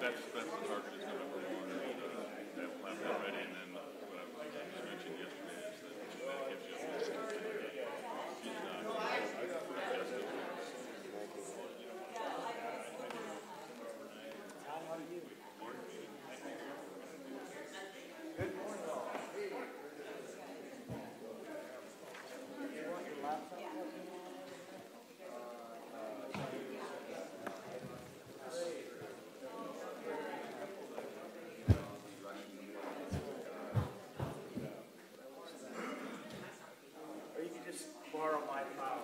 that's the target is November 1, and we'll have that ready. And then what I was just mentioning yesterday is that gives you a Good morning, all. Or you can just borrow my power.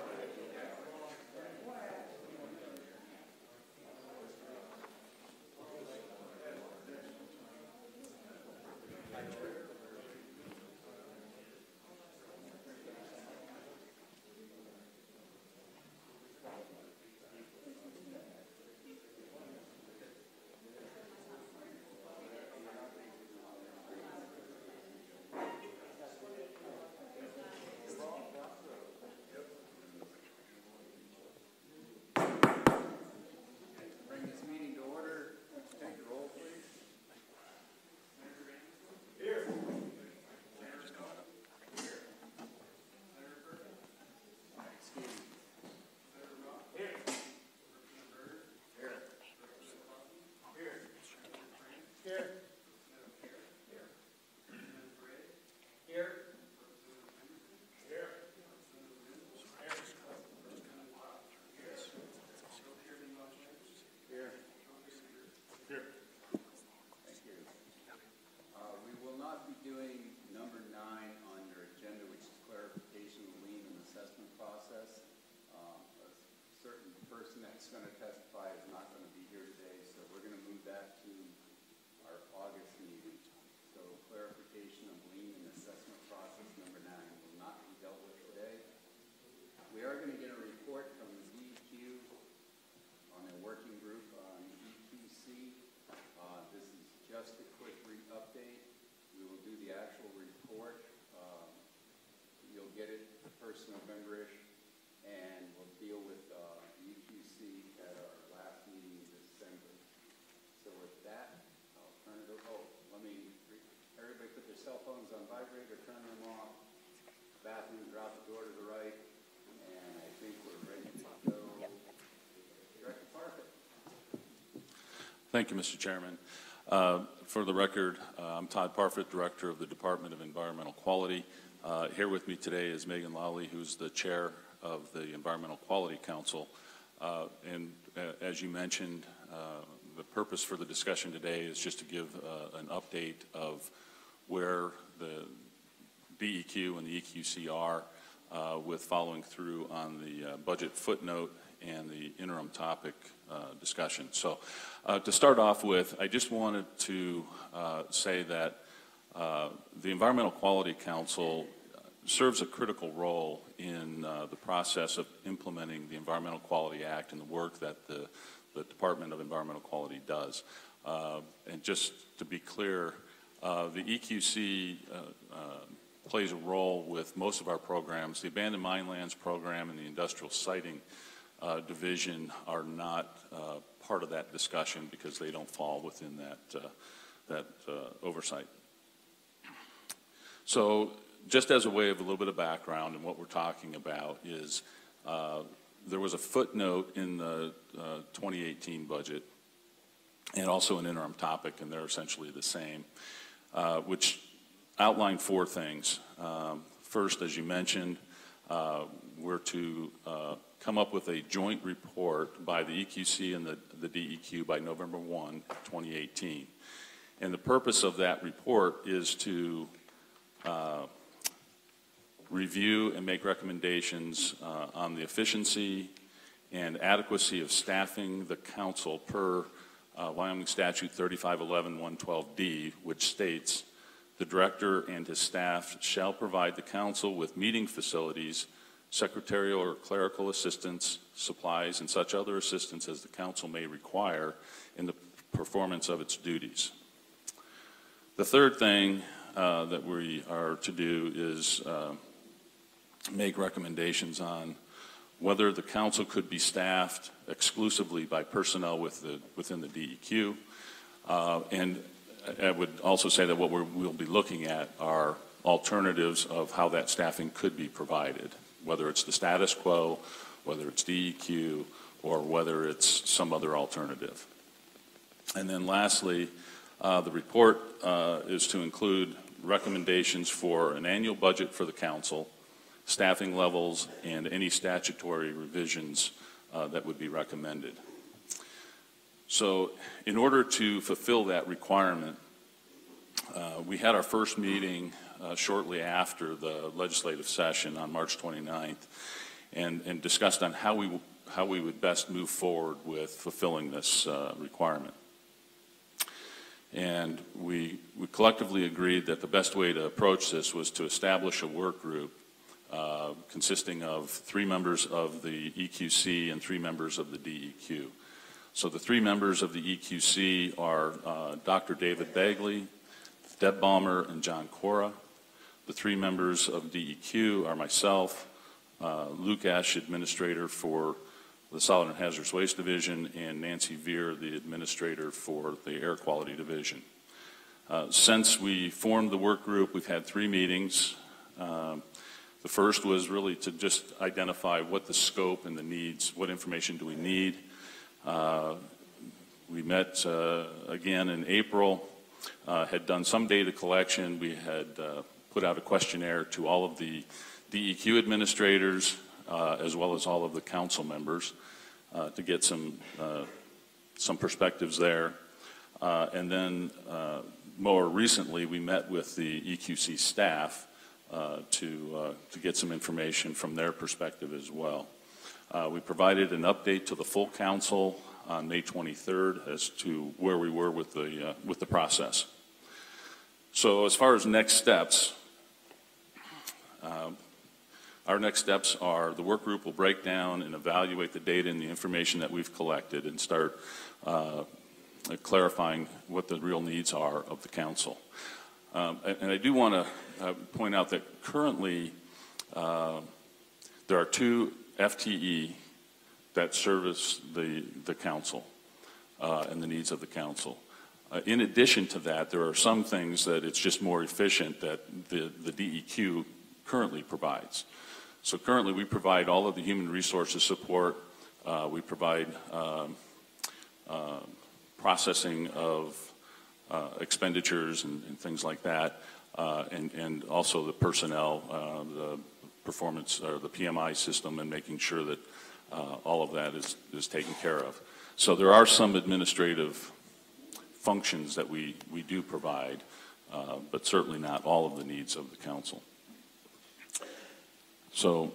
Bring this meeting to order. Take the roll, please. Here. We will not be doing number 9 on your agenda, which is clarification of the lien and assessment process. A certain person that's going to testify is not going to be here today, so we're going to move that to our August meeting. So clarification of lien and assessment process number 9 will not be dealt with today. We are going to get a report from the DEQ on their working group on EQC. This is just a quick update. We will do the actual report. You'll get it the 1st November-ish, and we'll deal with EQC at our last meeting in December. So with that, I'll turn it over. Oh, everybody put their cell phones on vibrate or turn them off. Bathroom, drop the door to the right, and I think we're ready to go. Director Parker. Thank you, Mr. Chairman. For the record, I'm Todd Parfit, Director of the Department of Environmental Quality. Here with me today is Megan Lawley, who's the Chair of the Environmental Quality Council. As you mentioned, the purpose for the discussion today is just to give an update of where the DEQ and the EQC are with following through on the budget footnote and the interim topic discussion. So to start off with, I just wanted to say that the Environmental Quality Council serves a critical role in the process of implementing the Environmental Quality Act and the work that the Department of Environmental Quality does. And just to be clear, the EQC plays a role with most of our programs. The Abandoned Mine Lands program and the Industrial Siting Division are not part of that discussion because they don't fall within that oversight. So just as a way of a little bit of background and what we're talking about is there was a footnote in the 2018 budget and also an interim topic, and they're essentially the same, which outlined 4 things. First, as you mentioned, we're to come up with a joint report by the EQC and the DEQ by November 1, 2018. And the purpose of that report is to review and make recommendations on the efficiency and adequacy of staffing the council per Wyoming Statute 3511-112D, which states, the director and his staff shall provide the council with meeting facilities, secretarial or clerical assistance, supplies, and such other assistance as the council may require in the performance of its duties. The third thing that we are to do is make recommendations on whether the council could be staffed exclusively by personnel within the DEQ, And I would also say that what we'll be looking at are alternatives of how that staffing could be provided, whether it's the status quo, whether it's DEQ, or whether it's some other alternative. And then lastly, the report is to include recommendations for an annual budget for the council, staffing levels, and any statutory revisions that would be recommended. So in order to fulfill that requirement, we had our first meeting shortly after the legislative session on March 29th and discussed on how we would best move forward with fulfilling this requirement. And we collectively agreed that the best way to approach this was to establish a work group consisting of 3 members of the EQC and 3 members of the DEQ. So the 3 members of the EQC are Dr. David Bagley, Deb Balmer, and John Cora. The 3 members of DEQ are myself, Luke Ash, Administrator for the Solid and Hazardous Waste Division, and Nancy Veer, the Administrator for the Air Quality Division. Since we formed the work group, we've had 3 meetings. The first was really to just identify what the scope and the needs, what information do we need. We met again in April, had done some data collection. We had put out a questionnaire to all of the DEQ administrators as well as all of the council members to get some perspectives there. And then more recently, we met with the EQC staff to get some information from their perspective as well. We provided an update to the full council on May 23rd as to where we were with the process. So as far as next steps, our next steps are the work group will break down and evaluate the data and the information that we've collected and start clarifying what the real needs are of the council. And I do want to point out that currently there are 2 FTE that service the council and the needs of the council. In addition to that, there are some things that it's just more efficient that the DEQ currently provides. So currently we provide all of the human resources support. We provide processing of expenditures and things like that, and also the personnel, the performance or the PMI system, and making sure that all of that is taken care of. So there are some administrative functions that we do provide, but certainly not all of the needs of the council. So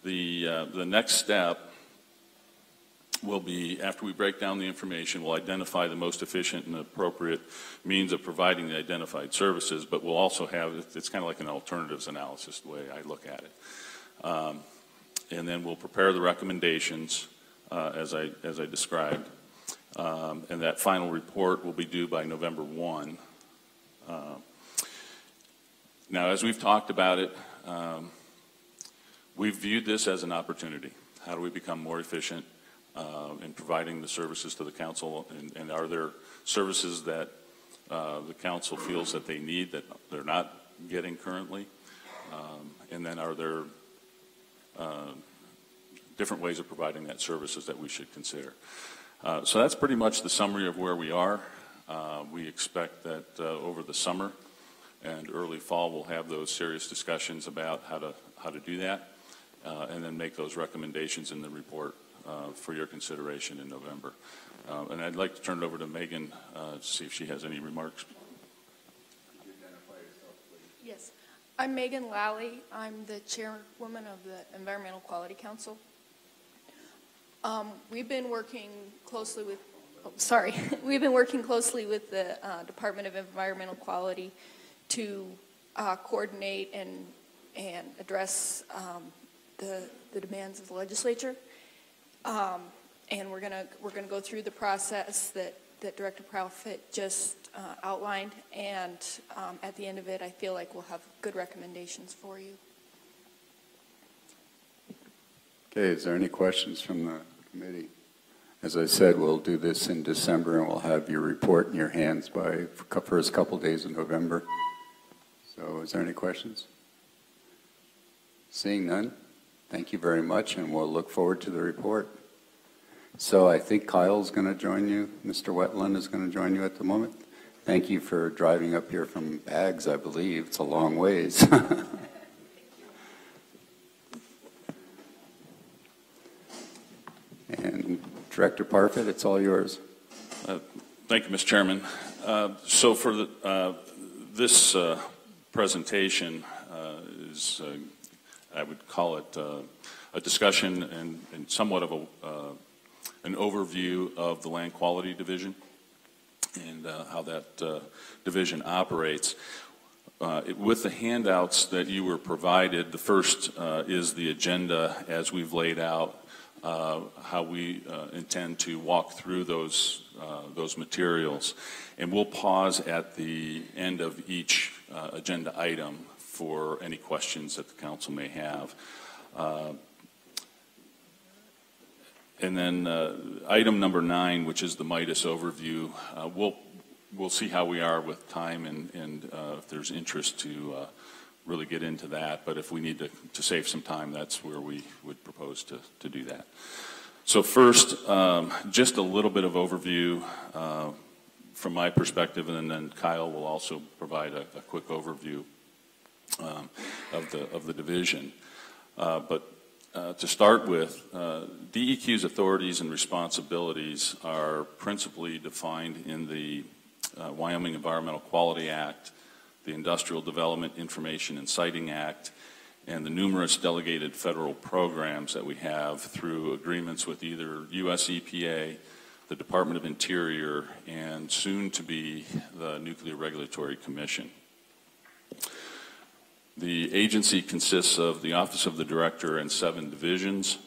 the next step will be, after we break down the information, we'll identify the most efficient and appropriate means of providing the identified services, but we'll also have, it's kind of like an alternatives analysis, the way I look at it. And then we'll prepare the recommendations as I described, and that final report will be due by November 1. Now, as we've talked about it, we've viewed this as an opportunity. How do we become more efficient in providing the services to the council, and are there services that the council feels that they need that they're not getting currently? And then are there different ways of providing that services that we should consider? So that's pretty much the summary of where we are. We expect that over the summer and early fall we'll have those serious discussions about how to do that, and then make those recommendations in the report for your consideration in November. And I'd like to turn it over to Megan to see if she has any remarks. Could you identify yourself, please? Yes. I'm Megan Lally. I'm the chairwoman of the Environmental Quality Council. We've been working closely with, we've been working closely with the Department of Environmental Quality to coordinate and address the demands of the legislature. And we're gonna go through the process that Director Profit just outlined, and at the end of it, I feel like we'll have good recommendations for you. Okay, is there any questions from the committee? As I said, we'll do this in December, and we'll have your report in your hands by the first couple days of November. So is there any questions? Seeing none, thank you very much, and we'll look forward to the report. So I think Kyle's going to join you. Mr. Wetland is going to join you at the moment. Thank you for driving up here from Bags, I believe. It's a long ways. And Director Parfit, it's all yours. Thank you, Mr. Chairman. So for this presentation is, I would call it a discussion and somewhat of an overview of the Land Quality Division and how that division operates. With the handouts that you were provided, the first is the agenda as we've laid out, how we intend to walk through those materials. And we'll pause at the end of each agenda item for any questions that the council may have. And then item number 9, which is the Midas overview, we'll see how we are with time and if there's interest to really get into that. But if we need to save some time, that's where we would propose to do that. So first, just a little bit of overview from my perspective, and then Kyle will also provide a quick overview of the division. But to start with, DEQ's authorities and responsibilities are principally defined in the Wyoming Environmental Quality Act, the Industrial Development Information and Siting Act, and the numerous delegated federal programs that we have through agreements with either U.S. EPA, the Department of Interior, and soon to be the Nuclear Regulatory Commission. The agency consists of the Office of the Director and 7 divisions.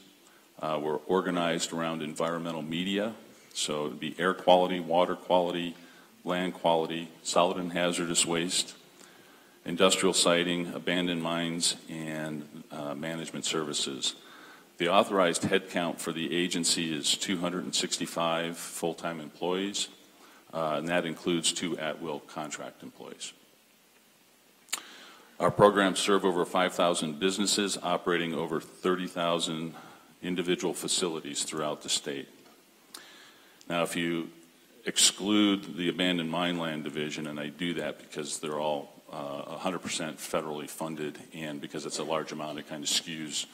We're organized around environmental media, so it would be air quality, water quality, land quality, solid and hazardous waste, industrial siting, abandoned mines, and management services. The authorized headcount for the agency is 265 full-time employees, and that includes 2 at-will contract employees. Our programs serve over 5,000 businesses operating over 30,000 individual facilities throughout the state. Now, if you exclude the abandoned mine land division, and I do that because they're all 100% federally funded, and because it's a large amount, it kind of skews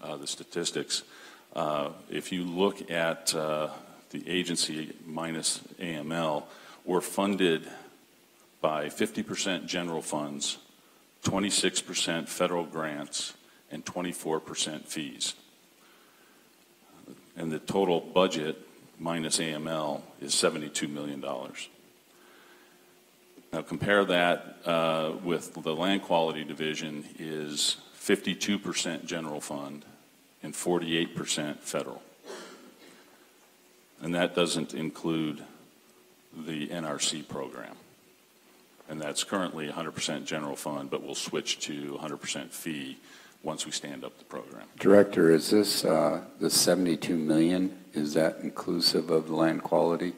the statistics. If you look at the agency minus AML, we're funded by 50% general funds, 26% federal grants, and 24% fees. And the total budget minus AML is $72 million. Now compare that with the Land Quality Division is 52% general fund and 48% federal. And that doesn't include the NRC program. And that's currently 100% general fund, but we'll switch to 100% fee once we stand up the program. Director, is this the $72 million, is that inclusive of the Land Quality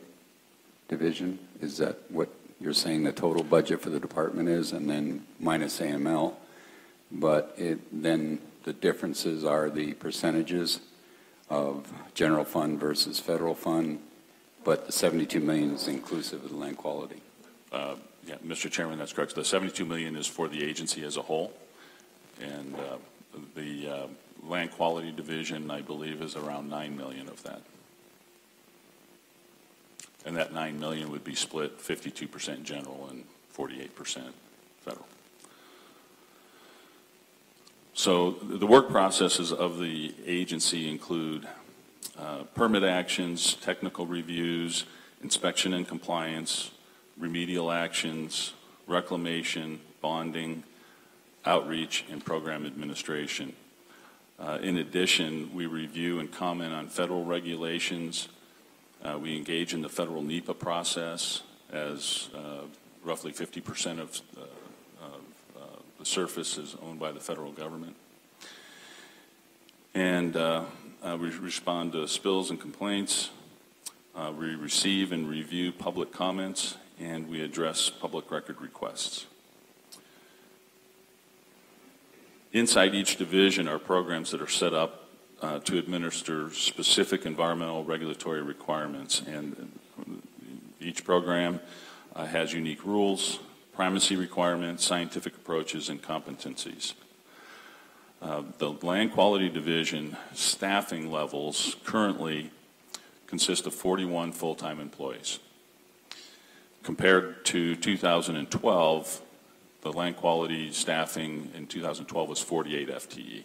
Division? Is that what you're saying the total budget for the department is, and then minus AML? But then the differences are the percentages of general fund versus federal fund, but the $72 million is inclusive of the Land Quality. Yeah, Mr. Chairman, that's correct. The $72 million is for the agency as a whole, and the Land Quality Division, I believe, is around $9 million of that. And that $9 million would be split 52% general and 48% federal. So the work processes of the agency include permit actions, technical reviews, inspection and compliance, remedial actions, reclamation, bonding, outreach, and program administration. In addition, we review and comment on federal regulations. We engage in the federal NEPA process, as roughly 50% of the surface is owned by the federal government. And we respond to spills and complaints. We receive and review public comments, and we address public record requests. Inside each division are programs that are set up to administer specific environmental regulatory requirements, and each program has unique rules, primacy requirements, scientific approaches, and competencies. The Land Quality Division staffing levels currently consist of 41 full-time employees. Compared to 2012, the land quality staffing in 2012 was 48 FTE.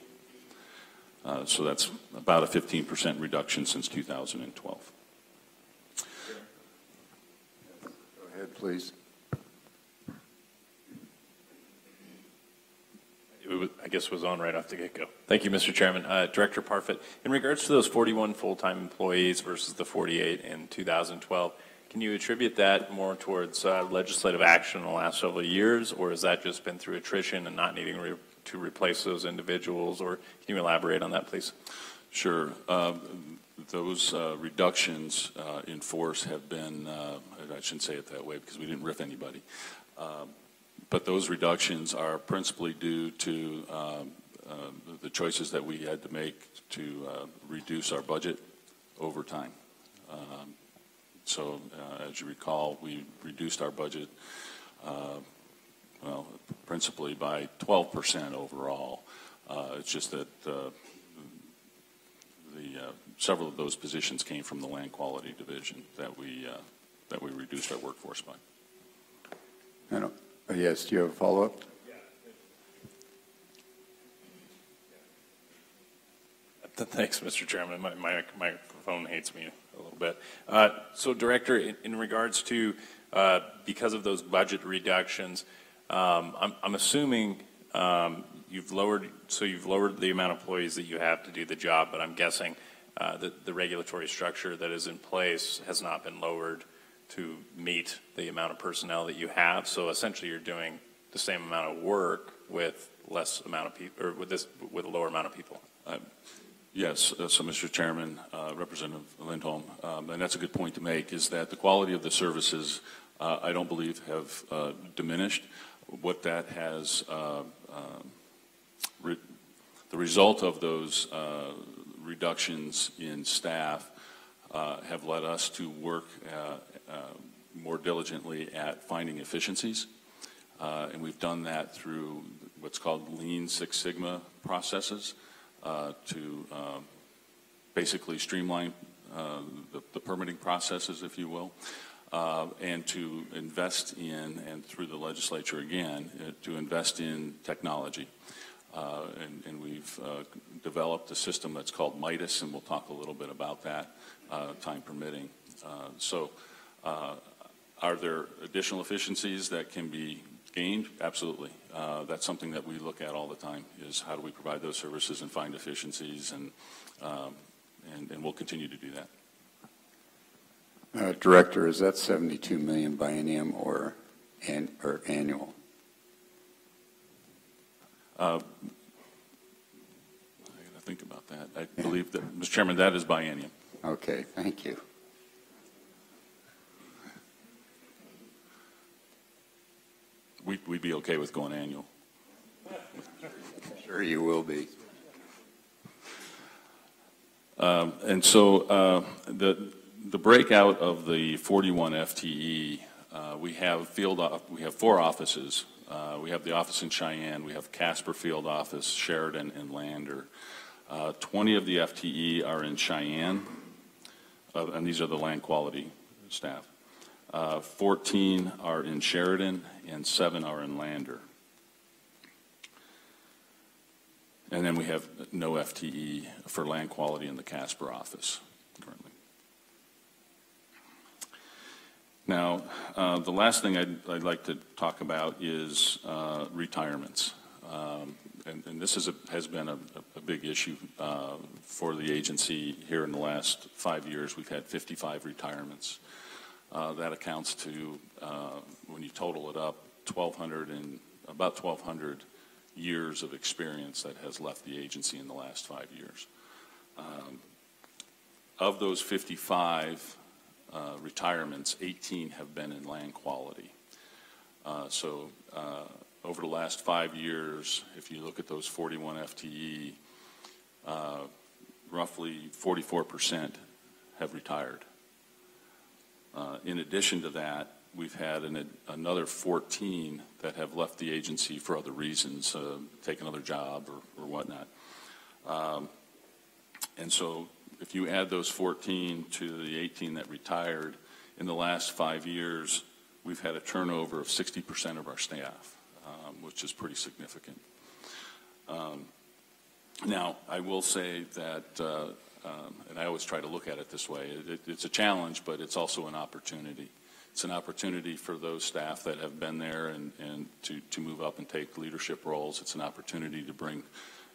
So that's about a 15% reduction since 2012. Go ahead, please. I guess was on right off the get-go. Thank you, Mr. Chairman. Director Parfit, in regards to those 41 full-time employees versus the 48 in 2012, can you attribute that more towards legislative action in the last several years, or has that just been through attrition and not needing to replace those individuals, or can you elaborate on that, please? Sure. Those reductions in force have been, I shouldn't say it that way because we didn't RIF anybody, but those reductions are principally due to the choices that we had to make to reduce our budget over time. So as you recall, we reduced our budget, well, principally by 12% overall. It's just that several of those positions came from the Land Quality Division that we reduced our workforce by. Yes, do you have a follow-up? Thanks, Mr. Chairman. My microphone hates me a little bit. So, Director, in regards to because of those budget reductions, I'm assuming you've lowered the amount of employees that you have to do the job, but I'm guessing that the regulatory structure that is in place has not been lowered to meet the amount of personnel that you have. So essentially, you're doing the same amount of work with less amount of people, or with a lower amount of people. Yes, so Mr. Chairman, Representative Lindholm, and that's a good point to make, is that the quality of the services, I don't believe, have diminished. What that has, the result of those reductions in staff have led us to work more diligently at finding efficiencies, and we've done that through what's called Lean Six Sigma processes. To basically streamline the permitting processes, if you will, and to invest in, and through the legislature again, to invest in technology. And we've developed a system that's called MIDAS, and we'll talk a little bit about that, time permitting. So are there additional efficiencies that can be gained? Absolutely. That's something that we look at all the time, is how do we provide those services and find efficiencies, and we'll continue to do that. Director, is that $72 million biennium or annual? I got to think about that. I believe that, Mr. Chairman, that is biennium. Okay, thank you. We'd be okay with going annual. Sure you will be. And so the breakout of the 41 FTE, we have four offices. We have the office in Cheyenne, we have Casper Field Office, Sheridan, and Lander. 20 of the FTE are in Cheyenne, and these are the land quality staff. 14 are in Sheridan, and 7 are in Lander. And then we have no FTE for land quality in the Casper office currently. Now, the last thing I'd like to talk about is retirements. And this has been a big issue for the agency here in the last 5 years. We've had 55 retirements. That accounts to, when you total it up, about 1,200 years of experience that has left the agency in the last 5 years. Of those 55, retirements, 18 have been in land quality. So over the last 5 years, if you look at those 41 FTE, roughly 44% have retired. In addition to that, we've had another 14 that have left the agency for other reasons, take another job or whatnot. And so if you add those 14 to the 18 that retired, in the last 5 years, we've had a turnover of 60% of our staff, which is pretty significant. Now, I will say that, and I always try to look at it this way, it's a challenge, but it's also an opportunity. It's an opportunity for those staff that have been there and to move up and take leadership roles. It's an opportunity to bring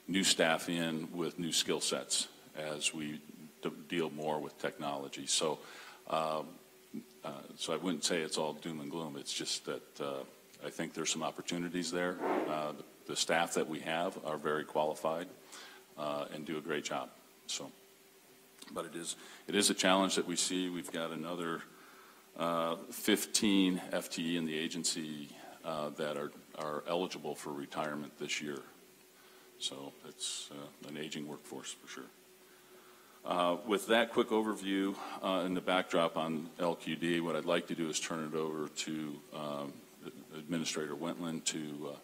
new staff in with new skill sets as we deal more with technology. So, so I wouldn't say it's all doom and gloom. It's just that I think there's some opportunities there. The staff that we have are very qualified and do a great job. So, but it is a challenge that we see. We've got another 15 FTE in the agency that are eligible for retirement this year. So it's an aging workforce for sure. With that quick overview and the backdrop on LQD, what I'd like to do is turn it over to Administrator Wentland to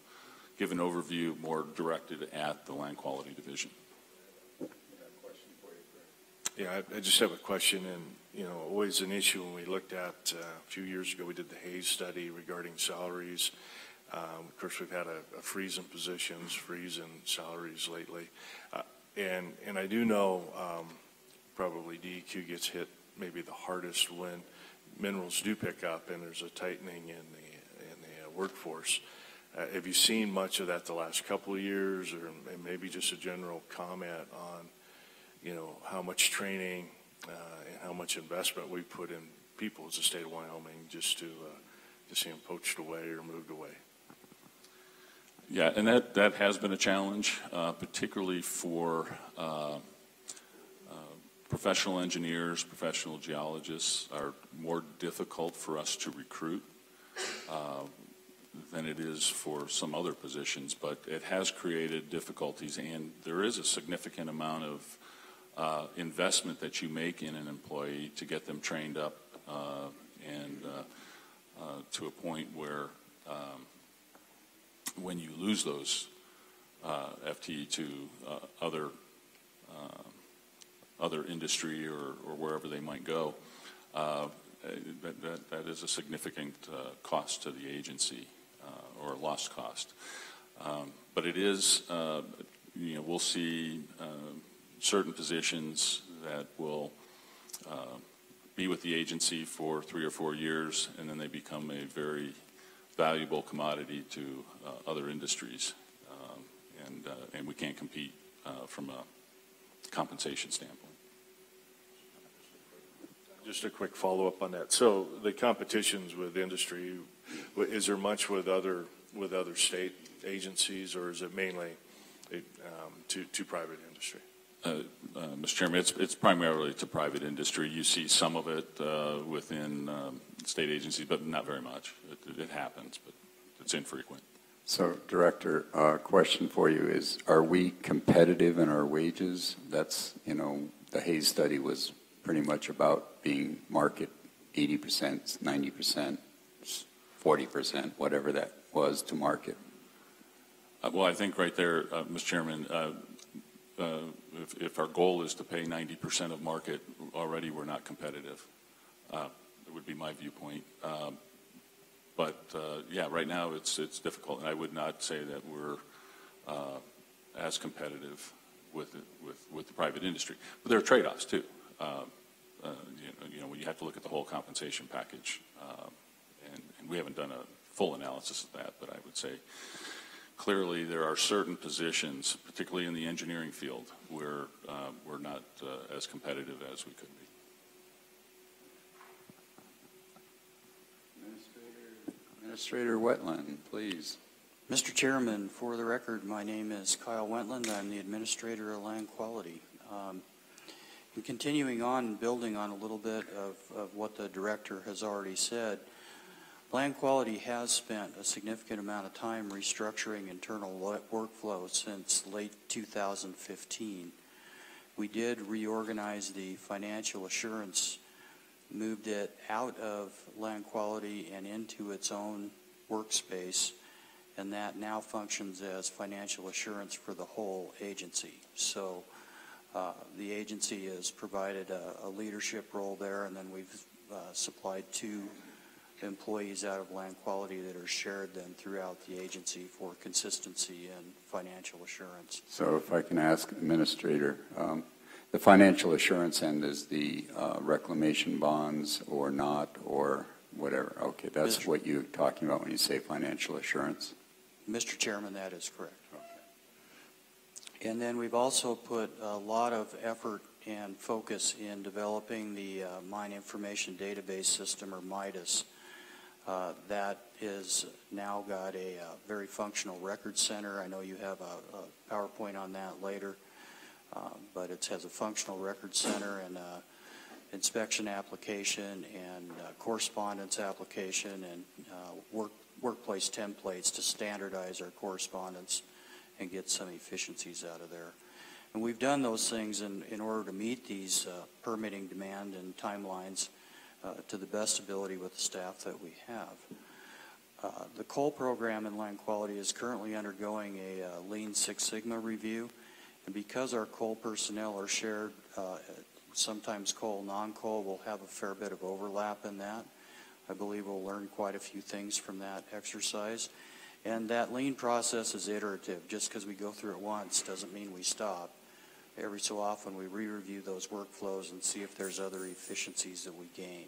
give an overview more directed at the Land Quality Division. Yeah, I just have a question, and you know, always an issue when we looked at a few years ago. We did the Hayes study regarding salaries. Of course, we've had a freeze in positions, freeze in salaries lately, and I do know probably DEQ gets hit maybe the hardest when minerals do pick up and there's a tightening in the workforce. Have you seen much of that the last couple of years, or maybe just a general comment on, you know, how much training and how much investment we put in people as a state of Wyoming just to see them poached away or moved away? Yeah, and that has been a challenge, particularly for professional engineers, professional geologists are more difficult for us to recruit than it is for some other positions, but it has created difficulties, and there is a significant amount of investment that you make in an employee to get them trained up and to a point where when you lose those FTE to other industry or wherever they might go, that is a significant cost to the agency or a lost cost. But it is, you know, we'll see certain positions that will be with the agency for 3 or 4 years, and then they become a very valuable commodity to other industries, and we can't compete from a compensation standpoint. Just a quick follow-up on that. So the competitions with industry, is there much with other state agencies, or is it mainly to private industry? Mr. Chairman, it's primarily to private industry. You see some of it within state agencies, but not very much. It happens, but it's infrequent. So, Director, question for you is, are we competitive in our wages? That's, you know, the Hayes study was pretty much about being market 80%, 90%, 40%, whatever that was to market. Well, I think right there, Mr. Chairman, if our goal is to pay 90% of market, already we're not competitive. It would be my viewpoint. But yeah, right now it's difficult, and I would not say that we're as competitive with the private industry. But there are trade-offs too. You know, you have to look at the whole compensation package, and we haven't done a full analysis of that. But I would say clearly there are certain positions, particularly in the engineering field, where we're not as competitive as we could be. Administrator Wentland, please. Mr. Chairman, for the record, my name is Kyle Wentland. I'm the Administrator of Land Quality. And continuing on and building on a little bit of what the director has already said, Land Quality has spent a significant amount of time restructuring internal workflow since late 2015. We did reorganize the financial assurance, moved it out of Land Quality and into its own workspace, and that now functions as financial assurance for the whole agency. So the agency has provided a leadership role there, and then we've supplied 2 employees out of Land Quality that are shared then throughout the agency for consistency and financial assurance. So if I can ask Administrator, the financial assurance end is the reclamation bonds or not or whatever. Okay, that's what you're talking about when you say financial assurance? Mr. Chairman, that is correct. And then we've also put a lot of effort and focus in developing the Mine Information Database System, or MIDAS. That is now got a very functional record center. I know you have a PowerPoint on that later, but it has a functional record center and inspection application and correspondence application and workplace templates to standardize our correspondence and get some efficiencies out of there. And we've done those things in order to meet these permitting demand and timelines to the best ability with the staff that we have. The coal program in Land Quality is currently undergoing a Lean Six Sigma review, and because our coal personnel are shared, sometimes coal, non-coal, we'll have a fair bit of overlap in that. I believe we'll learn quite a few things from that exercise. And that lean process is iterative. Just because we go through it once doesn't mean we stop. Every so often we re-review those workflows and see if there's other efficiencies that we gain.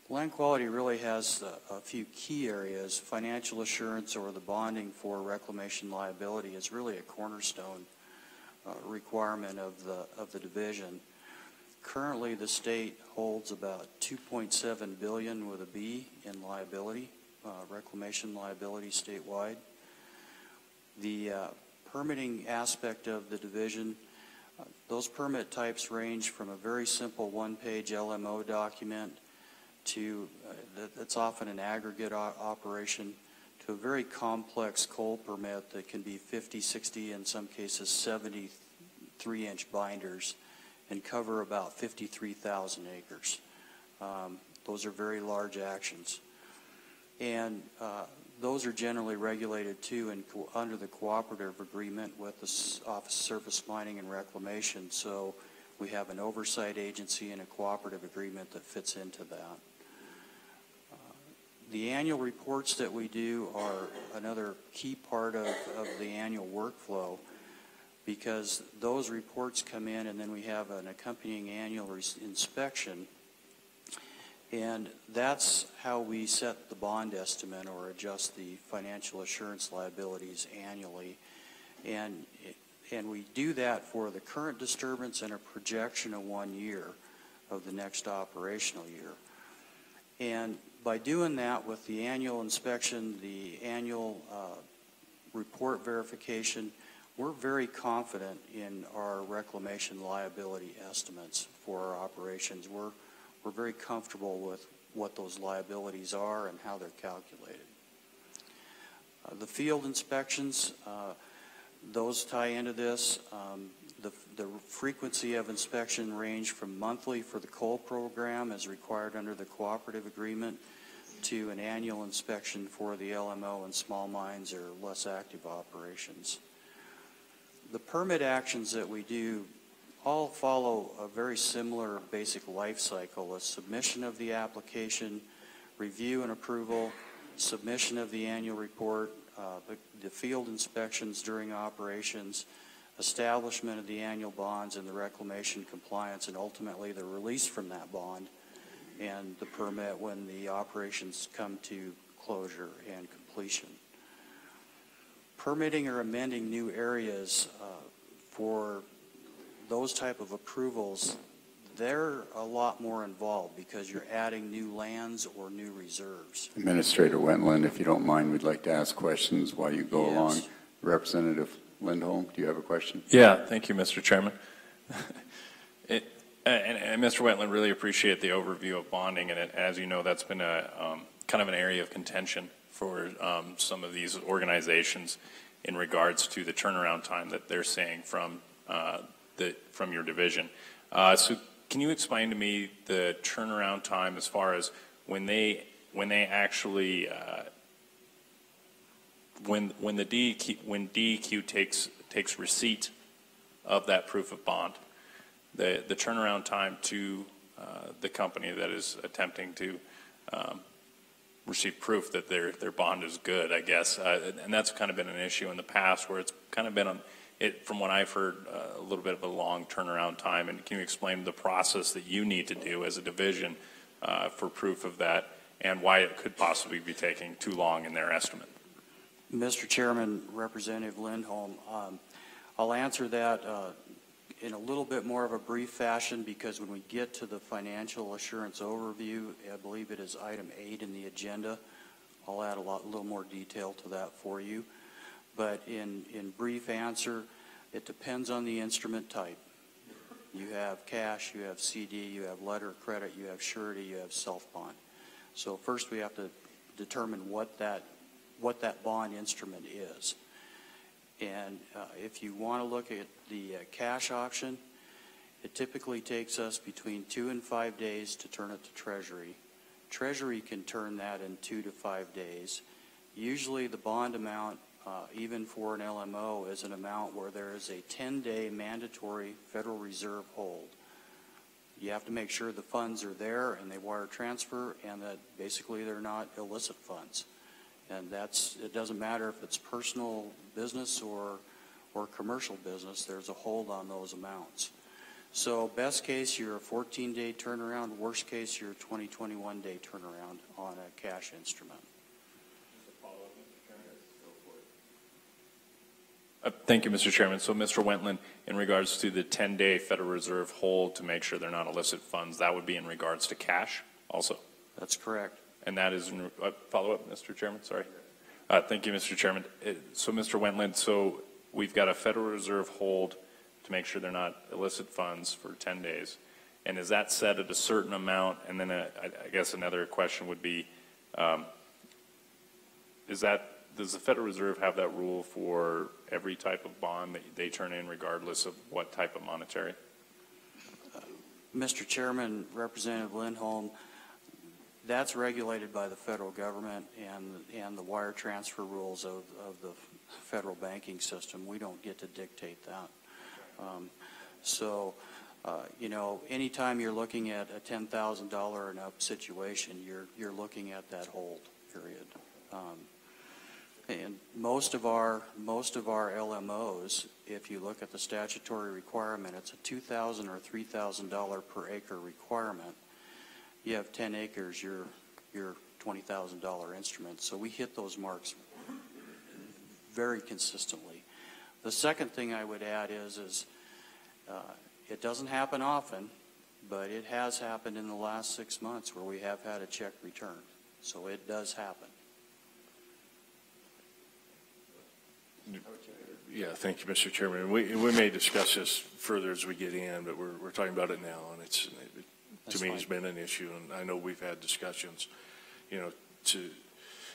Land Quality really has a few key areas. Financial assurance, or the bonding for reclamation liability, is really a cornerstone requirement of the division. Currently, the state holds about $2.7 billion with a B in liability, reclamation liability statewide. The permitting aspect of the division, those permit types range from a very simple one-page LMO document to, that's often an aggregate operation, to a very complex coal permit that can be 50, 60, in some cases 73-inch binders and cover about 53,000 acres. Those are very large actions. And those are generally regulated too under the cooperative agreement with the Office of Surface Mining and Reclamation. So we have an oversight agency and a cooperative agreement that fits into that. The annual reports that we do are another key part of the annual workflow, because those reports come in and then we have an accompanying annual inspection, and that's how we set the bond estimate or adjust the financial assurance liabilities annually. And we do that for the current disturbance and a projection of 1 year of the next operational year. And by doing that with the annual inspection, the annual report verification, we're very confident in our reclamation liability estimates for our operations. We're very comfortable with what those liabilities are and how they're calculated. The field inspections, those tie into this. The frequency of inspection range from monthly for the coal program as required under the cooperative agreement to an annual inspection for the LMO and small mines or less active operations. The permit actions that we do all follow a very similar basic life cycle: a submission of the application, review and approval, submission of the annual report, the field inspections during operations, establishment of the annual bonds and the reclamation compliance, and ultimately the release from that bond and the permit when the operations come to closure and completion. Permitting or amending new areas for those type of approvals, they're a lot more involved because you're adding new lands or new reserves. Administrator Wentland, if you don't mind, we'd like to ask questions while you go Yes. along. Representative Lindholm, do you have a question? Yeah, thank you, Mr. Chairman. And Mr. Wetland, really appreciate the overview of bonding, and as you know, that's been a kind of an area of contention for some of these organizations in regards to the turnaround time that they're seeing from your division. So can you explain to me the turnaround time as far as when they actually when DEQ takes receipt of that proof of bond, the turnaround time to the company that is attempting to receive proof that their bond is good, I guess, and that's kind of been an issue in the past where it's kind of been from what I've heard, a little bit of a long turnaround time. And can you explain the process that you need to do as a division for proof of that, and why it could possibly be taking too long in their estimate? Mr. Chairman, Representative Lindholm, I'll answer that in a little bit more of a brief fashion, because when we get to the financial assurance overview, I believe it is item 8 in the agenda, I'll add a little more detail to that for you. But in brief answer, it depends on the instrument type. You have cash, you have CD, you have letter of credit, you have surety, you have self-bond. So first we have to determine what that bond instrument is. And if you want to look at the cash option, it typically takes us between 2 and 5 days to turn it to Treasury. Treasury can turn that in 2 to 5 days. Usually the bond amount, even for an LMO, is an amount where there is a 10-day mandatory Federal Reserve hold. You have to make sure the funds are there and they wire transfer, and that basically they're not illicit funds. And it doesn't matter if it's personal business or commercial business, there's a hold on those amounts. So best case, you're a 14-day turnaround. Worst case, you're a 21-day turnaround on a cash instrument. Thank you, Mr. Chairman. So, Mr. Wentland, in regards to the 10-day Federal Reserve hold to make sure they're not illicit funds, that would be in regards to cash also? That's correct. And that is in follow-up, Mr. Chairman? Sorry. Thank you, Mr. Chairman. So, Mr. Wentland, so we've got a Federal Reserve hold to make sure they're not illicit funds for 10 days. And is that set at a certain amount? And then I guess another question would be, does the Federal Reserve have that rule for every type of bond that they turn in regardless of what type of monetary? Mr. Chairman, Representative Lindholm, that's regulated by the federal government and the wire transfer rules of the federal banking system. We don't get to dictate that. You know, anytime you're looking at a $10,000 and up situation, you're looking at that hold period. And most of our LMOs, if you look at the statutory requirement, it's a $2,000 or $3,000 per acre requirement. You have 10 acres, you're $20,000 instrument. So we hit those marks very consistently. The second thing I would add is it doesn't happen often, but it has happened in the last 6 months where we have had a check returned. So it does happen. Yeah, thank you, Mr. Chairman. We may discuss this further as we get in, but we're talking about it now, and to me, it's been an issue, and I know we've had discussions, you know,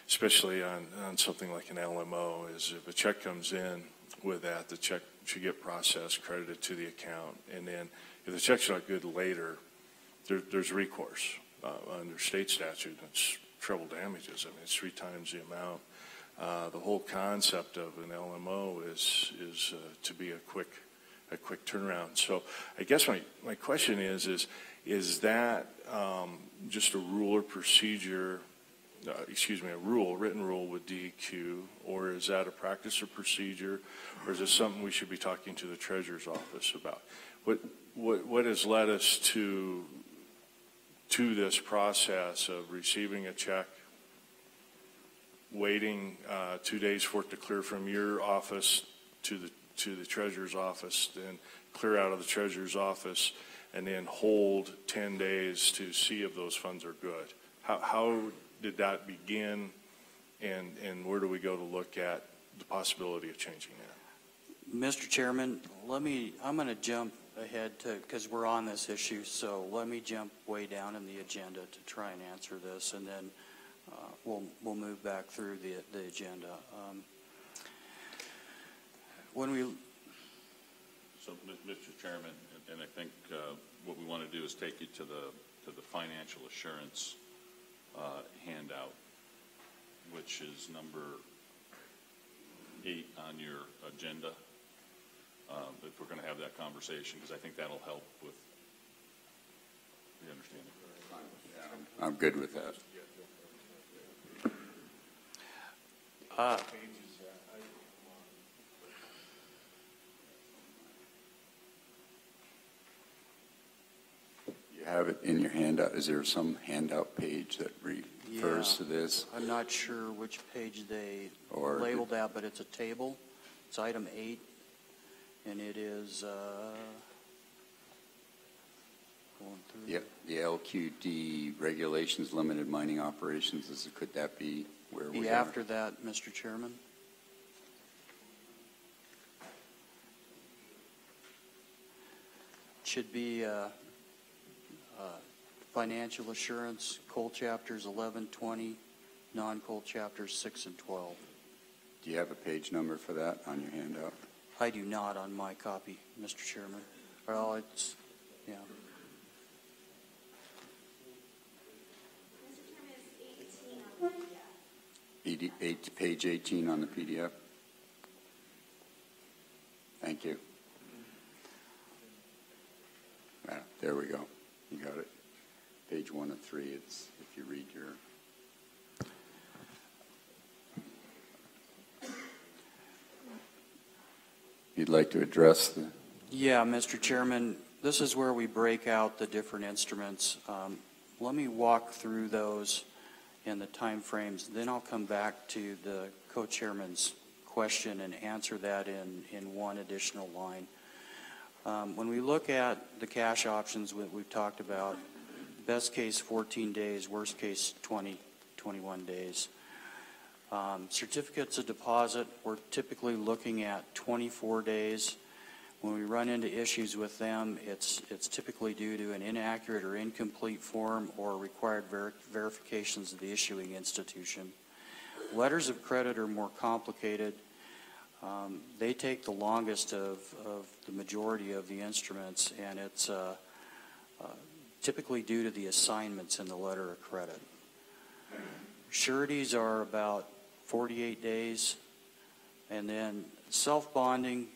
especially on something like an LMO, is if a check comes in with that, the check should get processed, credited to the account, and then if the check's not good later, there's recourse under state statute. It's treble damages. I mean, it's 3 times the amount. The whole concept of an LMO is to be a quick turnaround. So I guess my question is that just a rule or procedure, a written rule with DEQ, or is that a practice or procedure, or is it something we should be talking to the Treasurer's office about? What has led us to this process of receiving a check, waiting 2 days for it to clear from your office to the Treasurer's office, then clear out of the Treasurer's office, and then hold 10 days to see if those funds are good? How did that begin, and where do we go to look at the possibility of changing that? Mr. Chairman, I'm going to jump ahead because we're on this issue, so let me jump way down in the agenda to try and answer this, and then we'll move back through the agenda. When we... So, Mr. Chairman, and I think what we want to do is take you to the financial assurance handout, which is number 8 on your agenda. If we're going to have that conversation, because I think that'll help with the understanding. I'm good with that. You have it in your handout. Is there some handout page that refers to this? I'm not sure which page they Or labeled that, but it's a table. It's item 8, and it is going through. Yeah, the LQD regulations, limited mining operations. Could that be where we Be are? after that, Mr. Chairman. Should be financial assurance, coal chapters 11, 20, non-coal chapters 6 and 12. Do you have a page number for that on your handout? I do not on my copy, Mr. Chairman. Well, it's, yeah. Page 18 on the PDF. Thank you. There we go. You got it. Page 1 of 3. It's if you read your. You'd like to address the. Yeah, Mr. Chairman, this is where we break out the different instruments. Let me walk through those and the time frames. Then I'll come back to the co-chairman's question and answer that in one additional line. When we look at the cash options we've talked about, best case 14 days, worst case 21 days. Certificates of deposit, we're typically looking at 24 days. When we run into issues with them, it's typically due to an inaccurate or incomplete form or required verifications of the issuing institution. Letters of credit are more complicated. They take the longest of the majority of the instruments, and it's typically due to the assignments in the letter of credit. Sureties are about 48 days, and then self-bonding,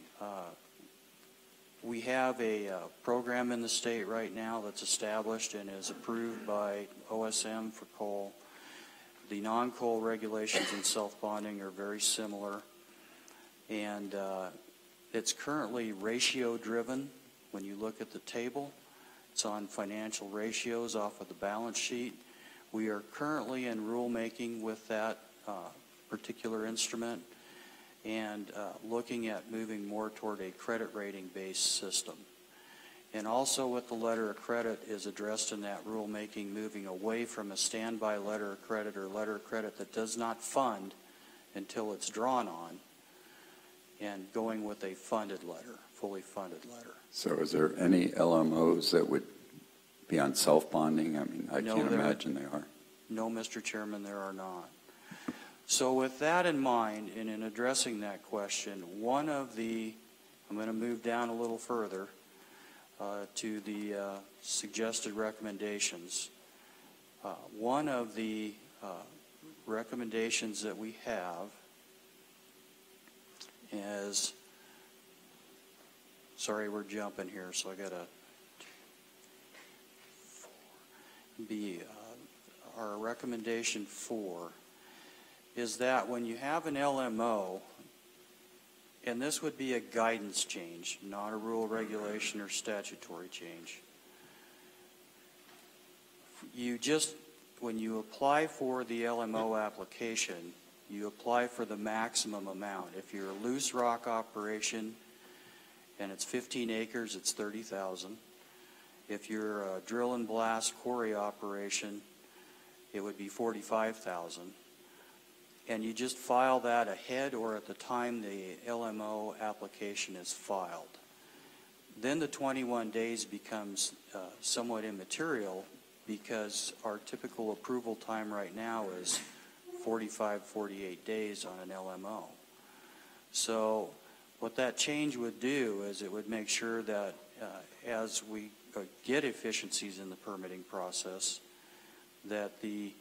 we have a program in the state right now that's established and is approved by OSM for coal. The non-coal regulations in self-bonding are very similar, and it's currently ratio-driven. When you look at the table, it's on financial ratios off of the balance sheet. We are currently in rulemaking with that particular instrument and looking at moving more toward a credit rating-based system. And also with the letter of credit is addressed in that rulemaking, moving away from a standby letter of credit or letter of credit that does not fund until it's drawn on, and going with a funded letter, fully funded letter. So is there any LMOs that would be on self-bonding? I mean, I can't imagine they are. No, Mr. Chairman, there are not. So with that in mind, and in addressing that question, one of the, I'm going to move down a little further to the suggested recommendations. One of the recommendations that we have is, sorry, we're jumping here, so I got to be, our recommendation 4 is that when you have an LMO, and this would be a guidance change, not a rule, regulation, or statutory change. You just, when you apply for the LMO application, you apply for the maximum amount. If you're a loose rock operation and it's 15 acres, it's $30,000. If you're a drill and blast quarry operation, it would be $45,000. And you just file that ahead or at the time the LMO application is filed. then the 21 days becomes somewhat immaterial because our typical approval time right now is 45, 48 days on an LMO. So what that change would do is it would make sure that as we get efficiencies in the permitting process, that the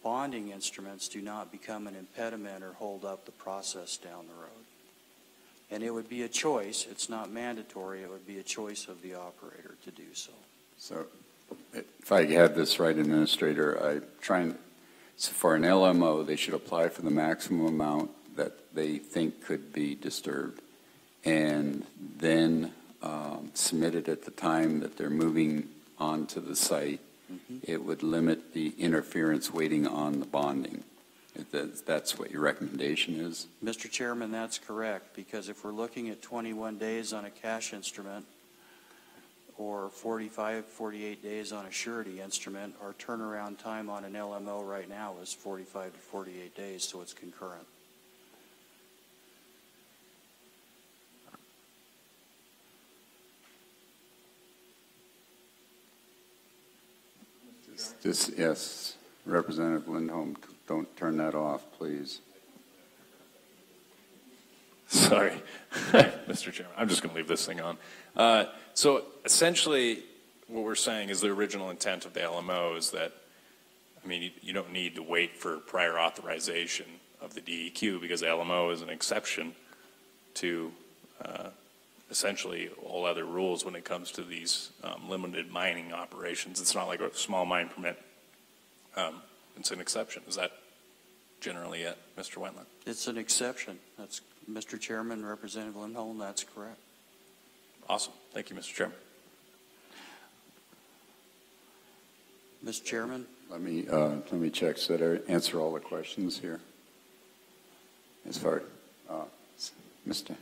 bonding instruments do not become an impediment or hold up the process down the road. And it would be a choice. It's not mandatory. It would be a choice of the operator to do so. So if I have this right, Administrator, so for an LMO, they should apply for the maximum amount that they think could be disturbed, and then submit it at the time that they're moving onto the site. Mm-hmm. It would limit the interference waiting on the bonding. That's what your recommendation is? Mr. Chairman, that's correct, because if we're looking at 21 days on a cash instrument or 45, 48 days on a surety instrument, our turnaround time on an LMO right now is 45 to 48 days, so it's concurrent. Yes, Representative Lindholm, don't turn that off, please. Sorry, Mr. Chairman, I'm just going to leave this thing on. So essentially, what we're saying is the original intent of the LMO is that, I mean, you don't need to wait for prior authorization of the DEQ because the LMO is an exception to essentially all other rules when it comes to these limited mining operations. It's not like a small mine permit. It's an exception. Is that generally it, Mr. Wendland? It's an exception. That's Mr. Chairman, Representative Lindholm, that's correct. Awesome. Thank you, Mr. Chairman. Mr. Chairman? Let me check so that I answer all the questions here. As far Mr.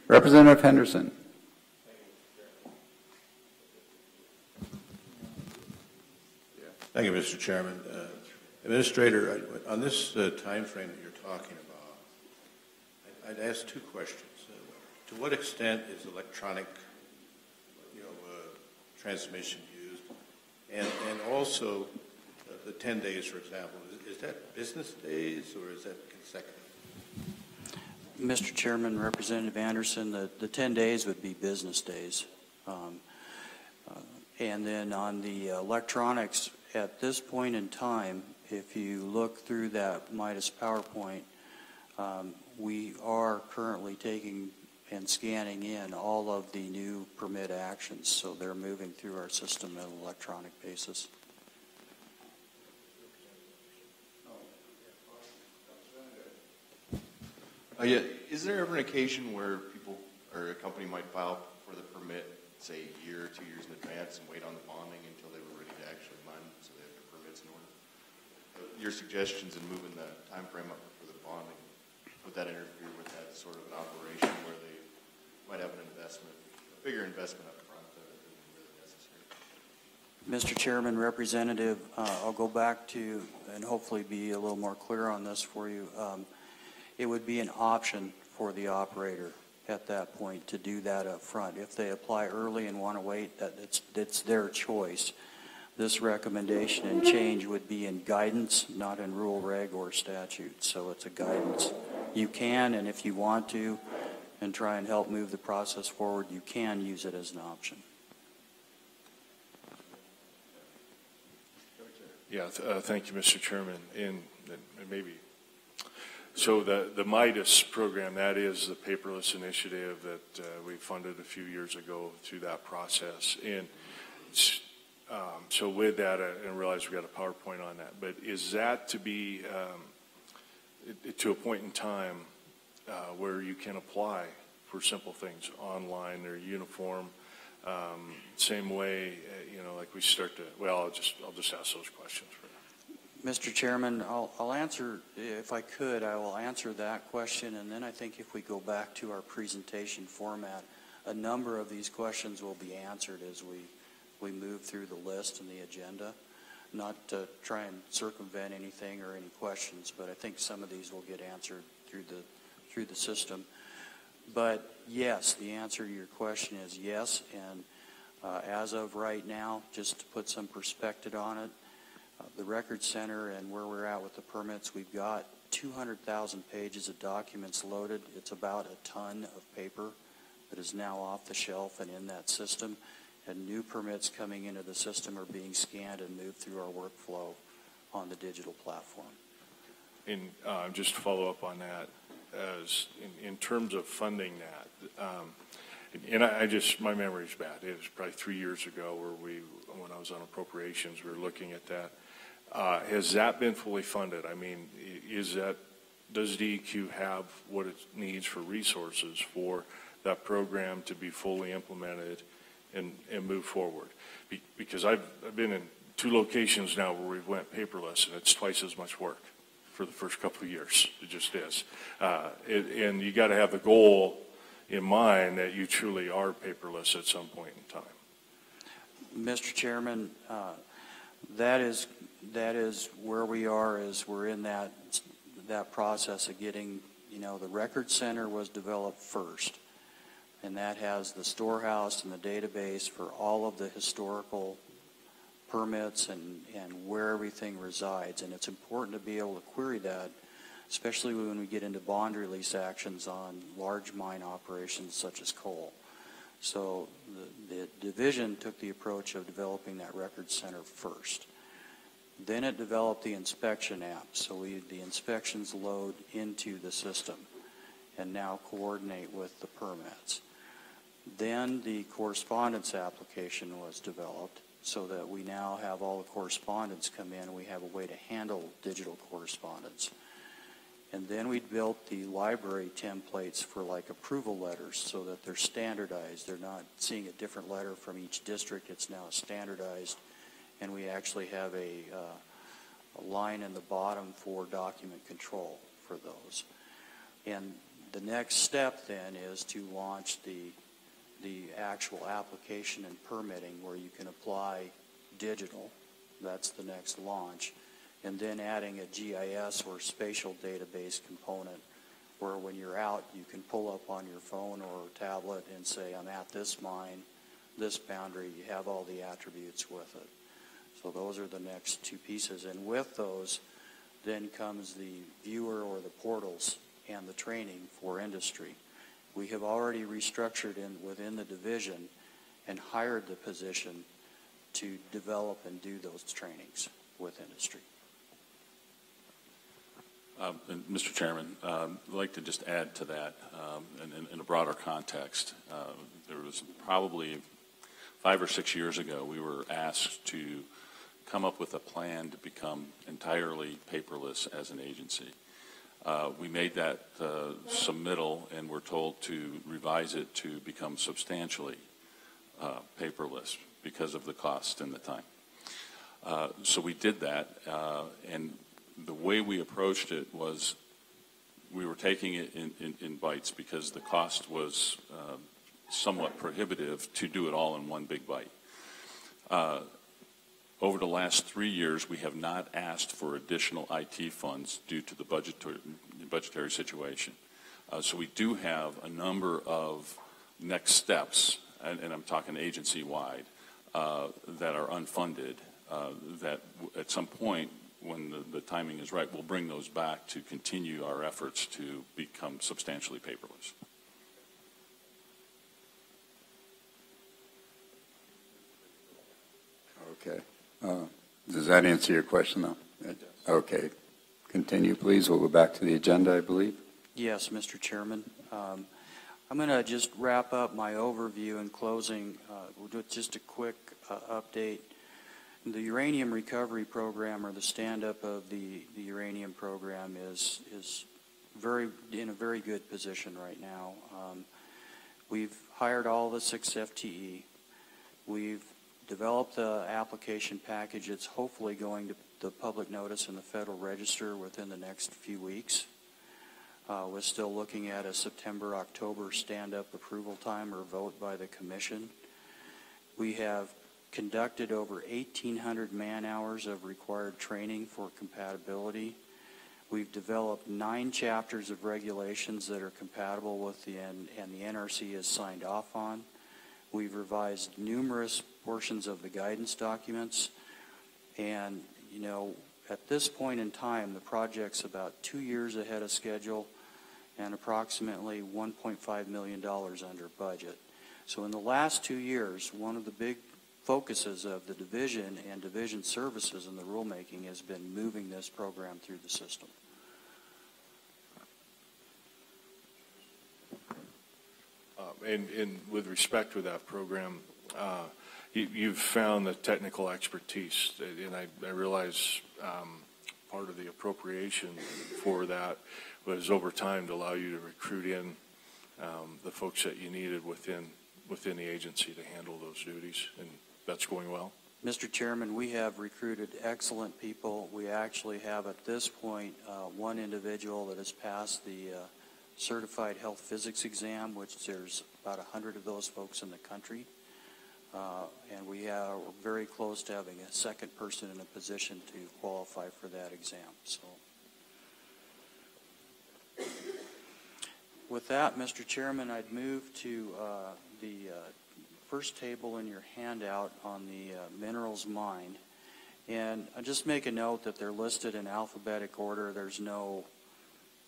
Representative Henderson. Thank you, Mr. Chairman. Administrator, on this time frame that you're talking about, I'd ask two questions. To what extent is electronic, transmission used, and also the 10 days, for example, is that business days or is that consecutive? Mr. Chairman, Representative Anderson, the 10 days would be business days. And then on the electronics, at this point in time, if you look through that Midas PowerPoint, we are currently taking and scanning in all of the new permit actions, so they're moving through our system on an electronic basis. Yeah. Is there ever an occasion where people or a company might file for the permit, say, a year or 2 years in advance and wait on the bonding until they were ready to actually mine, so they have their permits in order? Your suggestions in moving the time frame up for the bonding, would that interfere with that sort of an operation where they might have an investment, a bigger investment up front than really necessary? Mr. Chairman, Representative, I'll go back to and hopefully be a little more clear on this for you. It would be an option for the operator at that point to do that up front. If they apply early and want to wait, it's their choice. This recommendation and change would be in guidance, not in rule, reg, or statute. So it's a guidance. You can, and if you want to, and try and help move the process forward, you can use it as an option. Yeah, thank you, Mr. Chairman. And maybe, so the Midas program, that is the paperless initiative that we funded a few years ago through that process. And so with that, I realize we got a PowerPoint on that, but is that to be to a point in time where you can apply for simple things online or uniform, same way, like we start to, well, I'll just ask those questions for now. Mr. Chairman, I'll answer, if I could, I will answer that question, and then I think if we go back to our presentation format, a number of these questions will be answered as we move through the list and the agenda. Not to try and circumvent anything or any questions, but I think some of these will get answered through the system. But yes, the answer to your question is yes. And as of right now, just to put some perspective on it, the Record Center and where we're at with the permits, we've got 200,000 pages of documents loaded. It's about a ton of paper that is now off the shelf and in that system. And new permits coming into the system are being scanned and moved through our workflow on the digital platform. And just to follow up on that, as in terms of funding that, and my memory's bad. It was probably 3 years ago when I was on appropriations, we were looking at that. Has that been fully funded? I mean, does DEQ have what it needs for resources for that program to be fully implemented and move forward? Because I've been in 2 locations now where we went paperless, and it's twice as much work for the first couple of years. It just is. And you got to have the goal in mind that you truly are paperless at some point in time. Mr. Chairman, that is where we are. Is we're in that process of getting, the Record Center was developed first, and that has the storehouse and the database for all of the historical permits and where everything resides. And it's important to be able to query that, especially when we get into bond release actions on large mine operations such as coal. So the division took the approach of developing that Record Center first. Then it developed the inspection app, so the inspections load into the system and now coordinate with the permits. Then the correspondence application was developed so that we now have all the correspondence come in and we have a way to handle digital correspondence. And then we built the library templates for like approval letters so that they're standardized. They're not seeing a different letter from each district. It's now standardized. And we actually have a line in the bottom for document control for those. And the next step then is to launch the actual application and permitting where you can apply digital. That's the next launch. And then adding a GIS or spatial database component where when you're out, you can pull up on your phone or tablet and say, I'm at this mine, this boundary. You have all the attributes with it. So those are the next 2 pieces. And with those, then comes the viewer or the portals and the training for industry. We have already restructured within the division and hired the position to develop and do those trainings with industry. And Mr. Chairman, I'd like to just add to that in a broader context. There was probably 5 or 6 years ago, we were asked to come up with a plan to become entirely paperless as an agency. We made that submittal and were told to revise it to become substantially paperless because of the cost and the time. So we did that, and the way we approached it was we were taking it in bites because the cost was somewhat prohibitive to do it all in one big bite. Over the last 3 years, we have not asked for additional IT funds due to the budgetary situation. So we do have a number of next steps, and I'm talking agency-wide, that are unfunded, that at some point, when the timing is right, we'll bring those back to continue our efforts to become substantially paperless. Okay. Does that answer your question, though? Okay. Continue, please. We'll go back to the agenda, I believe. Yes, Mr. Chairman. I'm going to just wrap up my overview in closing with just a quick update. The uranium recovery program, or the stand-up of the uranium program, is in a very good position right now. We've hired all the 6 FTE. We've developed the application package. It's hopefully going to the public notice in the Federal Register within the next few weeks. We're still looking at a September, October stand-up approval time or vote by the Commission. We have conducted over 1,800 man-hours of required training for compatibility. We've developed 9 chapters of regulations that are compatible with and the NRC has signed off on. We've revised numerous portions of the guidance documents, and you know, at this point in time, the project's about 2 years ahead of schedule and approximately $1.5 million under budget. So in the last 2 years, one of the big focuses of the division and division services in the rulemaking has been moving this program through the system. And with respect to that program, you've found the technical expertise, and I realize part of the appropriation for that was over time to allow you to recruit in the folks that you needed within the agency to handle those duties, and that's going well? Mr. Chairman, we have recruited excellent people. We actually have at this point one individual that has passed the Certified Health Physics exam, which there's about 100 of those folks in the country. And we're very close to having a second person in a position to qualify for that exam. So, with that, Mr. Chairman, I'd move to the first table in your handout on the minerals mine. And I just make a note that they're listed in alphabetic order. There's no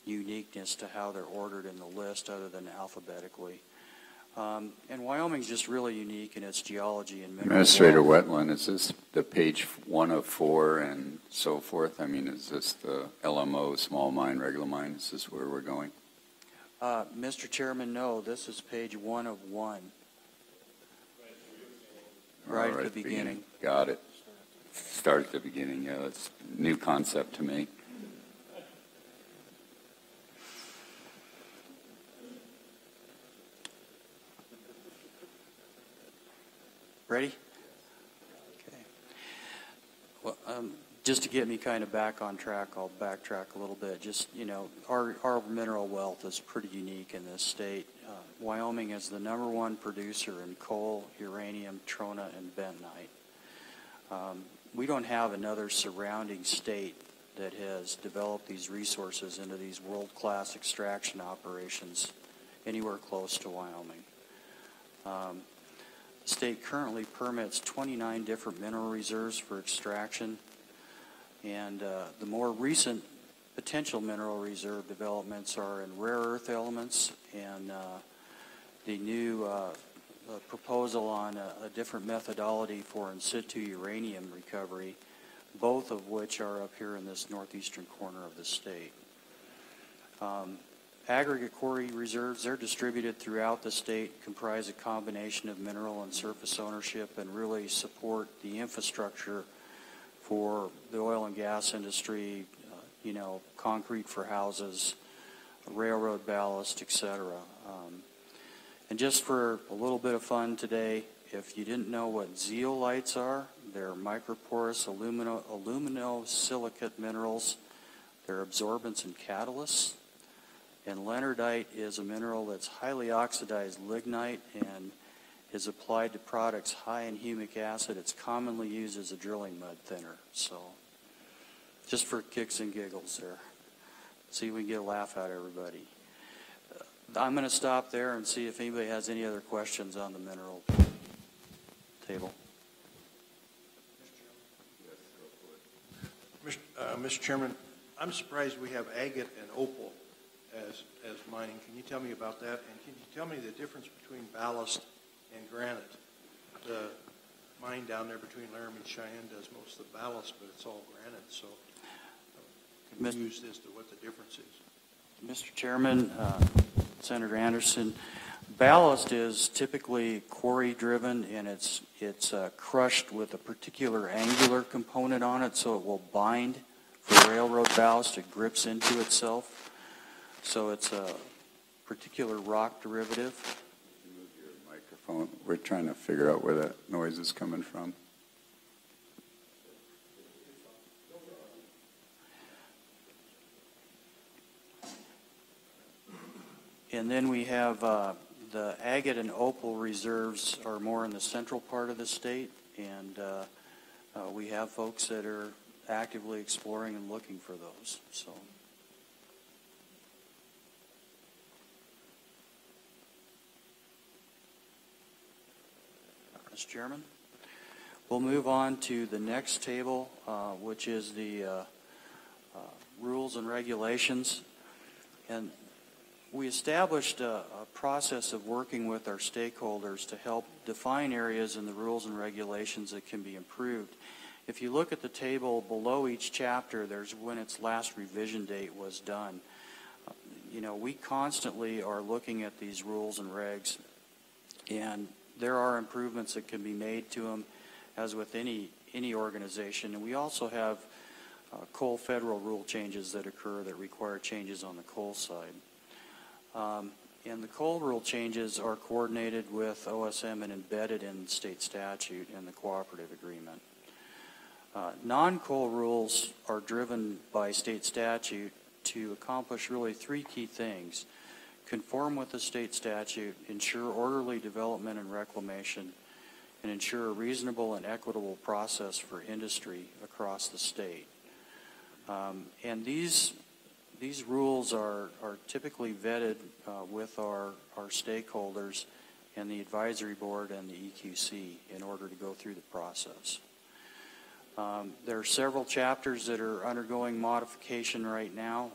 uniqueness to how they're ordered in the list other than alphabetically. And Wyoming's just really unique in its geology and mineral Administrator wealth. Wetland, is this the page 1 of 4 and so forth? I mean, is this the LMO, small mine, regular mine? Is this where we're going? Mr. Chairman, no, this is page 1 of 1. Right at the beginning. Got it. Start at the beginning. Yeah, that's a new concept to me. Ready? Okay. Well, just to get me kind of back on track, I'll backtrack a little bit. Just, you know, our mineral wealth is pretty unique in this state. Wyoming is the #1 producer in coal, uranium, trona, and bentonite. We don't have another surrounding state that has developed these resources into these world-class extraction operations anywhere close to Wyoming. The state currently permits 29 different mineral reserves for extraction, and the more recent potential mineral reserve developments are in rare earth elements and the new proposal on a different methodology for in situ uranium recovery, both of which are up here in this northeastern corner of the state. Aggregate quarry reserves, they're distributed throughout the state, comprise a combination of mineral and surface ownership, and really support the infrastructure for the oil and gas industry, you know, concrete for houses, railroad ballast, etc. And just for a little bit of fun today, if you didn't know what zeolites are, they're microporous aluminosilicate minerals. They're absorbents and catalysts. And leonardite is a mineral that's highly oxidized lignite and is applied to products high in humic acid. It's commonly used as a drilling mud thinner. So, just for kicks and giggles there. See if we can get a laugh out of everybody. I'm going to stop there and see if anybody has any other questions on the mineral table. Mr. Chairman, I'm surprised we have agate and opal as mining. Can you tell me about that? And can you tell me the difference between ballast and granite? The mine down there between Laramie and Cheyenne does most of the ballast, but it's all granite. So I'm confused as to what the difference is. Mr. Chairman, Senator Anderson, ballast is typically quarry-driven, and it's crushed with a particular angular component on it, so it will bind for railroad ballast. It grips into itself. So it's a particular rock derivative. Move your microphone. We're trying to figure out where that noise is coming from. And then we have the agate and opal reserves are more in the central part of the state, and we have folks that are actively exploring and looking for those. So. Mr. Chairman. We'll move on to the next table, which is the rules and regulations. And we established a process of working with our stakeholders to help define areas in the rules and regulations that can be improved. If you look at the table below each chapter, there's when its last revision date was done. You know, we constantly are looking at these rules and regs, and there are improvements that can be made to them, as with any organization. And we also have coal federal rule changes that occur that require changes on the coal side. And the coal rule changes are coordinated with OSM and embedded in state statute and the cooperative agreement. Non-coal rules are driven by state statute to accomplish really three key things: conform with the state statute, ensure orderly development and reclamation, and ensure a reasonable and equitable process for industry across the state. And these rules are typically vetted with our stakeholders and the advisory board and the EQC in order to go through the process. There are several chapters that are undergoing modification right now.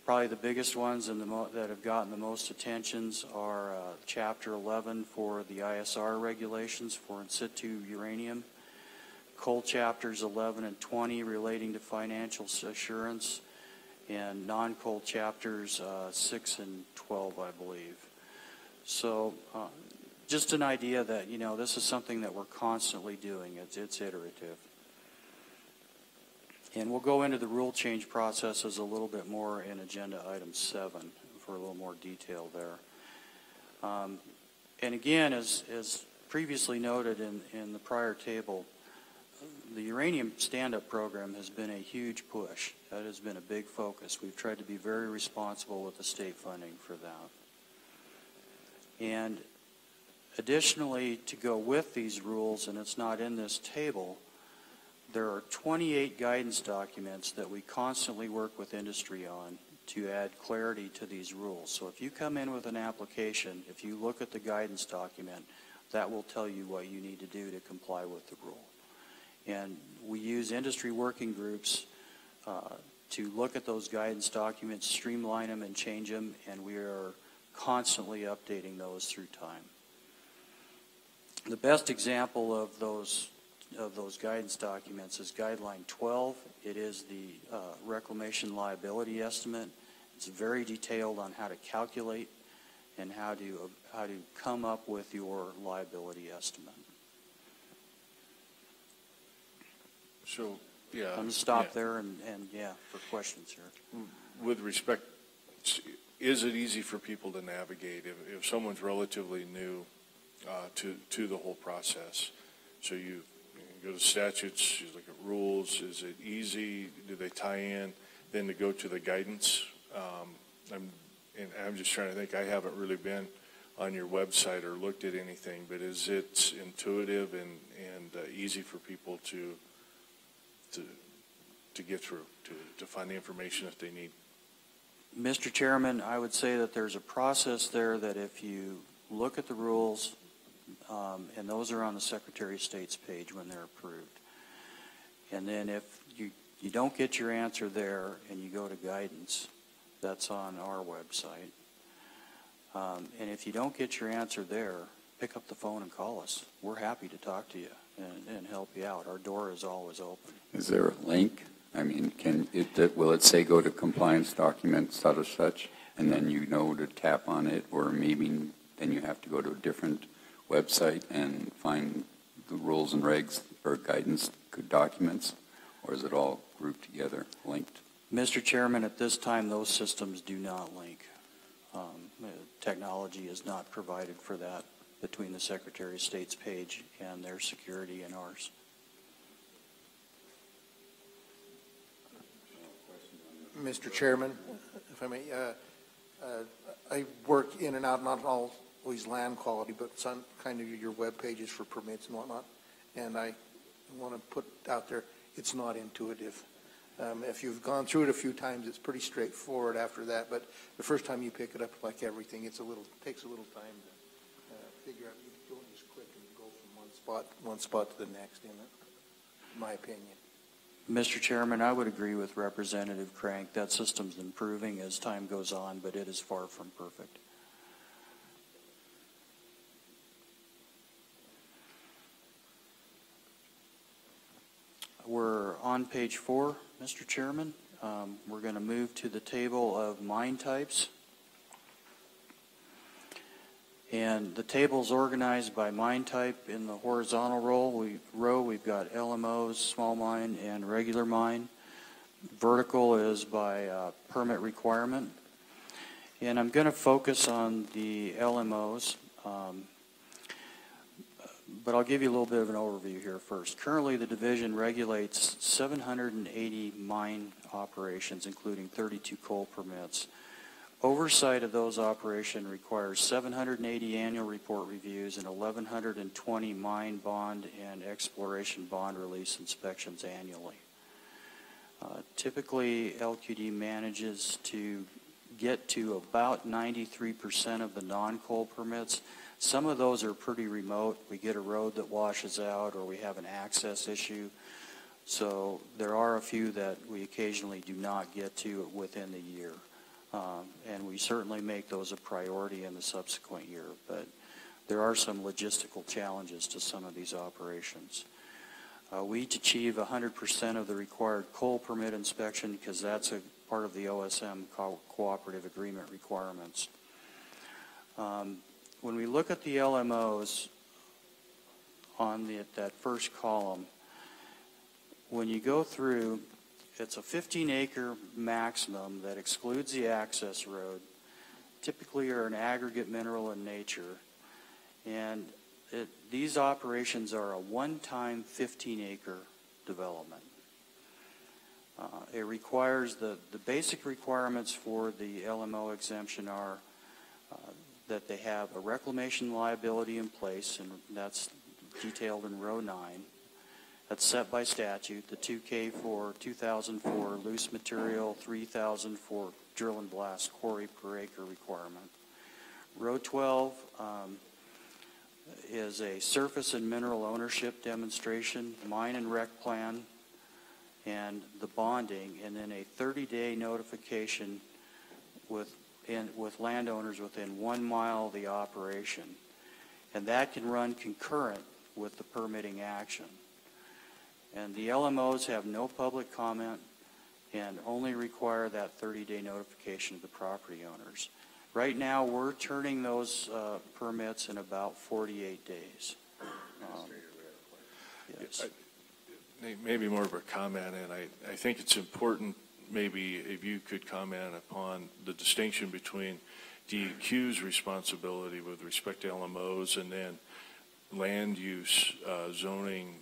Probably the biggest ones and that have gotten the most attentions are Chapter 11 for the ISR regulations for in situ uranium, coal chapters 11 and 20 relating to financial assurance, and non-coal chapters 6 and 12, I believe. So just an idea that, you know, this is something that we're constantly doing. It's iterative. And we'll go into the rule change processes a little bit more in Agenda Item 7 for a little more detail there. And again, as previously noted in the prior table, the uranium stand-up program has been a huge push. That has been a big focus. We've tried to be very responsible with the state funding for that. And additionally, to go with these rules, and it's not in this table, there are 28 guidance documents that we constantly work with industry on to add clarity to these rules. So if you come in with an application, if you look at the guidance document, that will tell you what you need to do to comply with the rule. And we use industry working groups to look at those guidance documents, streamline them and change them, and we are constantly updating those through time. The best example of those guidance documents is Guideline 12. It is the reclamation liability estimate. It's very detailed on how to calculate and how to come up with your liability estimate. So, yeah. I'm going to stop there and for questions here. With respect, is it easy for people to navigate if someone's relatively new to the whole process? So you go to statutes, you look at rules. Is it easy? Do they tie in? Then to go to the guidance? I'm just trying to think. I haven't really been on your website or looked at anything, but is it intuitive and easy for people to get through, to find the information if they need? Mr. Chairman, I would say that there's a process there that if you look at the rules, and those are on the Secretary of State's page when they're approved. And then if you don't get your answer there and you go to guidance, that's on our website. And if you don't get your answer there, pick up the phone and call us. We're happy to talk to you and help you out. Our door is always open. Is there a link? I mean, will it say go to compliance documents, such, and then you know to tap on it, or maybe then you have to go to a different website and find the rules and regs or guidance documents, or is it all grouped together, linked? Mr. Chairman, at this time, those systems do not link. Technology is not provided for that between the Secretary of State's page and their security and ours. Mr. Chairman, if I may, I work in and out, not always land quality, but some kind of your web pages for permits and whatnot. And I want to put out there, it's not intuitive. If you've gone through it a few times, it's pretty straightforward after that. But the first time you pick it up, like everything, takes a little time to figure out. You don't just click one spot to the next, in my opinion. Mr. Chairman, I would agree with Representative Crank. That system's improving as time goes on, but it is far from perfect. We're on page 4, Mr. Chairman. We're going to move to the table of mine types. And the table's organized by mine type. In the horizontal row, we've got LMOs, small mine, and regular mine. Vertical is by permit requirement. And I'm going to focus on the LMOs, but I'll give you a little bit of an overview here first. Currently, the division regulates 780 mine operations, including 32 coal permits. Oversight of those operations requires 780 annual report reviews and 1,120 mine bond and exploration bond release inspections annually. Typically, LQD manages to get to about 93% of the non-coal permits. Some of those are pretty remote. We get a road that washes out or we have an access issue. So there are a few that we occasionally do not get to within the year. And we certainly make those a priority in the subsequent year. But there are some logistical challenges to some of these operations. We achieve 100% of the required coal permit inspection because that's a part of the OSM cooperative agreement requirements. When we look at the LMOs on that first column, when you go through, it's a 15-acre maximum that excludes the access road, typically are an aggregate mineral in nature, and these operations are a one-time 15-acre development. It requires the basic requirements for the LMO exemption are that they have a reclamation liability in place, and that's detailed in row 9. That's set by statute, the 2K for 2004 loose material, 3,000 for drill and blast quarry per acre requirement. Row 12 is a surface and mineral ownership demonstration, mine and rec plan, and the bonding, and then a 30-day notification with landowners within 1 mile of the operation. And that can run concurrent with the permitting action. And the LMOs have no public comment and only require that 30-day notification of the property owners. Right now, we're turning those permits in about 48 days. Yes. Maybe more of a comment, and I think it's important maybe if you could comment upon the distinction between DEQ's responsibility with respect to LMOs and then land use zoning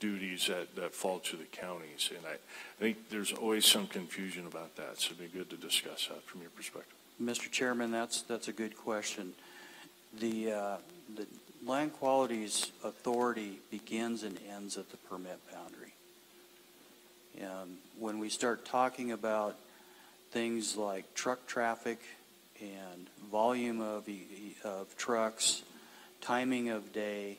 duties that fall to the counties. And I think there's always some confusion about that, so it'd be good to discuss that from your perspective. Mr. Chairman, that's a good question. The land quality's authority begins and ends at the permit boundary. When we start talking about things like truck traffic and volume of trucks, timing of day,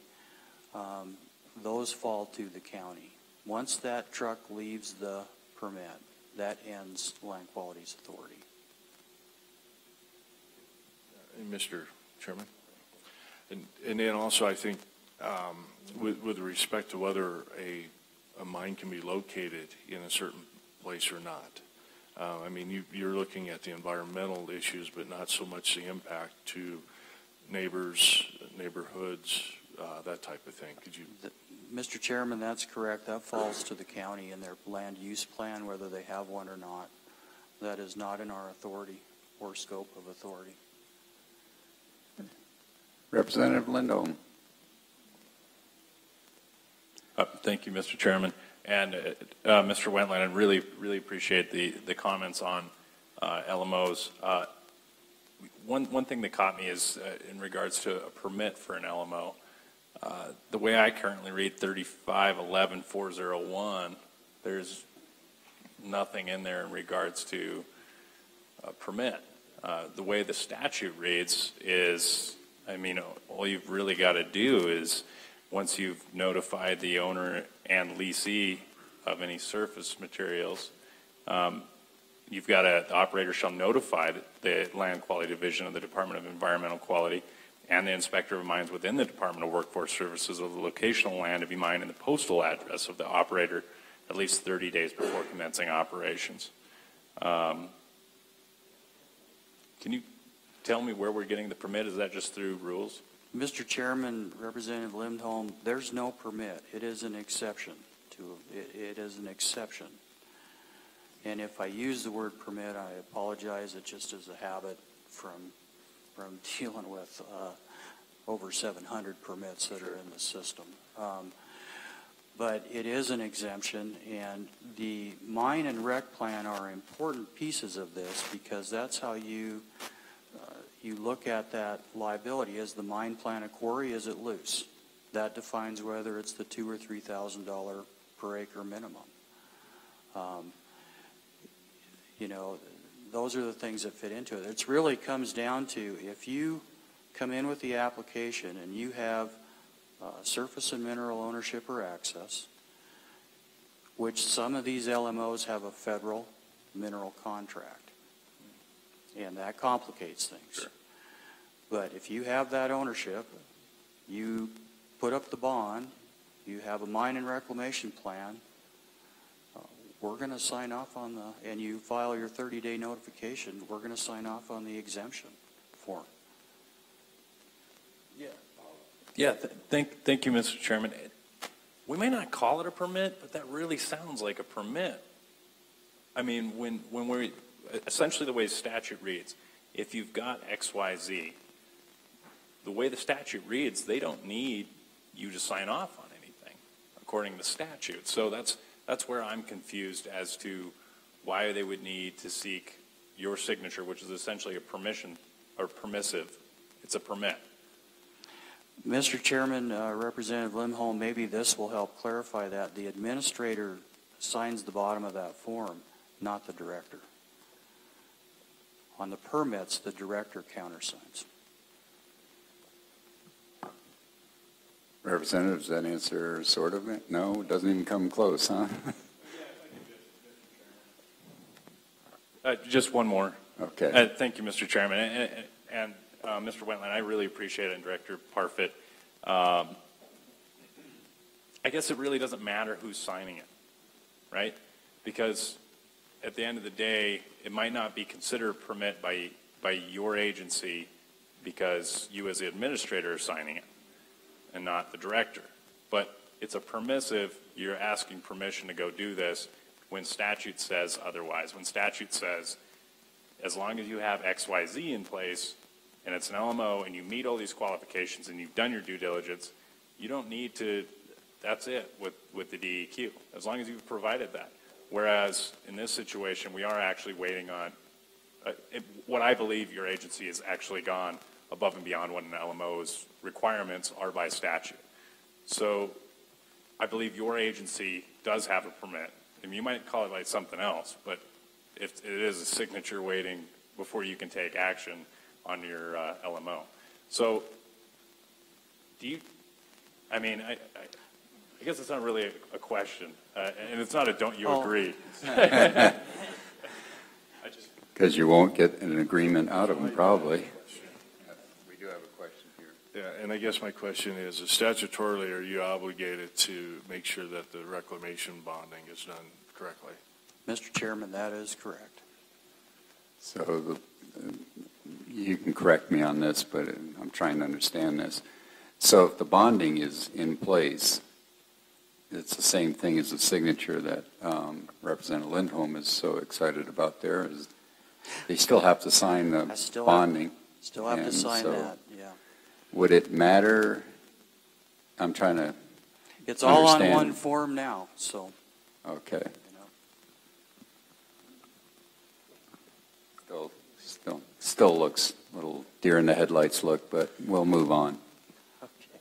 those fall to the county. Once that truck leaves the permit, that ends land quality's authority. Mr. Chairman. And then also I think with respect to whether a mine can be located in a certain place or not. I mean, you're looking at the environmental issues, but not so much the impact to neighbors, neighborhoods, that type of thing. Could you? Mr. Chairman, that's correct. That falls to the county in their land use plan, whether they have one or not. That is not in our authority or scope of authority. Representative Lindholm. Thank you, Mr. Chairman. And Mr. Wentland, I really appreciate the comments on LMOs. One thing that caught me is in regards to a permit for an LMO. The way I currently read 3511-401, there's nothing in there in regards to a permit. The way the statute reads is, I mean, all you've really got to do is once you've notified the owner and leasee of any surface materials, you've got the operator shall notify the Land Quality Division of the Department of Environmental Quality and the Inspector of Mines within the Department of Workforce Services of the locational land to be mined and the postal address of the operator at least 30 days before commencing operations. Can you tell me where we're getting the permit? Is that just through rules? Mr. Chairman, Representative Lindholm, there's no permit. It is an exception. It is an exception. And if I use the word permit, I apologize. It just is a habit from dealing with over 700 permits that are in the system. But it is an exemption, and the mine and rec plan are important pieces of this because that's how you look at that liability. Is the mine plan a quarry? Is it loose? That defines whether it's the $2,000 or $3,000 per acre minimum. Those are the things that fit into it. It really comes down to if you come in with the application and you have surface and mineral ownership or access, which some of these LMOs have a federal mineral contract, and that complicates things. Sure. But if you have that ownership, you put up the bond, you have a mine and reclamation plan, we're going to sign off on and you file your 30-day notification, we're going to sign off on the exemption form. Yeah, thank you, Mr. Chairman. We may not call it a permit, but that really sounds like a permit. I mean, when we're, essentially the way the statute reads, if you've got XYZ, the way the statute reads, they don't need you to sign off on anything, according to the statute. So that's where I'm confused as to why they would need to seek your signature, which is essentially a permission or permissive. It's a permit. Mr. Chairman, Representative Lindholm, maybe this will help clarify that. The administrator signs the bottom of that form, not the director. On the permits, the director countersigns. Representative, does that answer sort of it? No, it doesn't even come close, huh? Just one more. Okay. Thank you, Mr. Chairman. And Mr. Wentland, I really appreciate it, and Director Parfit. I guess it really doesn't matter who's signing it, right? Because at the end of the day, it might not be considered a permit by your agency because you as the administrator are signing it and not the director. But it's a permissive, you're asking permission to go do this when statute says otherwise. When statute says, as long as you have XYZ in place, and it's an LMO, and you meet all these qualifications, and you've done your due diligence, you don't need to, that's it with the DEQ, as long as you've provided that. Whereas in this situation, we are actually waiting on, what I believe your agency has actually gone above and beyond what an LMO's requirements are by statute. So I believe your agency does have a permit. And you might call it like something else, but if it is a signature waiting before you can take action on your LMO. So do you, I mean, I guess it's not really a question, and it's not a don't you agree. Because you won't get an agreement out of them, probably. We do have a question here. Yeah, and I guess my question is statutorily, are you obligated to make sure that the reclamation bonding is done correctly? Mr. Chairman, that is correct. So you can correct me on this, but I'm trying to understand this. So if the bonding is in place, it's the same thing as the signature that Representative Lindholm is so excited about there. Is they still have to sign the bonding. Still have to sign that, yeah. Would it matter? I'm trying to It's all on one form now, so. Okay. Still looks a little deer in the headlights look, but we'll move on. Okay.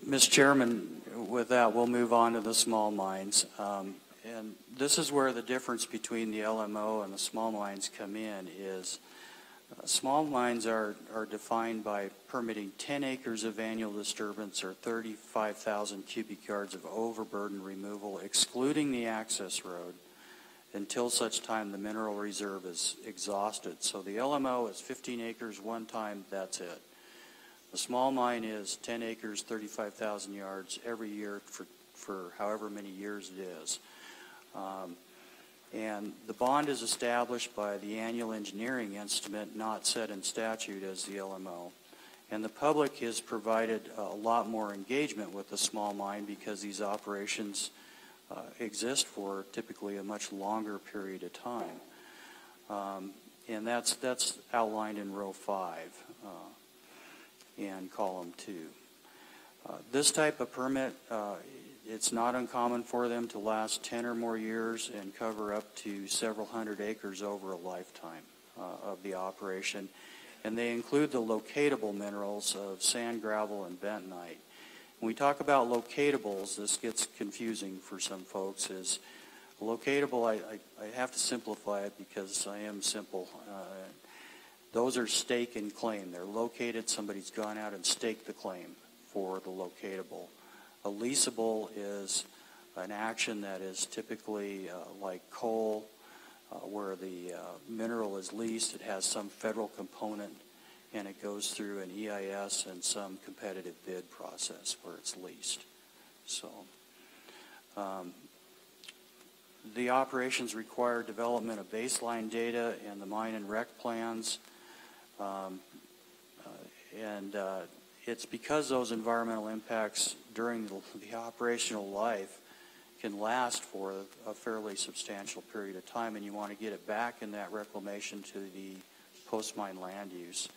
Mr. Chairman, with that, we'll move on to the small mines. And this is where the difference between the LMO and the small mines come in is Small mines are defined by permitting 10 acres of annual disturbance or 35,000 cubic yards of overburden removal, excluding the access road, until such time the mineral reserve is exhausted. So the LMO is 15 acres one time, that's it. The small mine is 10 acres, 35,000 yards every year for however many years it is. And the bond is established by the annual engineering instrument, not set in statute as the LMO. And the public is provided a lot more engagement with the small mine because these operations exist for typically a much longer period of time. And that's outlined in row 5 and column 2. This type of permit, it's not uncommon for them to last 10 or more years and cover up to several hundred acres over a lifetime of the operation. And they include the locatable minerals of sand, gravel, and bentonite. When we talk about locatables, this gets confusing for some folks. Is locatable, I have to simplify it because I am simple. Those are stake and claim. They're located, somebody's gone out and staked the claim for the locatable. A leasable is an action that is typically like coal, where the mineral is leased. It has some federal component, and it goes through an EIS and some competitive bid process where it's leased. So the operations require development of baseline data and the mine and rec plans. It's because those environmental impacts during the operational life can last for a fairly substantial period of time, and you want to get it back in that reclamation to the post-mine land use.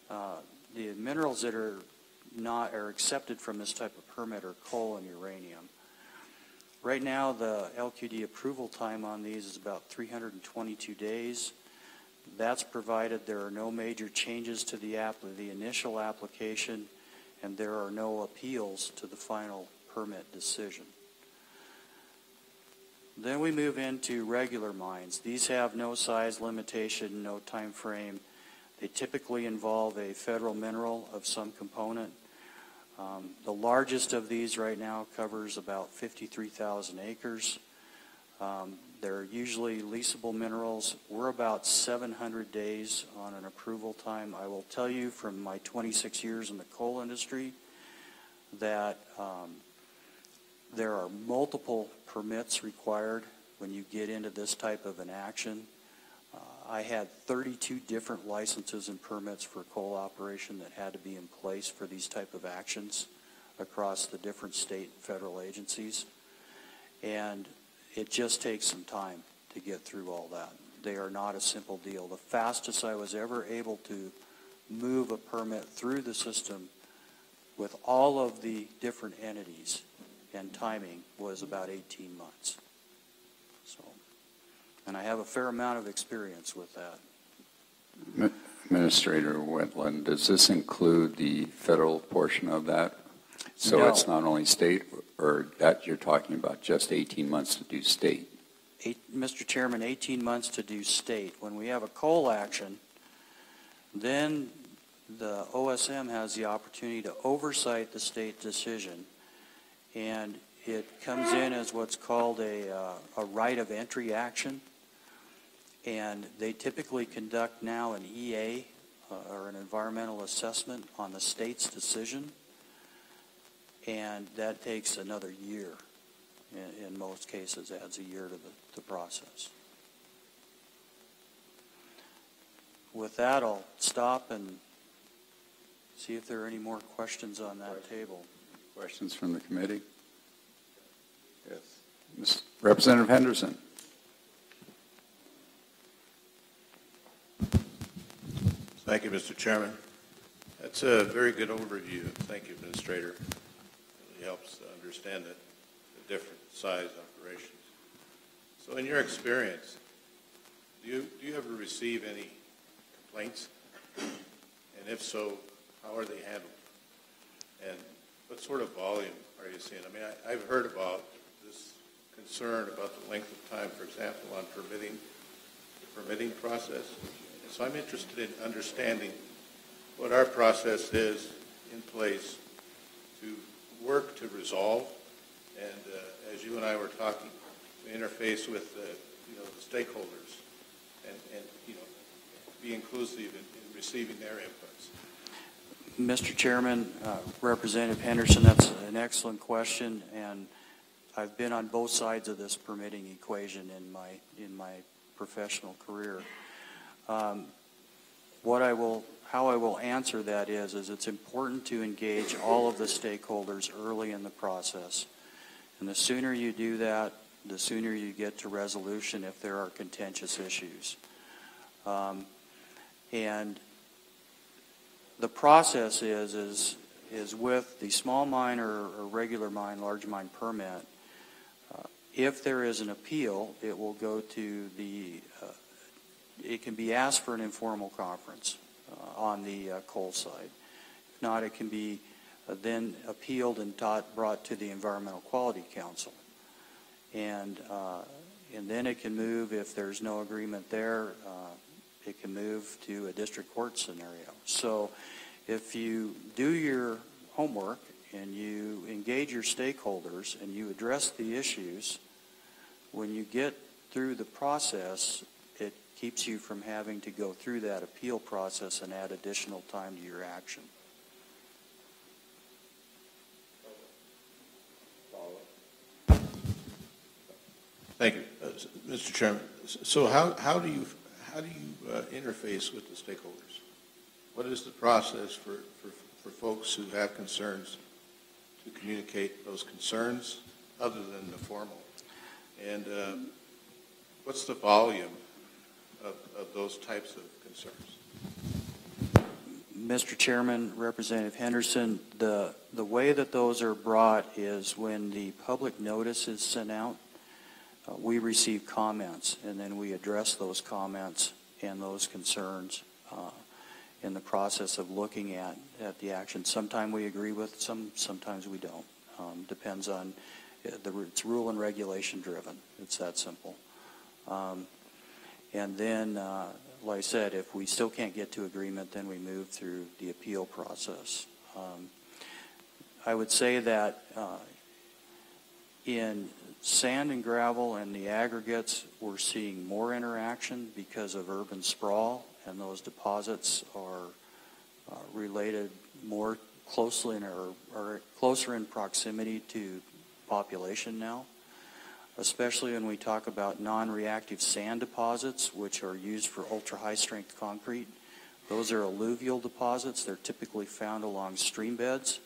The minerals that are accepted from this type of permit are coal and uranium. Right now, the LQD approval time on these is about 322 days. That's provided there are no major changes to the initial application, and there are no appeals to the final permit decision. Then we move into regular mines. These have no size limitation, no time frame. They typically involve a federal mineral of some component. The largest of these right now covers about 53,000 acres. They're usually leasable minerals. We're about 700 days on an approval time. I will tell you from my 26 years in the coal industry that there are multiple permits required when you get into this type of an action. I had 32 different licenses and permits for coal operation that had to be in place for these type of actions across the different state and federal agencies. And it just takes some time to get through all that. They are not a simple deal. The fastest I was ever able to move a permit through the system with all of the different entities and timing was about 18 months. So, and I have a fair amount of experience with that. Administrator Wetland, does this include the federal portion of that? So No. It's not only state, or that you're talking about just 18 months to do state? Mr. Chairman, 18 months to do state. When we have a coal action, then the OSM has the opportunity to oversight the state decision, and it comes in as what's called a right of entry action, and they typically conduct now an EA, or an environmental assessment on the state's decision, and that takes another year. In most cases, adds a year to the process. With that, I'll stop and see if there are any more questions on that table. Questions from the committee? Yes. Representative Henderson. Thank you, Mr. Chairman. That's a very good overview. Thank you, Administrator. It really helps understand the different size operations. So in your experience, do you ever receive any complaints? And if so, how are they handled? And what sort of volume are you seeing? I mean, I've heard about this concern about the length of time, for example, on the permitting process. So I'm interested in understanding what our process is in place to work to resolve. And as you and I were talking, we interface with the stakeholders and be inclusive in receiving their inputs. Mr. Chairman, Representative Henderson, that's an excellent question, and I've been on both sides of this permitting equation in my professional career. How I will answer that is it's important to engage all of the stakeholders early in the process, and the sooner you do that, the sooner you get to resolution if there are contentious issues. And the process is with the small mine or regular mine, large mine permit, if there is an appeal, it will go to it can be asked for an informal conference on the coal side. If not, it can be then appealed and brought to the Environmental Quality Council. And then it can move, if there's no agreement there, it can move to a district court scenario. So if you do your homework and you engage your stakeholders and you address the issues, when you get through the process, it keeps you from having to go through that appeal process and add additional time to your action. Thank you, Mr. Chairman. So how do you interface with the stakeholders? What is the process for folks who have concerns to communicate those concerns other than the formal? And what's the volume of those types of concerns? Mr. Chairman, Representative Henderson, the way that those are brought is when the public notice is sent out, we receive comments, and then we address those comments and those concerns in the process of looking at the action. Sometimes we agree with sometimes we don't. Depends on, it's rule and regulation driven. It's that simple. And then, like I said, if we still can't get to agreement, then we move through the appeal process. I would say that in sand and gravel and the aggregates, we're seeing more interaction because of urban sprawl, and those deposits are related more closely or closer in proximity to population now, especially when we talk about non-reactive sand deposits, which are used for ultra-high strength concrete. Those are alluvial deposits. They're typically found along stream beds.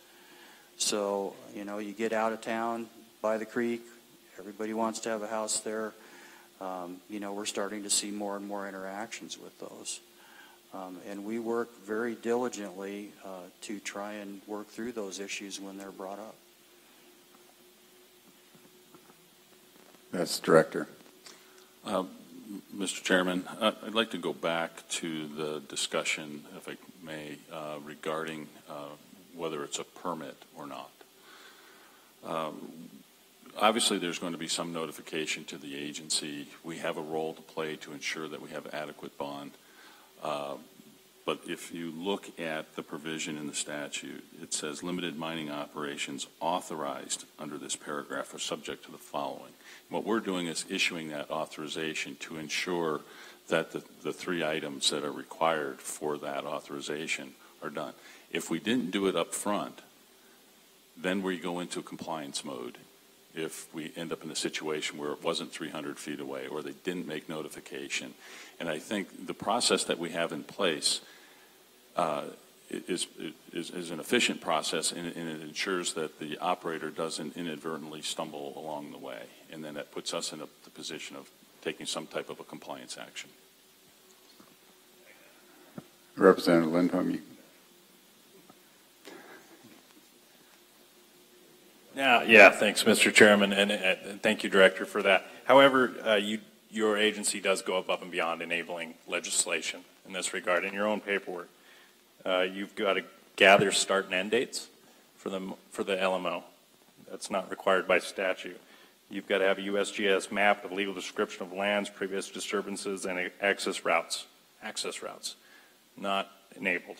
So, you get out of town by the creek, everybody wants to have a house there. We're starting to see more and more interactions with those. And we work very diligently to try and work through those issues when they're brought up. Yes, Director. Mr. Chairman, I'd like to go back to the discussion, if I may, regarding whether it's a permit or not. Obviously, there's going to be some notification to the agency. We have a role to play to ensure that we have adequate bond. But if you look at the provision in the statute, it says limited mining operations authorized under this paragraph are subject to the following. What we're doing is issuing that authorization to ensure that the three items that are required for that authorization are done. If we didn't do it up front, then we go into compliance mode. If we end up in a situation where it wasn't 300 feet away or they didn't make notification. And I think the process that we have in place is an efficient process, and it ensures that the operator doesn't inadvertently stumble along the way. And then that puts us in the position of taking some type of a compliance action. Representative Lindholm, Yeah, thanks, Mr. Chairman, and thank you, Director, for that. However, your agency does go above and beyond enabling legislation in this regard. In your own paperwork, you've got to gather start and end dates for the LMO. That's not required by statute. You've got to have a USGS map of legal description of lands, previous disturbances, and access routes access routes, not enabled.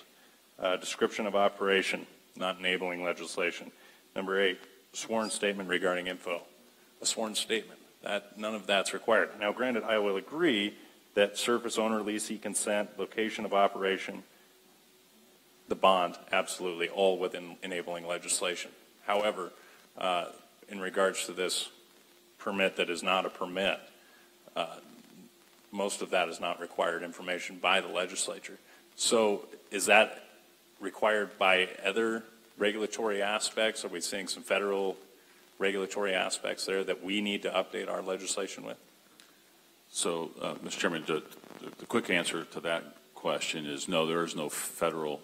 Description of operation, not enabling legislation. Number 8, sworn statement regarding info. A sworn statement. None of that's required. Now, granted, I will agree that surface owner, leasee consent, location of operation, the bond, absolutely, all within enabling legislation. However, in regards to this permit that is not a permit, most of that is not required information by the legislature. So is that required by other regulatory aspects? Are we seeing some federal regulatory aspects there that we need to update our legislation with? So, Mr. Chairman, the quick answer to that question is no, there is no federal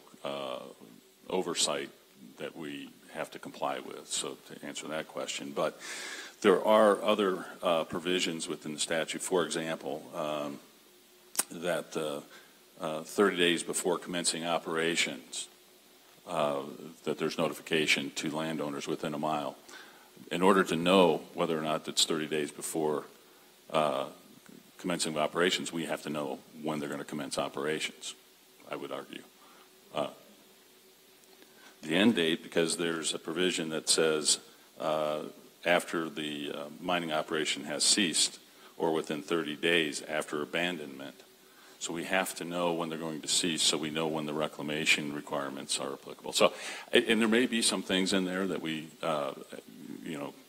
oversight that we have to comply with, so to answer that question. But there are other provisions within the statute, for example, that 30 days before commencing operations, that there's notification to landowners within a mile. In order to know whether or not it's 30 days before commencing of operations, we have to know when they're going to commence operations, I would argue. The end date, because there's a provision that says after the mining operation has ceased or within 30 days after abandonment. So we have to know when they're going to cease so we know when the reclamation requirements are applicable. So, and there may be some things in there that we,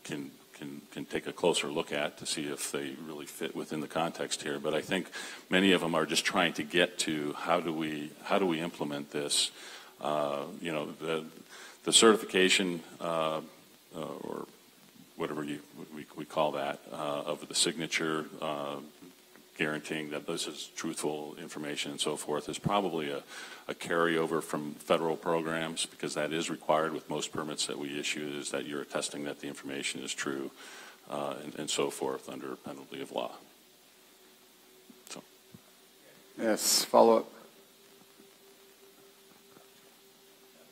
can take a closer look at to see if they really fit within the context here. But I think many of them are just trying to get to how do we implement this. The certification or whatever we call that of the signature guaranteeing that this is truthful information and so forth is probably a carryover from federal programs, because that is required with most permits that we issue, is that you're attesting that the information is true and so forth under penalty of law. So. Yes, follow up.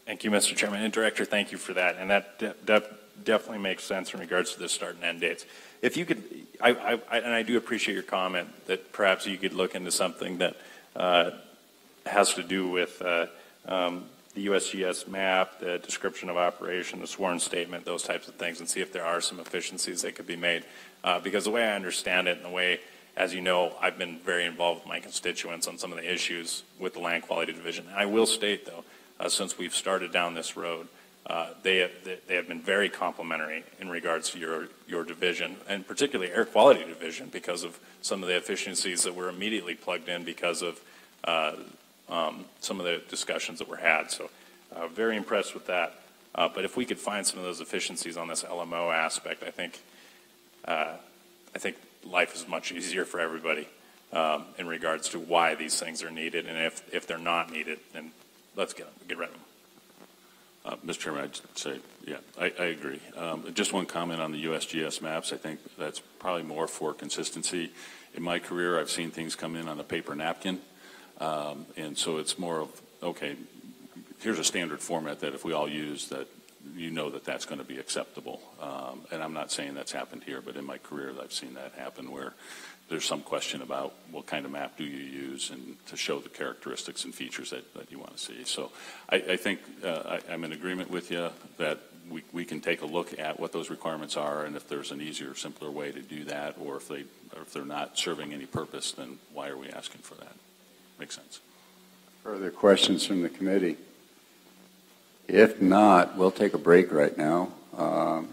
Thank you, Mr. Chairman. And Director, thank you for that. And that definitely makes sense in regards to the start and end dates. If you could, and I do appreciate your comment that perhaps you could look into something that has to do with the USGS map, the description of operation, the sworn statement, those types of things, and see if there are some efficiencies that could be made. Because the way I understand it, and the way, as you know, I've been very involved with my constituents on some of the issues with the Land Quality Division. And I will state, though, since we've started down this road, they have been very complimentary in regards to your division, and particularly Air Quality Division, because of some of the efficiencies that were immediately plugged in because of some of the discussions that were had. So very impressed with that. But if we could find some of those efficiencies on this LMO aspect, I think life is much easier for everybody in regards to why these things are needed, and if they're not needed, then let's get rid of them. Mr. Chairman, I'd say, yeah, I agree. Just one comment on the USGS maps. I think that's probably more for consistency. In my career, I've seen things come in on a paper napkin, and so it's more of, okay, here's a standard format that if we all use that, you know that that's going to be acceptable. And I'm not saying that's happened here, but in my career, I've seen that happen where there's some question about what kind of map do you use and to show the characteristics and features that you want to see. So I think I'm in agreement with you that we can take a look at what those requirements are, and if there's an easier, simpler way to do that, or if they're not serving any purpose, then why are we asking for that? Makes sense. Further questions from the committee? If not, we'll take a break right now.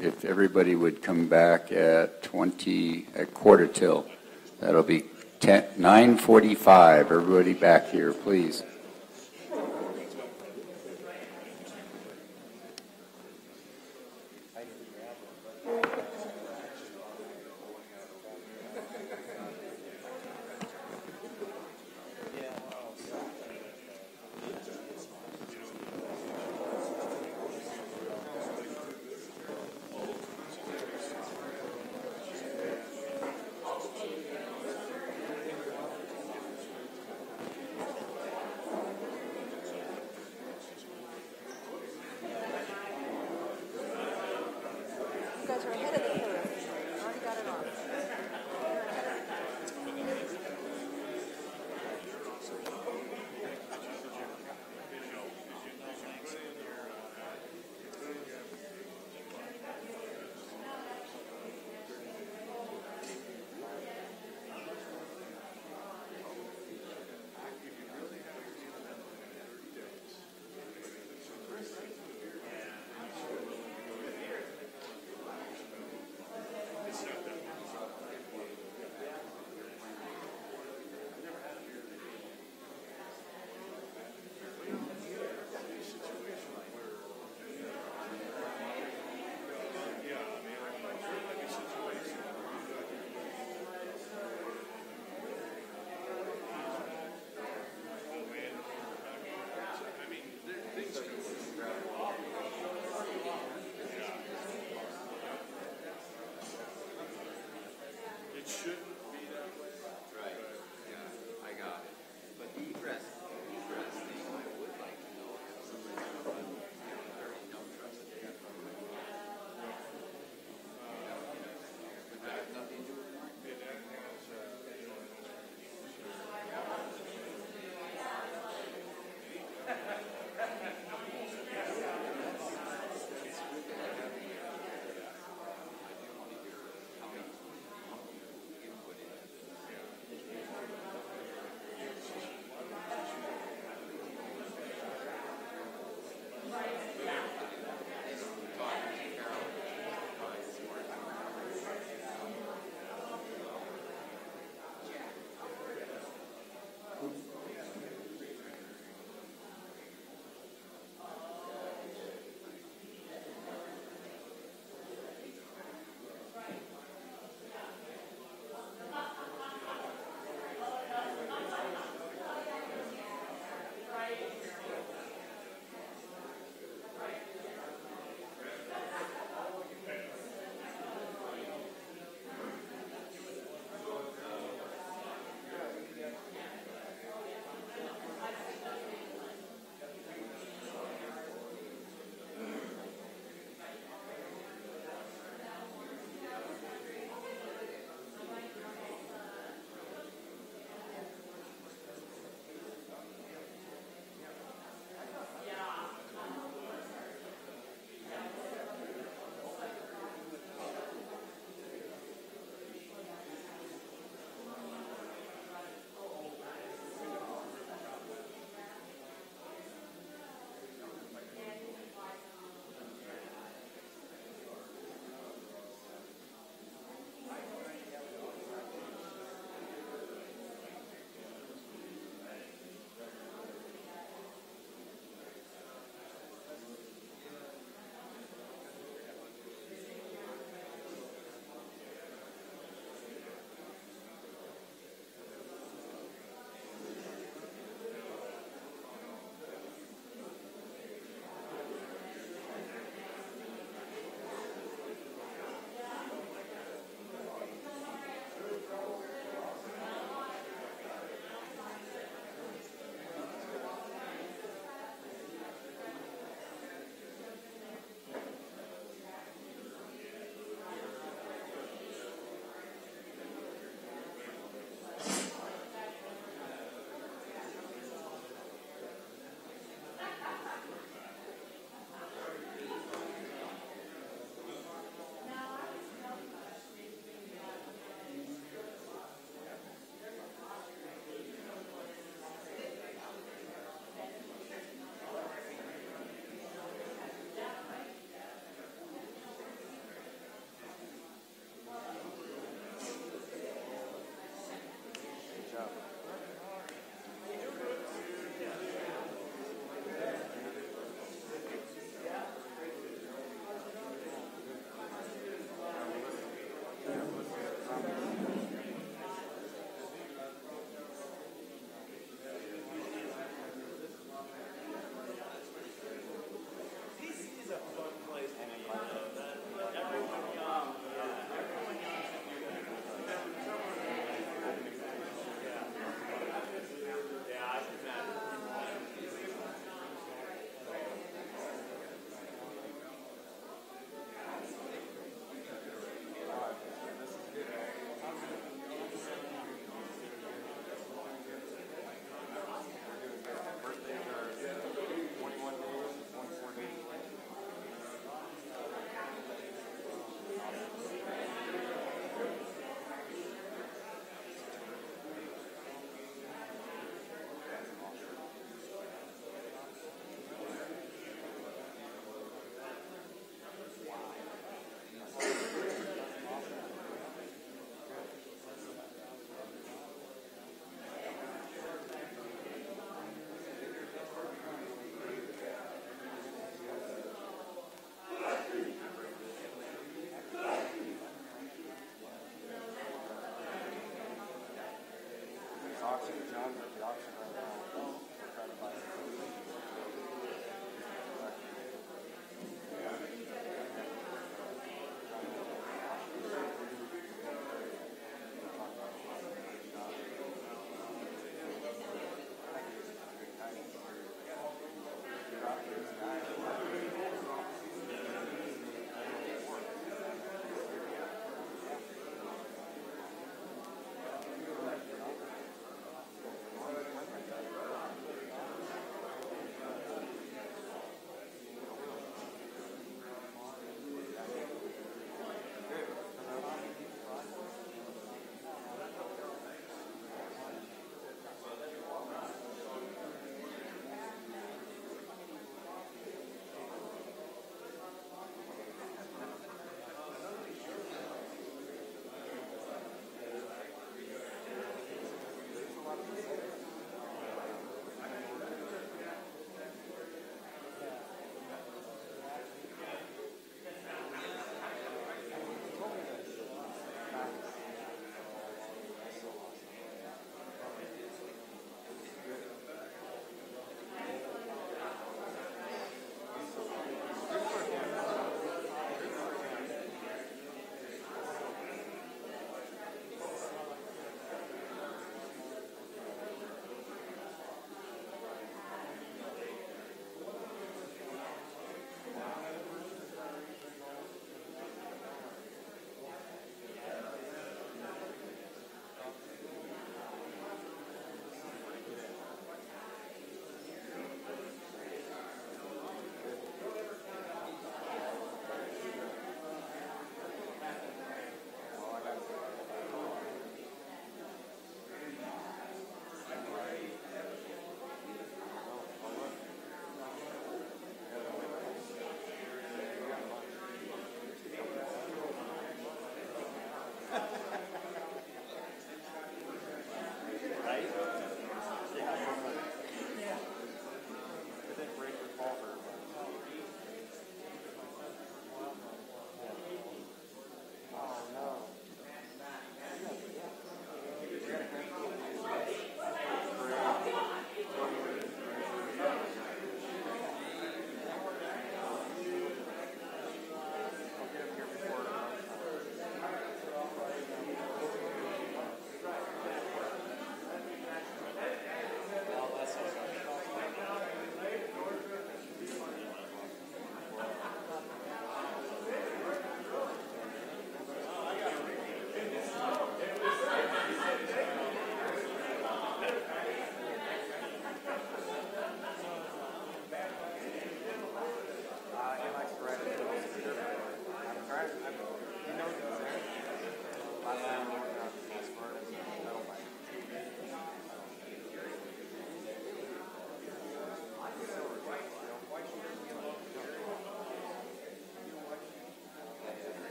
If everybody would come back at quarter till. That'll be 9:45. Everybody back here, please. It shouldn't be that way. Right, yeah, I got it. But the egress thing, I would like to know if somebody's gonna run, very dumb trucks that they got from. Would that have nothing to do with mine?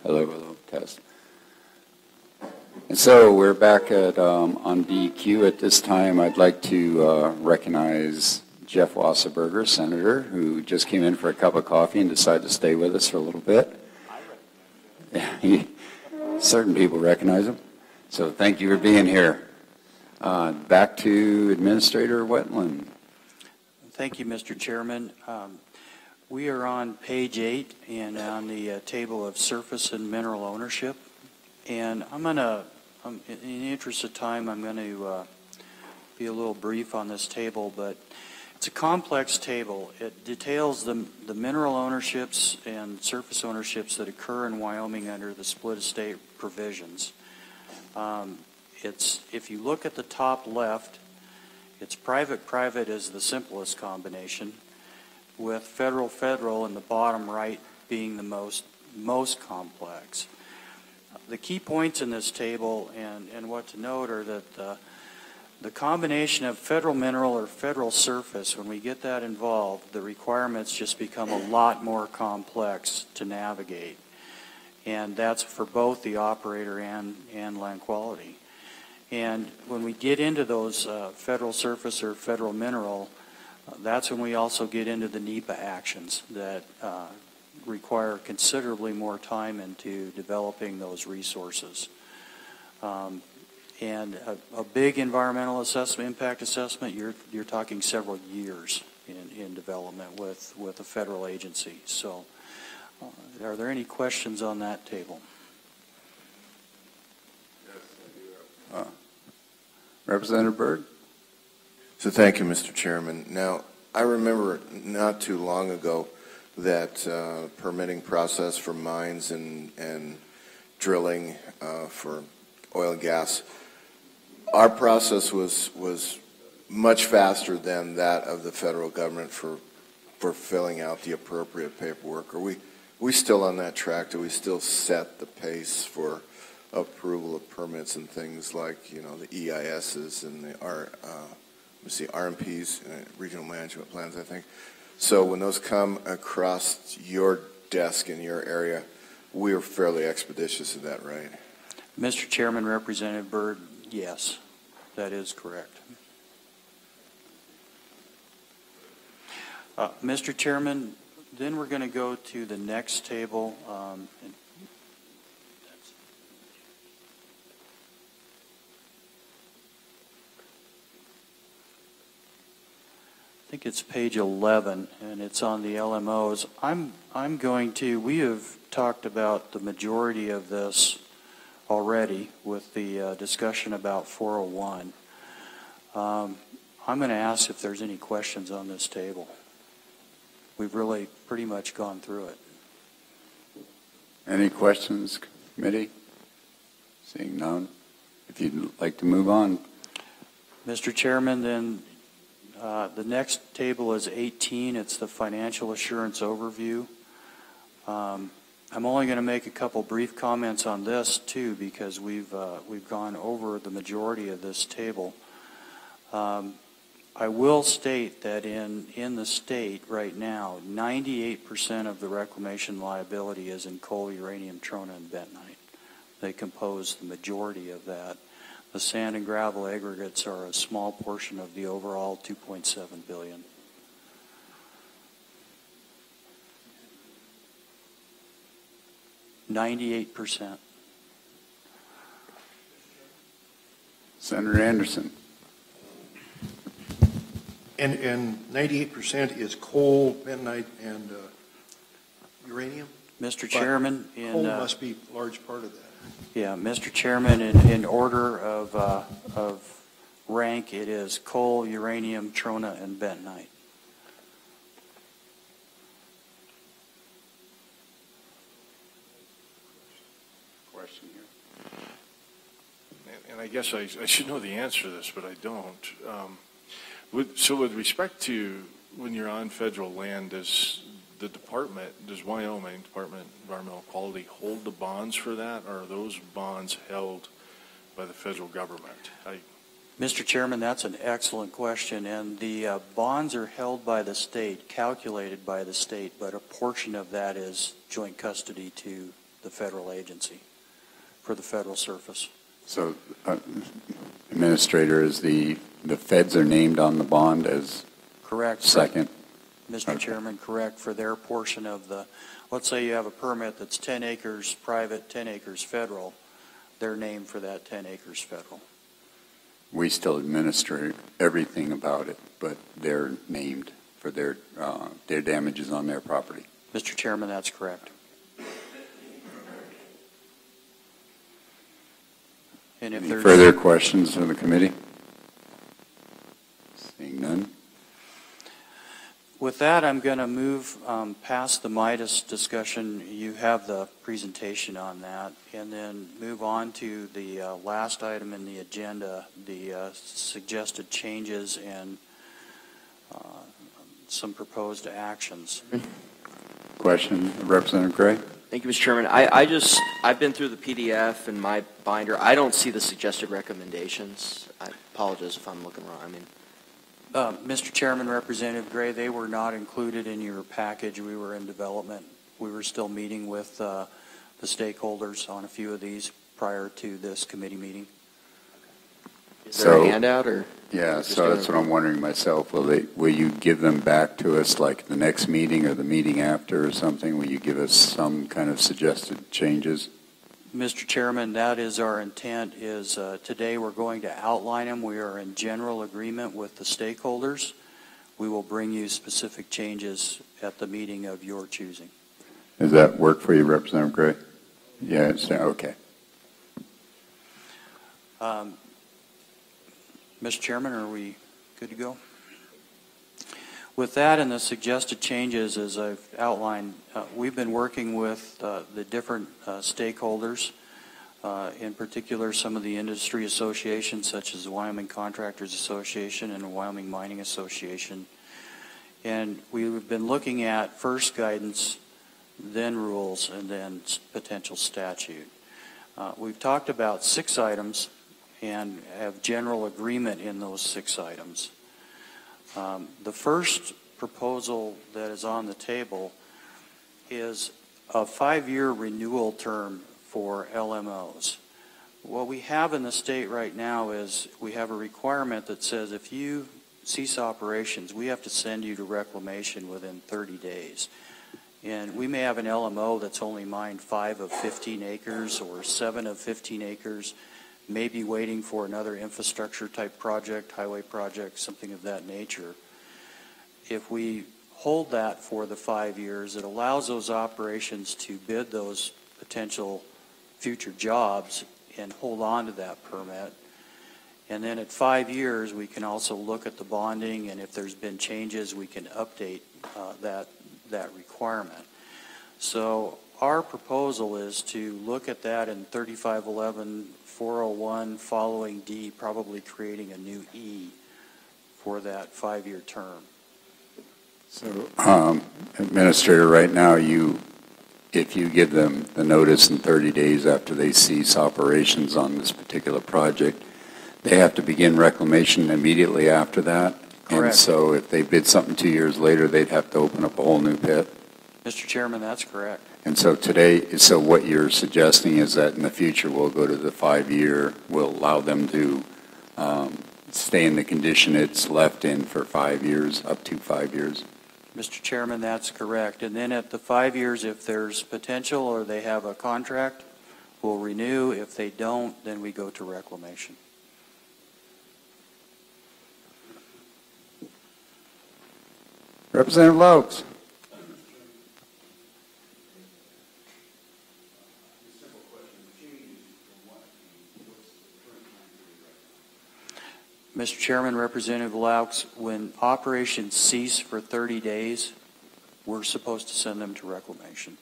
Hello, hello, test. And so we're back at on DQ. At this time, I'd like to recognize Jeff Wasserberger, Senator, who just came in for a cup of coffee and decided to stay with us for a little bit. Certain people recognize him. So thank you for being here. Back to Administrator Wetland. Thank you, Mr. Chairman. We are on page 8 and on the table of surface and mineral ownership. And in the interest of time, I'm going to be a little brief on this table, but it's a complex table. It details the mineral ownerships and surface ownerships that occur in Wyoming under the split estate provisions. If you look at the top left, it's private is the simplest combination, with federal in the bottom right being the most complex. The key points in this table and what to note are that the combination of federal mineral or federal surface, when we get that involved, the requirements just become a lot more complex to navigate. And that's for both the operator and land quality. And when we get into those federal surface or federal mineral, that's when we also get into the NEPA actions that require considerably more time into developing those resources. And a big environmental assessment, impact assessment, you're talking several years in development with a federal agency. So are there any questions on that table? Representative Byrd? So thank you, Mr. Chairman. Now, I remember not too long ago that permitting process for mines and drilling for oil and gas, our process was much faster than that of the federal government for filling out the appropriate paperwork. Are we still on that track? Do we still set the pace for approval of permits and things like, you know, the EISs and the RMPs, regional management plans, I think. So when those come across your desk in your area, we are fairly expeditious. Is that right? Mr. Chairman, Representative Byrd, yes, that is correct. Mr. Chairman, then we're going to go to the next table. I think it's page 11, and it's on the LMOs. We have talked about the majority of this already with the discussion about 401. I'm going to ask if there's any questions on this table. We've really pretty much gone through it. Any questions, committee? Seeing none. If you'd like to move on. Mr. Chairman, then the next table is 18. It's the financial assurance overview. I'm only going to make a couple brief comments on this too, because we've gone over the majority of this table. I will state that in the state right now, 98% of the reclamation liability is in coal, uranium, trona, and bentonite. They compose the majority of that. The sand and gravel aggregates are a small portion of the overall $2.7 billion. %. Senator Anderson. And 98% is coal, bentonite, and uranium? Mr. Chairman, coal must be a large part of that. Yeah, Mr. Chairman, in order of rank, it is coal, uranium, trona, and bentonite. Question here. And I guess I should know the answer to this, but I don't. So with respect to when you're on federal land, does Wyoming Department of Environmental Quality hold the bonds for that, or are those bonds held by the federal government? Mr. Chairman, that's an excellent question, and the bonds are held by the state, calculated by the state, but a portion of that is joint custody to the federal agency for the federal surface. So, Administrator, is the feds are named on the bond as Correct. second? Mr. Okay. Chairman, correct, for their portion of the, let's say you have a permit that's 10 acres private, 10 acres federal, they're named for that 10 acres federal. We still administer everything about it, but they're named for their damages on their property. Mr. Chairman, that's correct. And if Any there's further questions from the committee? Seeing none. With that, I'm going to move past the Midas discussion. You have the presentation on that, and then move on to the last item in the agenda, the suggested changes and some proposed actions. Question, Representative Gray? Thank you, Mr. Chairman. I've been through the PDF in my binder. I don't see the suggested recommendations. I apologize if I'm looking wrong. I mean, Mr. Chairman, Representative Gray, they were not included in your package. We were in development. We were still meeting with the stakeholders on a few of these prior to this committee meeting. is there a handout or? Yeah, just so that's what I'm wondering myself. Will you give them back to us like the next meeting or the meeting after or something? Will you give us some kind of suggested changes? Mr. Chairman, that is our intent. Is today we're going to outline them. We are in general agreement with the stakeholders. We will bring you specific changes at the meeting of your choosing. Does that work for you, Representative Gray? Yeah, okay. Mr. Chairman, are we good to go? With that and the suggested changes, as I've outlined, we've been working with the different stakeholders, in particular some of the industry associations such as the Wyoming Contractors Association and the Wyoming Mining Association. And we've been looking at first guidance, then rules, and then potential statute. We've talked about 6 items and have general agreement in those 6 items. The first proposal that is on the table is a 5-year renewal term for LMOs. What we have in the state right now is we have a requirement that says if you cease operations, we have to send you to reclamation within 30 days. And we may have an LMO that's only mined 5 of 15 acres or 7 of 15 acres, maybe waiting for another infrastructure type project, highway project, something of that nature. If we hold that for the 5 years, it allows those operations to bid those potential future jobs and hold on to that permit. And then at 5 years, we can also look at the bonding, and if there's been changes, we can update that requirement. So our proposal is to look at that in 3511, 401, following D, probably creating a new E for that 5-year term. So, Administrator, right now, if you give them the notice in 30 days after they cease operations on this particular project, they have to begin reclamation immediately after that? Correct. And so if they bid something 2 years later, they'd have to open up a whole new pit? Mr. Chairman, that's correct. And so so what you're suggesting is that in the future, we'll go to the 5-year, we'll allow them to stay in the condition it's left in for 5 years, up to 5 years? Mr. Chairman, that's correct. And then at the 5 years, if there's potential or they have a contract, we'll renew. If they don't, then we go to reclamation. Representative Laux. Mr. Chairman, Representative Laux, when operations cease for 30 days, we're supposed to send them to reclamation.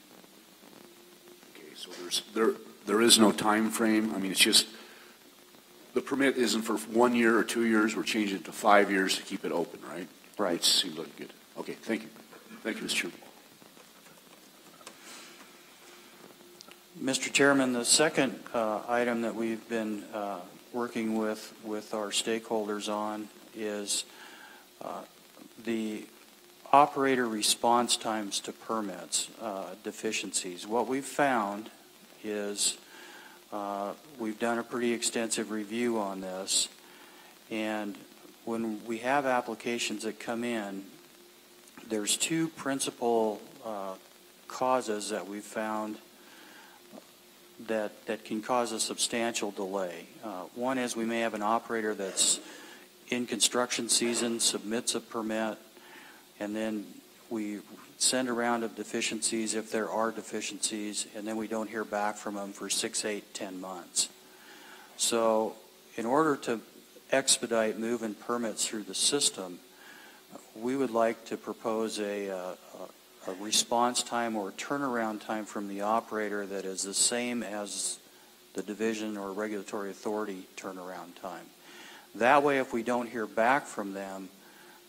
Okay, so there is no time frame. I mean, it's just the permit isn't for 1 year or 2 years. We're changing it to 5 years to keep it open, right? Right. Which seems like good. Okay, thank you. Thank you, Mr. Chairman. Mr. Chairman, the second item that we've been working with our stakeholders on is the operator response times to permits deficiencies. What we've found is we've done a pretty extensive review on this, and when we have applications that come in, there's two principal causes that we've found that can cause a substantial delay. One is we may have an operator that's in construction season, submits a permit, and then we send a round of deficiencies if there are deficiencies, and then we don't hear back from them for 6, 8, 10 months. So in order to expedite moving permits through the system, we would like to propose a response time or turnaround time from the operator that is the same as the division or regulatory authority turnaround time. That way, if we don't hear back from them,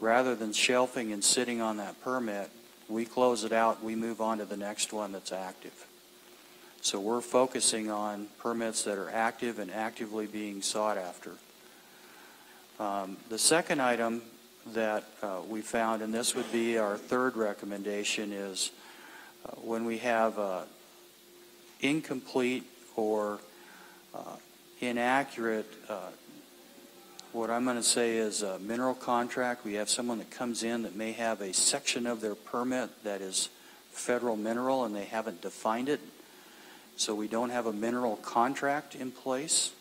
rather than shelving and sitting on that permit, we close it out, we move on to the next one that's active. So we're focusing on permits that are active and actively being sought after. The second item that we found, and this would be our third recommendation, is when we have incomplete or inaccurate, what I'm going to say is a mineral contract. We have someone that comes in that may have a section of their permit that is federal mineral and they haven't defined it. So we don't have a mineral contract in place,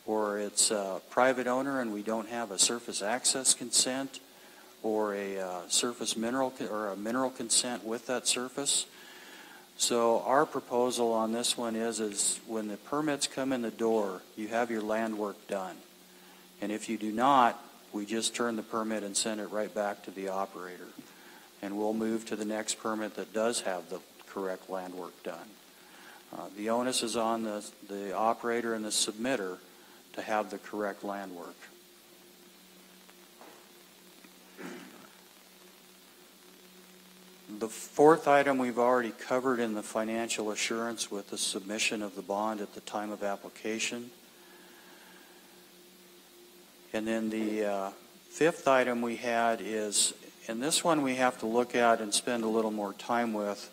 or it's a private owner and we don't have a surface access consent or a surface mineral or a mineral consent with that surface. So our proposal on this one is when the permits come in the door, you have your land work done. And if you do not, we just turn the permit and send it right back to the operator. And we'll move to the next permit that does have the correct land work done. The onus is on the operator and the submitter to have the correct land work. The fourth item we've already covered in the financial assurance with the submission of the bond at the time of application. And then the fifth item we had is, and this one we have to look at and spend a little more time with,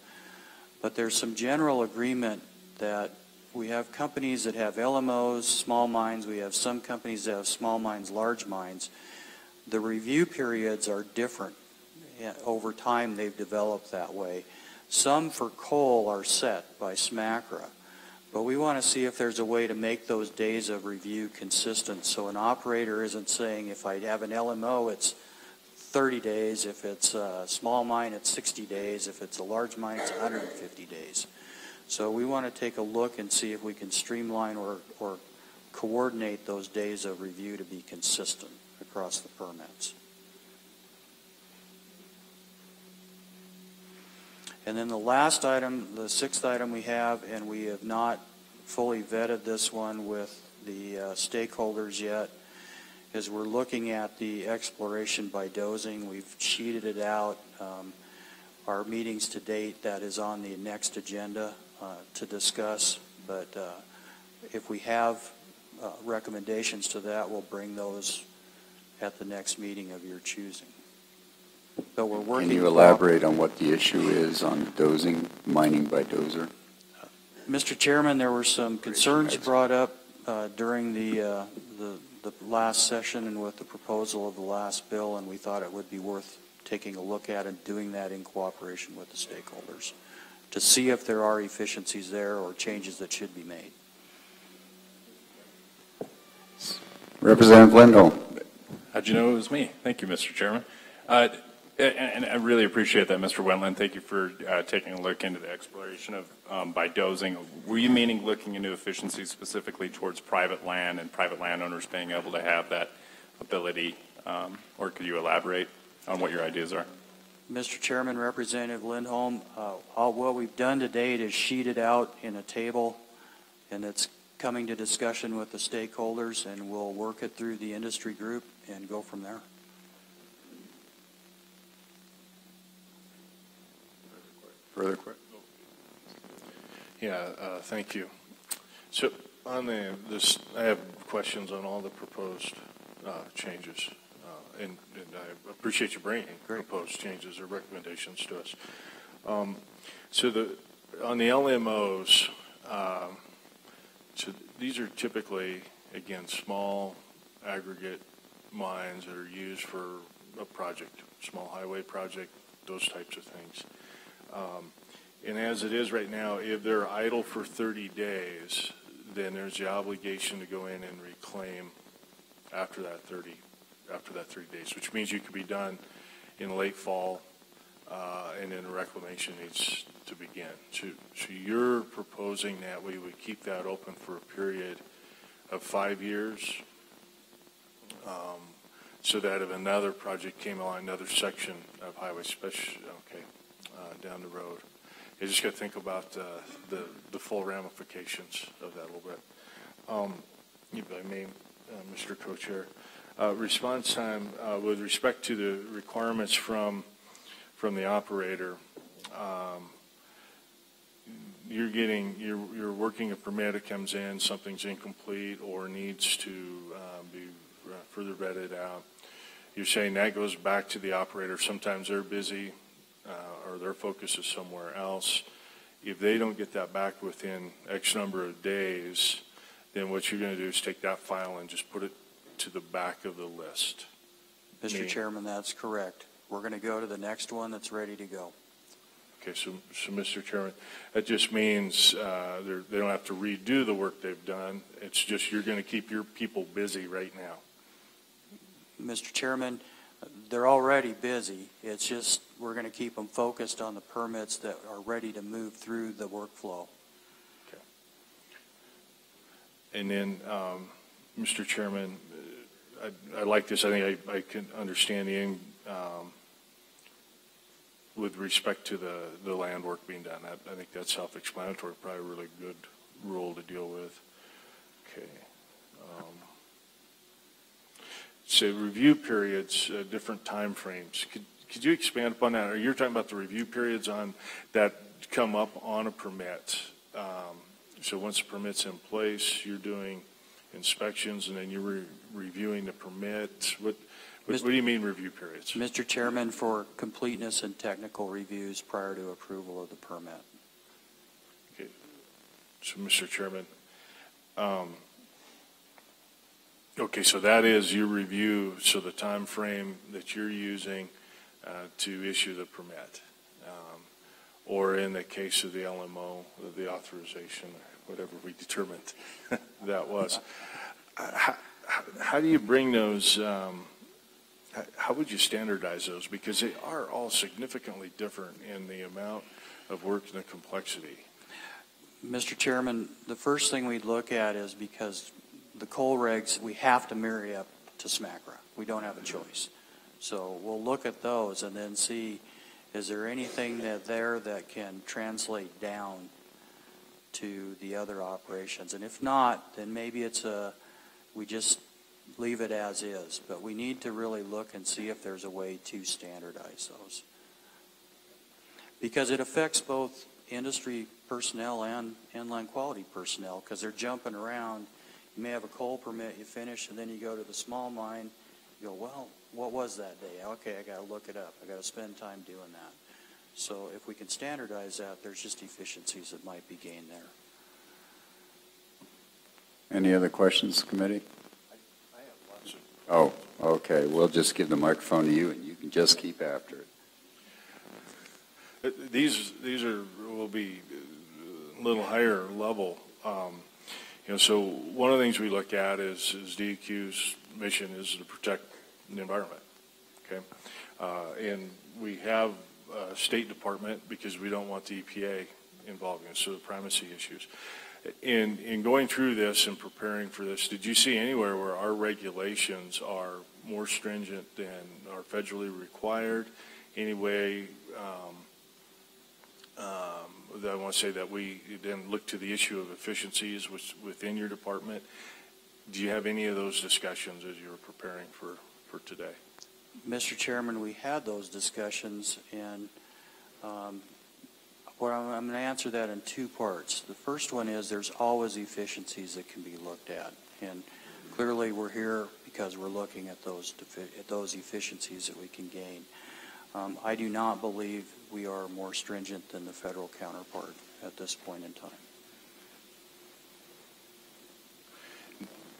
but there's some general agreement that we have companies that have LMOs, small mines. We have some companies that have small mines, large mines. The review periods are different. Over time, they've developed that way. Some for coal are set by SMACRA, but we want to see if there's a way to make those days of review consistent so an operator isn't saying if I have an LMO, it's 30 days. If it's a small mine, it's 60 days. If it's a large mine, it's 150 days. So we want to take a look and see if we can streamline or coordinate those days of review to be consistent across the permits. And then the last item, the sixth item we have, and we have not fully vetted this one with the stakeholders yet, is we're looking at the exploration by dozing. We've sheeted it out. Our meetings to date, that is on the next agenda to discuss. But if we have recommendations to that, we'll bring those at the next meeting of your choosing. So we're working. Can you elaborate on what the issue is on dozing, mining by dozer? Mr. Chairman, there were some concerns brought up during the last session and with the proposal of the last bill, and we thought it would be worth taking a look at and doing that in cooperation with the stakeholders to see if there are efficiencies there or changes that should be made. Representative Lindholm. How'd you know it was me? Thank you, Mr. Chairman. And I really appreciate that, Mr. Wendland. Thank you for taking a look into the exploration of by dozing. Were you meaning looking into efficiencies specifically towards private land and private landowners being able to have that ability, or could you elaborate on what your ideas are? Mr. Chairman, Representative Lindholm, what we've done to date is sheeted out in a table, and it's coming to discussion with the stakeholders, and we'll work it through the industry group and go from there. Further questions? Yeah, thank you. So on this, I have questions on all the proposed changes, and I appreciate you bringing proposed changes or recommendations to us. So on the LMOs, So these are typically, again, small aggregate mines that are used for a project, small highway project, those types of things. And as it is right now, if they're idle for 30 days, then there's the obligation to go in and reclaim after that 30 days, which means you could be done in late fall, and then reclamation needs to begin. So you're proposing that we would keep that open for a period of 5 years, so that if another project came along, another section of highway down the road, you just got to think about the full ramifications of that a little bit. If I may, Mr. Co-Chair, response time with respect to the requirements from the operator. You're working a permit, it comes in, something's incomplete or needs to be further vetted out. You're saying that goes back to the operator. Sometimes they're busy or their focus is somewhere else. If they don't get that back within X number of days, then what you're going to do is take that file and just put it to the back of the list. Mr. Chairman, that's correct. We're going to go to the next one that's ready to go. Okay, so Mr. Chairman, that just means they don't have to redo the work they've done. It's just you're going to keep your people busy right now. Mr. Chairman, they're already busy. It's just we're going to keep them focused on the permits that are ready to move through the workflow. Okay. And then, Mr. Chairman, I like this. I think I can understand the with respect to the land work being done. I think that's self-explanatory, probably a really good rule to deal with. Okay. So review periods, different time frames. Could you expand upon that? Are you talking about the review periods on that come up on a permit? So once the permit's in place, you're doing inspections and then you're reviewing the permit. What do you mean review periods? Mr. Chairman, for completeness and technical reviews prior to approval of the permit. Okay. So, Mr. Chairman, okay, so that is your review, so the time frame that you're using to issue the permit, or in the case of the LMO, the authorization, whatever we determined that was. How do you bring those, how would you standardize those? Because they are all significantly different in the amount of work and the complexity. Mr. Chairman, the first thing we'd look at is because the coal regs, we have to marry up to SMACRA. We don't have a choice. So we'll look at those and then see, is there anything that can translate down to the other operations? And if not, then maybe we just leave it as is. But we need to really look and see if there's a way to standardize those. Because it affects both industry personnel and inland quality personnel, because they're jumping around. You may have a coal permit, you finish, and then you go to the small mine. You go, well, what was that day? Okay, I got to look it up. I got to spend time doing that. So if we can standardize that, there's just efficiencies that might be gained there. Any other questions, committee? I have lots of. Oh, okay. We'll just give the microphone to you, and you can just keep after it. These will be a little higher level. So one of the things we look at is DEQ's mission is to protect the environment. Okay, and we have a State Department because we don't want the EPA involved in it, so the primacy issues. In going through this and preparing for this, did you see anywhere where our regulations are more stringent than are federally required? Any way that I want to say that we then look to the issue of efficiencies within your department? Do you have any of those discussions as you were preparing for today? Mr. Chairman, we had those discussions, and I'm going to answer that in two parts. The first one is there's always efficiencies that can be looked at, and clearly we're here because we're looking at those efficiencies that we can gain. I do not believe we are more stringent than the federal counterpart at this point in time.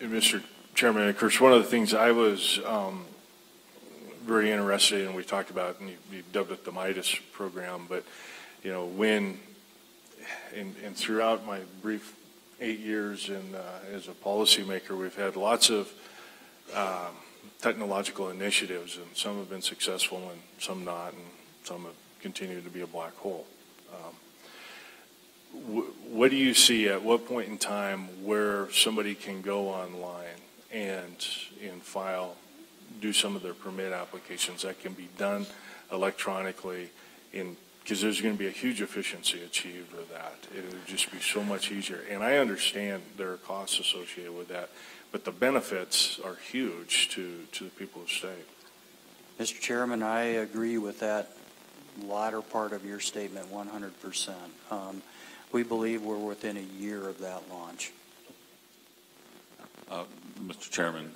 Mr. Chairman, of course, one of the things I was very interested in, we talked about, and you dubbed it the Midas program, but, you know, when, and throughout my brief 8 years as a policymaker, we've had lots of technological initiatives, and some have been successful and some not, and some have continued to be a black hole. What do you see at what point in time where somebody can go online and file, do some of their permit applications that can be done electronically, because there's going to be a huge efficiency achieved with that. It would just be so much easier. And I understand there are costs associated with that, but the benefits are huge to the people of state. Mr. Chairman, I agree with that latter part of your statement 100%. We believe we're within a year of that launch. Mr. Chairman,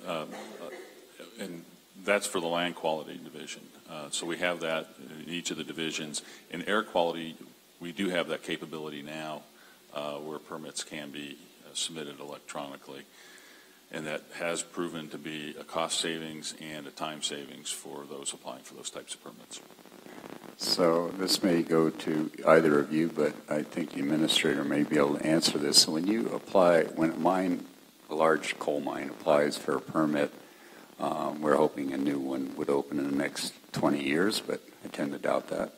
and that's for the land quality division. So we have that in each of the divisions. In air quality, we do have that capability now where permits can be submitted electronically. And that has proven to be a cost savings and a time savings for those applying for those types of permits. So this may go to either of you, but I think the administrator may be able to answer this. So when you apply, when a large coal mine applies for a permit, we're hoping a new one would open in the next 20 years, but I tend to doubt that.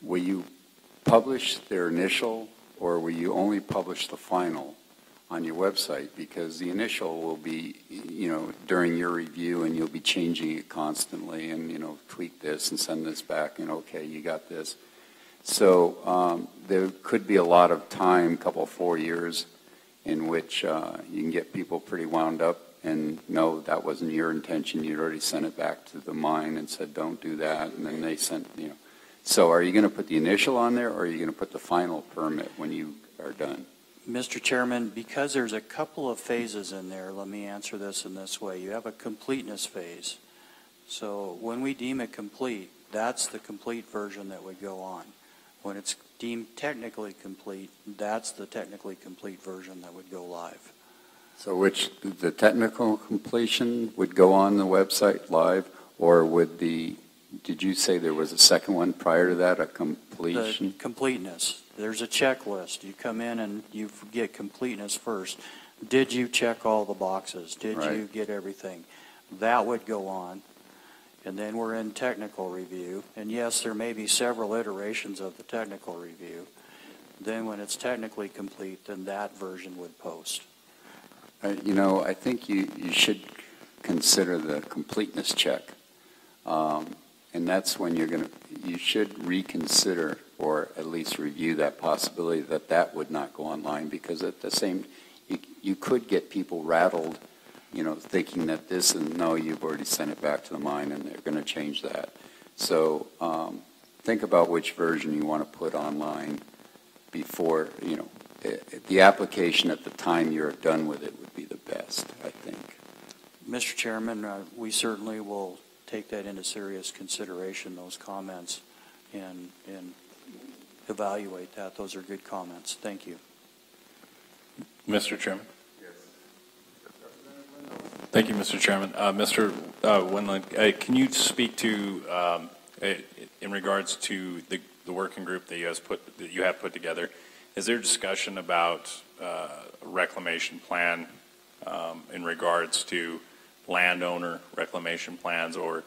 Will you publish their initial, or will you only publish the final on your website? Because the initial will be, during your review, and you'll be changing it constantly, and, tweak this and send this back, and okay, you got this. So there could be a lot of time, 4 years, in which you can get people pretty wound up and no, that wasn't your intention. You'd already sent it back to the mine and said, don't do that. And then they sent, So are you going to put the initial on there, or are you going to put the final permit when you are done? Mr. Chairman, because there's a couple of phases in there, let me answer this in this way. You have a completeness phase. So when we deem it complete, that's the complete version that would go on. When it's deemed technically complete, that's the technically complete version that would go live. So which, the technical completion would go on the website live, or would did you say there was a second one prior to that, a completion? The completeness. There's a checklist. You come in and you get completeness first. Did you check all the boxes? Did you get everything? That would go on. And then we're in technical review. And yes, there may be several iterations of the technical review. Then when it's technically complete, then that version would post. I think you should consider the completeness check. And that's when you should reconsider or at least review that possibility that would not go online, because at the same, you could get people rattled, thinking that this, and no, you've already sent it back to the mine and they're going to change that. So think about which version you want to put online before, the application at the time you're done with it would be the best, I think. Mr. Chairman, we certainly will take that into serious consideration, those comments, and evaluate that. Those are good comments. Thank you. Mr. Chairman. Yes. Thank you, Mr. Chairman. Mr. Wendland, can you speak to, in regards to the working group that you have put together, is there discussion about a reclamation plan in regards to landowner reclamation plans, or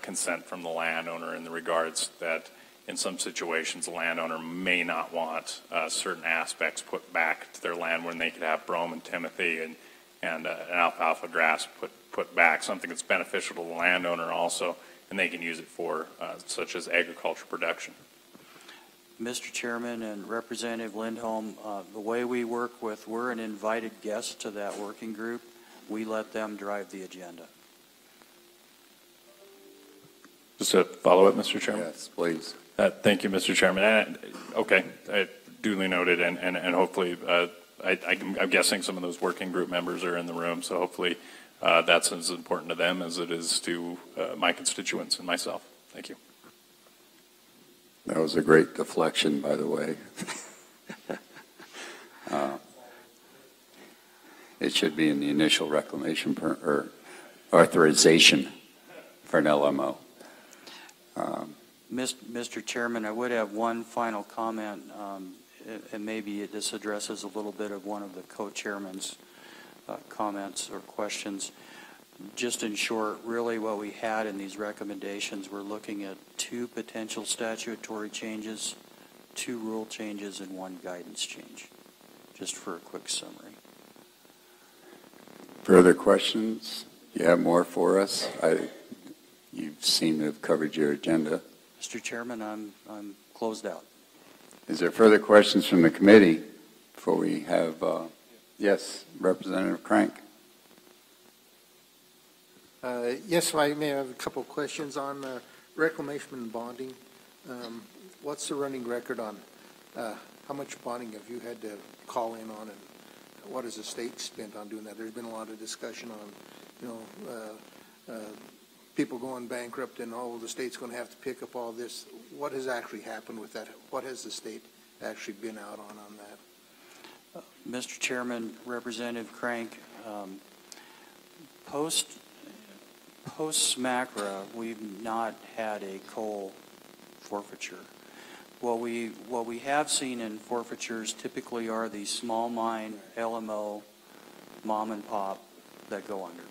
consent from the landowner in the regards that in some situations the landowner may not want certain aspects put back to their land when they could have brome and timothy and an alfalfa grass put back, something that's beneficial to the landowner also, and they can use it for such as agriculture production? Mr. Chairman and Representative Lindholm, the way we work we're an invited guest to that working group. We let them drive the agenda. Just a follow-up, Mr. Chairman? Yes, please. Thank you, Mr. Chairman. Okay, duly noted, and hopefully, I'm guessing some of those working group members are in the room, so hopefully that's as important to them as it is to my constituents and myself. Thank you. That was a great deflection, by the way. it should be in the initial reclamation or authorization for an LMO. Mr. Chairman, I would have one final comment, and maybe this addresses a little bit of one of the co-chairman's comments or questions. Just in short, really what we had in these recommendations, we're looking at 2 potential statutory changes, 2 rule changes, and 1 guidance change, just for a quick summary. Further questions? You have more for us? You seem to have covered your agenda. Mr. Chairman, I'm closed out. Is there further questions from the committee before we have, yes, Representative Crank? Yes, if I may have a couple of questions on reclamation and bonding. What's the running record on how much bonding have you had to call in on, and what has the state spent on doing that? There's been a lot of discussion on, people going bankrupt and the state's going to have to pick up all this. What has actually happened with that? What has the state actually been out on that? Mr. Chairman, Representative Crank, post SMACRA, we've not had a coal forfeiture. What we have seen in forfeitures typically are these small mine, LMO, mom and pop that go under.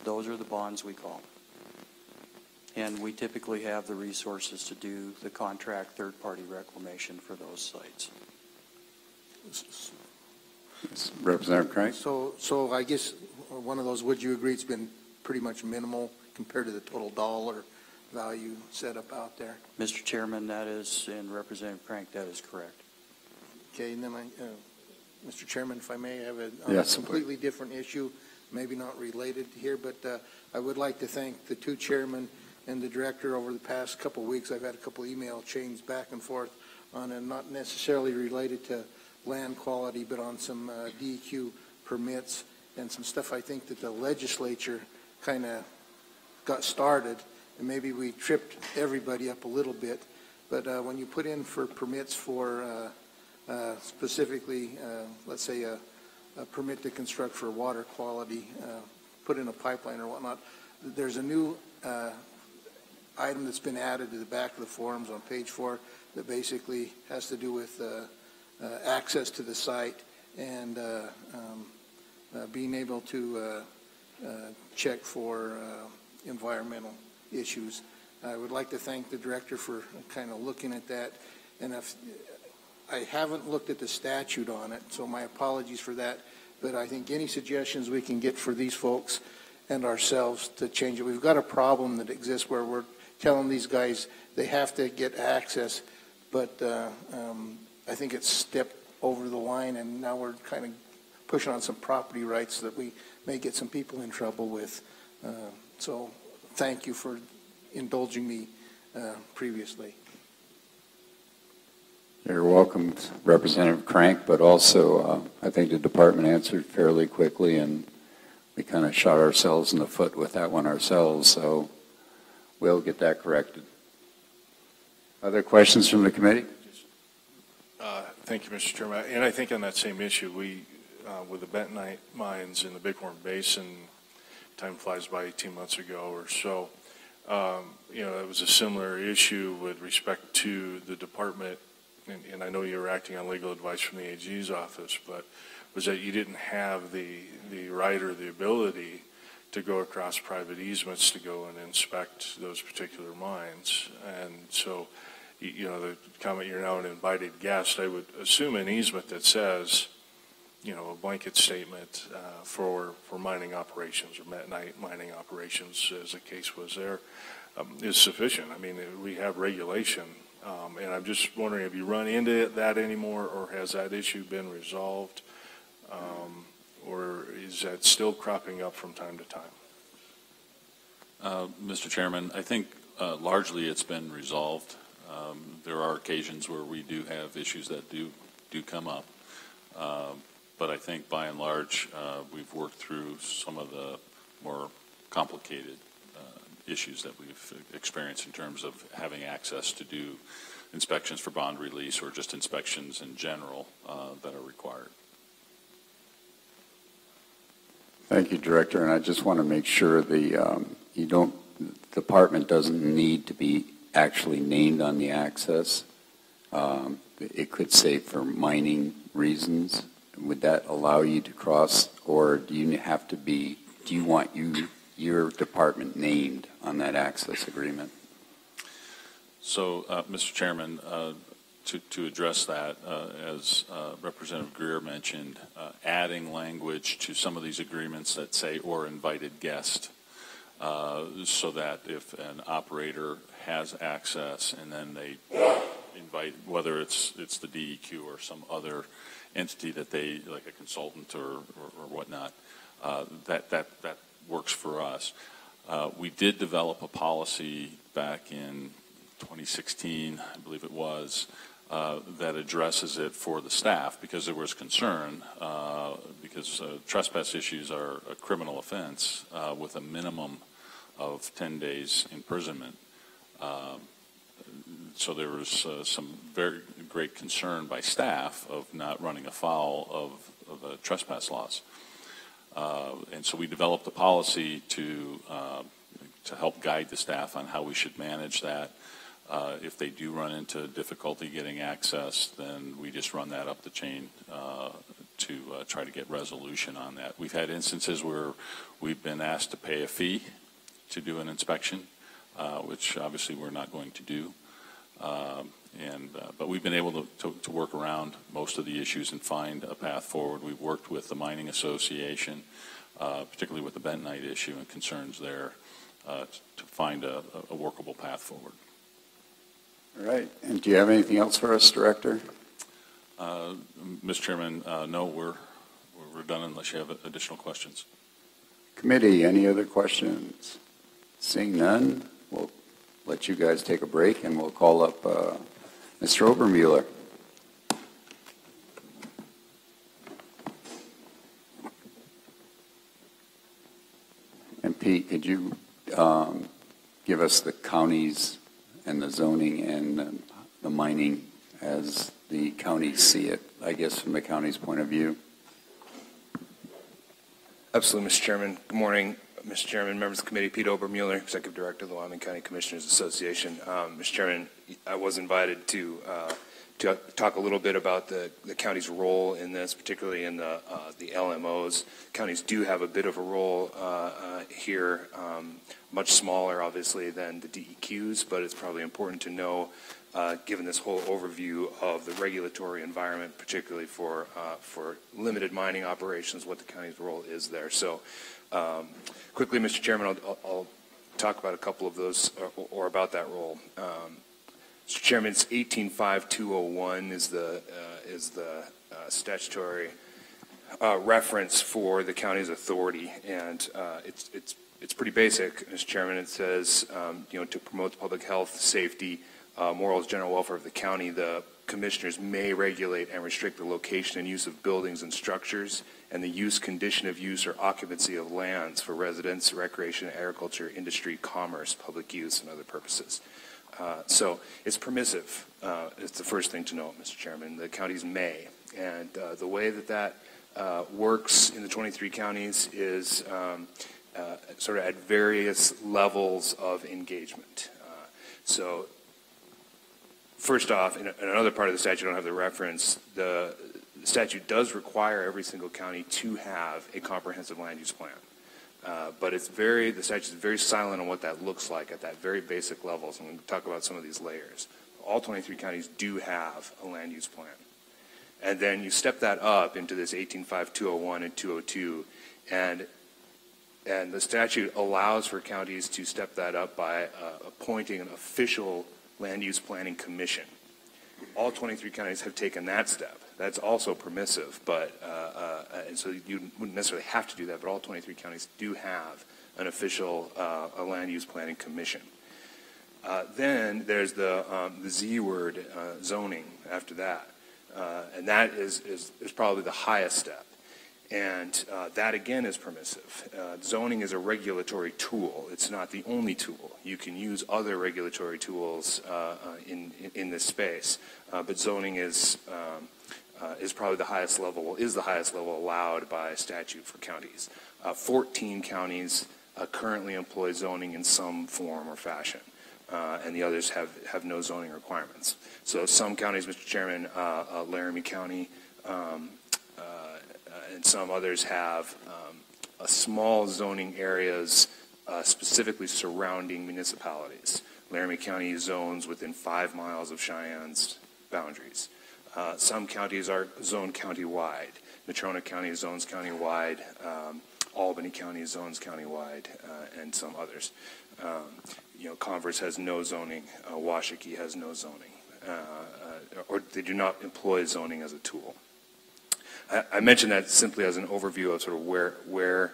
Those are the bonds we call. And we typically have the resources to do the contract third-party reclamation for those sites. Representative Crank? So I guess one of those, would you agree it's been pretty much minimal compared to the total dollar value set up out there? Mr. Chairman, that is, and Representative Crank, that is correct. Okay, and then Mr. Chairman, if I may, have a completely different issue, maybe not related here, but I would like to thank the 2 chairmen and the director. Over the past couple of weeks, I've had a couple of email chains back and forth on, and not necessarily related to land quality, but on some DEQ permits and some stuff I think that the legislature kind of got started, and maybe we tripped everybody up a little bit. But when you put in for permits for specifically, let's say a permit to construct for water quality, put in a pipeline or whatnot, there's a new item that's been added to the back of the forms on page 4 that basically has to do with access to the site and being able to check for environmental issues. I would like to thank the director for kind of looking at that. And if I haven't looked at the statute on it, so my apologies for that. But I think any suggestions we can get for these folks and ourselves to change it. We've got a problem that exists where we're telling these guys they have to get access, but I think it's stepped over the line, and now we're kind of pushing on some property rights that we may get some people in trouble with. So thank you for indulging me previously. You're welcome, Representative Crank, but also I think the department answered fairly quickly, and we kind of shot ourselves in the foot with that one ourselves, so we'll get that corrected. Other questions from the committee? Thank you, Mr. Chairman. And I think on that same issue, we, with the bentonite mines in the Bighorn Basin, time flies by, 18 months ago or so, it was a similar issue with respect to the department, and I know you were acting on legal advice from the AG's office, but was that you didn't have the right or the ability to go across private easements to go and inspect those particular mines. And so, the comment, you're now an invited guest, I would assume an easement that says, a blanket statement for mining operations or bentonite mining operations, as the case was there, is sufficient. I mean, we have regulation, and I'm just wondering, have you run into that anymore, or has that issue been resolved, or is that still cropping up from time to time? Mr. Chairman, I think largely it's been resolved. There are occasions where we do have issues that do come up. But I think by and large, we've worked through some of the more complicated issues that we've experienced in terms of having access to do inspections for bond release or just inspections in general that are required. Thank you, Director. And I just want to make sure the department doesn't need to be actually named on the access. It could say for mining reasons. Would that allow you to cross, or do you want your department named on that access agreement? So, Mr. Chairman, to address that, as Representative Greer mentioned, adding language to some of these agreements that say or invited guest, so that if an operator has access and then they invite, whether it's the DEQ or some other entity that they, like a consultant or whatnot, that works for us. We did develop a policy back in 2016, I believe it was, that addresses it for the staff because there was concern because trespass issues are a criminal offense with a minimum of 10 days imprisonment. So there was some very great concern by staff of not running afoul of the trespass laws. And so we developed a policy to help guide the staff on how we should manage that. If they do run into difficulty getting access, then we just run that up the chain to try to get resolution on that. We've had instances where we've been asked to pay a fee to do an inspection, which obviously we're not going to do. But we've been able to work around most of the issues and find a path forward. We've worked with the Mining Association, particularly with the bentonite issue and concerns there, to find a workable path forward. All right. And do you have anything else for us, Director? Mr. Chairman, no, we're done unless you have additional questions. Committee, any other questions? Seeing none, we'll let you guys take a break and we'll call up Mr. Obermueller. And Pete, could you give us the counties and the zoning and the mining as the counties see it, I guess, from the county's point of view? Absolutely, Mr. Chairman. Good morning, Mr. Chairman, members of the committee. Pete Obermueller, Executive Director of the Wyoming County Commissioners Association. Mr. Chairman, I was invited to talk a little bit about the county's role in this, particularly in the LMOs. Counties do have a bit of a role here, much smaller, obviously, than the DEQs, but it's probably important to know, given this whole overview of the regulatory environment, particularly for limited mining operations, what the county's role is there. So quickly, Mr. Chairman, I'll talk about a couple of those or about that role. Mr. Chairman, it's 18.5201 is the statutory reference for the county's authority, and it's pretty basic, Mr. Chairman. It says, to promote the public health, safety, morals, general welfare of the county, the commissioners may regulate and restrict the location and use of buildings and structures and the use, condition of use, or occupancy of lands for residence, recreation, agriculture, industry, commerce, public use, and other purposes. So it's permissive. It's the first thing to note, Mr. Chairman. The counties may. And the way that works in the 23 counties is sort of at various levels of engagement. So first off, in another part of the statute, I don't have the reference, the statute does require every single county to have a comprehensive land use plan. But the statute is very silent on what that looks like at that very basic level. So I'm going to talk about some of these layers. All 23 counties do have a land use plan. And then you step that up into this 18.5201 and 202, and the statute allows for counties to step that up by appointing an official land use planning commission. All 23 counties have taken that step. That's also permissive, but and so you wouldn't necessarily have to do that, but all 23 counties do have an official a land use planning commission. Then there's the Z word, zoning, after that. And that is probably the highest step. And that, again, is permissive. Zoning is a regulatory tool. It's not the only tool. You can use other regulatory tools in this space. But zoning is is probably the highest level allowed by statute for counties. 14 counties currently employ zoning in some form or fashion, and the others have no zoning requirements. So some counties, Mr. Chairman, Laramie County, and some others have small zoning areas specifically surrounding municipalities. Laramie County zones within 5 miles of Cheyenne's boundaries. Some counties are zoned county-wide. Natrona County zones county-wide. Albany County zones county-wide, and some others. Converse has no zoning. Washakie has no zoning, or they do not employ zoning as a tool. I mention that simply as an overview of sort of where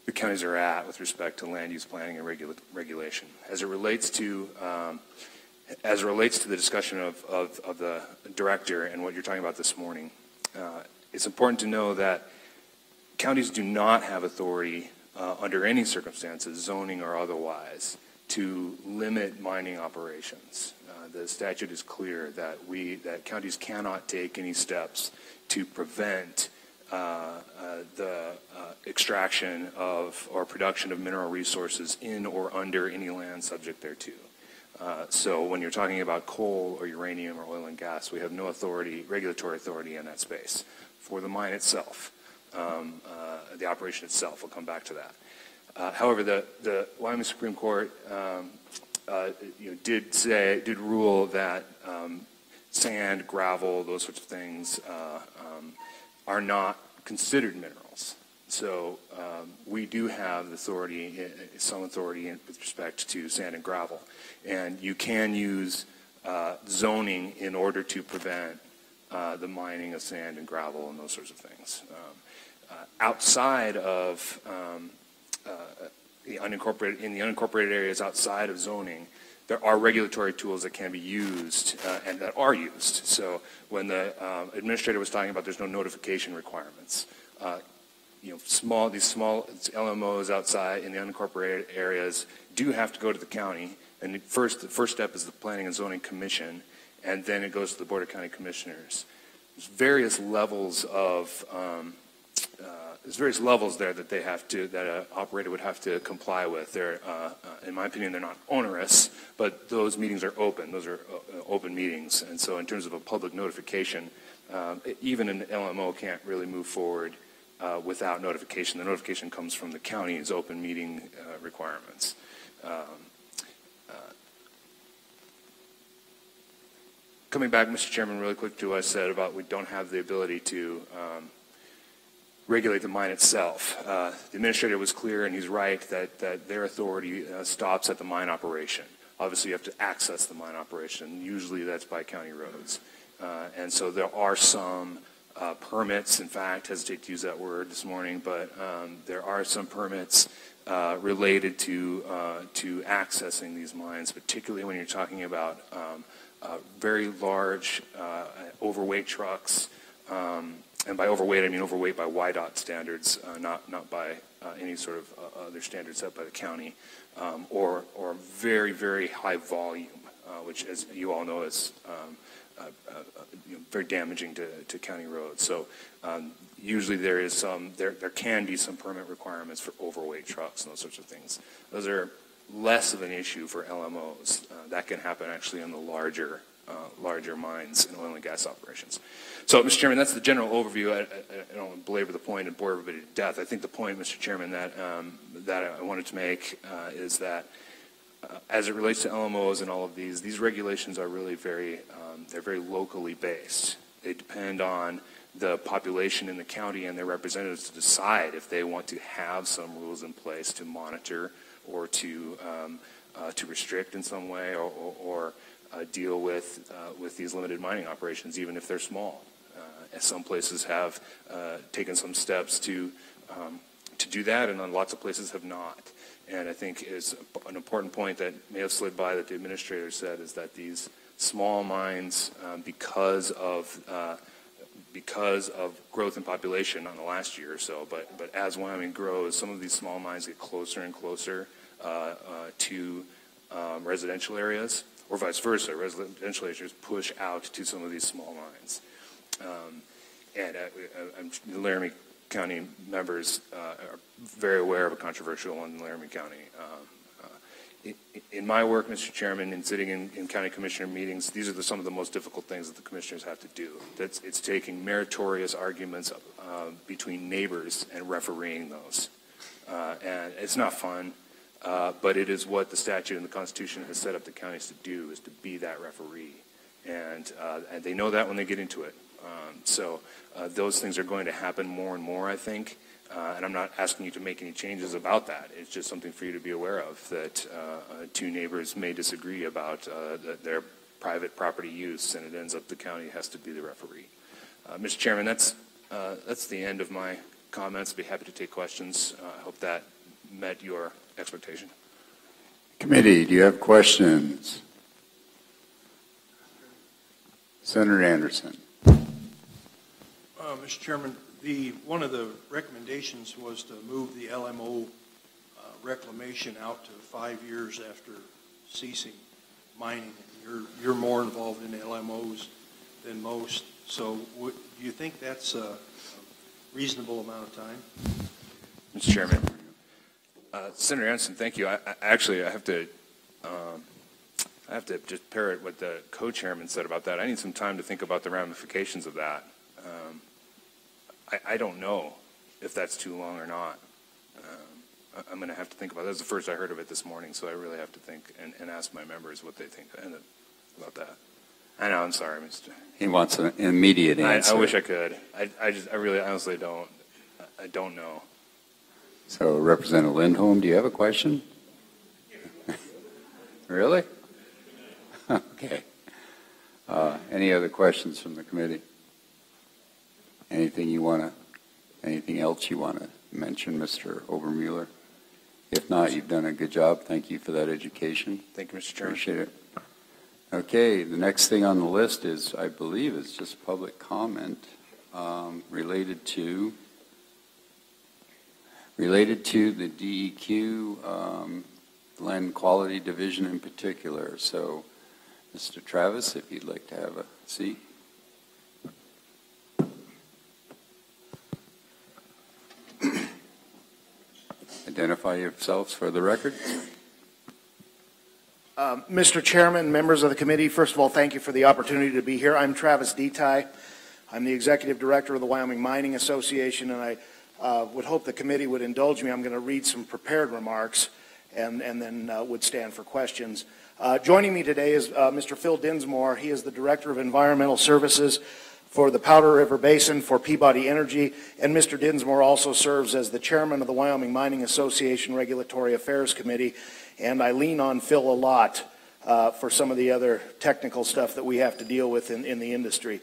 the counties are at with respect to land use planning and regulation. As it relates to the discussion of the director and what you're talking about this morning, it's important to know that counties do not have authority under any circumstances, zoning or otherwise, to limit mining operations. The statute is clear that counties cannot take any steps to prevent the extraction of or production of mineral resources in or under any land subject thereto. So when you're talking about coal or uranium or oil and gas, we have no regulatory authority in that space. For the mine itself, the operation itself, we'll come back to that. However, the Wyoming Supreme Court did rule that sand, gravel, those sorts of things are not considered minerals. So we do have some authority with respect to sand and gravel. And you can use zoning in order to prevent the mining of sand and gravel and those sorts of things. Outside of the unincorporated areas outside of zoning, there are regulatory tools that can be used and that are used. So when the administrator was talking about there's no notification requirements, these small LMOs outside in the unincorporated areas do have to go to the county. And the first step is the Planning and Zoning Commission, and then it goes to the Board of County Commissioners. There's various levels there that that an operator would have to comply with. They're, in my opinion, they're not onerous, but those meetings are open. Those are open meetings, and so in terms of a public notification, even an LMO can't really move forward without notification. The notification comes from the county's open meeting requirements. Coming back, Mr. Chairman, really quick to what I said about we don't have the ability to regulate the mine itself. The administrator was clear, and he's right, that their authority stops at the mine operation. Obviously, you have to access the mine operation. Usually that's by county roads. And so there are some permits, in fact, hesitate to use that word this morning, but there are some permits related to accessing these mines, particularly when you're talking about very large overweight trucks, and by overweight I mean overweight by YDOT standards, not by any sort of other standards set by the county, or very, very high volume, which, as you all know, is very damaging to county roads. So usually there can be some permit requirements for overweight trucks and those sorts of things. Those are less of an issue for LMOs. That can happen actually in the larger mines and oil and gas operations. So, Mr. Chairman, that's the general overview. I don't want to belabor the point and bore everybody to death. I think the point, Mr. Chairman, that I wanted to make is that as it relates to LMOs and all of these regulations are really they're very locally based. They depend on the population in the county and their representatives to decide if they want to have some rules in place to monitor or to restrict in some way or deal with these limited mining operations, even if they're small. Some places have taken some steps to do that, and lots of places have not. And I think is an important point that may have slid by that the administrator said is that these small mines, because of growth in population, not in the last year or so, but as Wyoming grows, some of these small mines get closer and closer to residential areas, or vice versa. Residential areas push out to some of these small mines. the Laramie County members are very aware of a controversial one in Laramie County. In my work, Mr. Chairman, in sitting in county commissioner meetings, these are some of the most difficult things that the commissioners have to do. It's taking meritorious arguments between neighbors and refereeing those. And it's not fun, but it is what the statute and the Constitution has set up the counties to do, is to be that referee. And they know that when they get into it. So those things are going to happen more and more, I think. And I'm not asking you to make any changes about that. It's just something for you to be aware of, that two neighbors may disagree about their private property use, and it ends up the county has to be the referee. Mr. Chairman, that's the end of my comments. I'd be happy to take questions. I hope that met your expectation. Committee, do you have questions? Senator Anderson. Mr. Chairman, one of the recommendations was to move the LMO reclamation out to 5 years after ceasing mining. You're more involved in LMOs than most, so do you think that's a reasonable amount of time? Mr. Chairman, Senator Anderson, thank you. I have to just parrot what the co-chairman said about that. I need some time to think about the ramifications of that. I don't know if that's too long or not. I'm going to have to think about it. That's the first I heard of it this morning, so I really have to think and ask my members what they think about that. I know, I'm sorry, Mr. He wants an immediate answer. I wish I could. I really honestly don't. I don't know. So, Representative Lindholm, do you have a question? Really? Okay. Any other questions from the committee? Anything else you want to mention, Mr. Obermueller? If not, you've done a good job. Thank you for that education. Thank you, Mr. Chairman. Appreciate it. Okay, the next thing on the list is, I believe, is just public comment related to the DEQ land quality division in particular. So, Mr. Travis, if you'd like to have a seat. Identify yourselves for the record. Mr. Chairman, members of the committee, first of all, thank you for the opportunity to be here. I'm Travis Detai. I'm the Executive Director of the Wyoming Mining Association, and I would hope the committee would indulge me. I'm going to read some prepared remarks and then would stand for questions. Joining me today is Mr. Phil Dinsmore. He is the Director of Environmental Services for the Powder River Basin for Peabody Energy, and Mr. Dinsmore also serves as the Chairman of the Wyoming Mining Association Regulatory Affairs Committee, and I lean on Phil a lot for some of the other technical stuff that we have to deal with in the industry.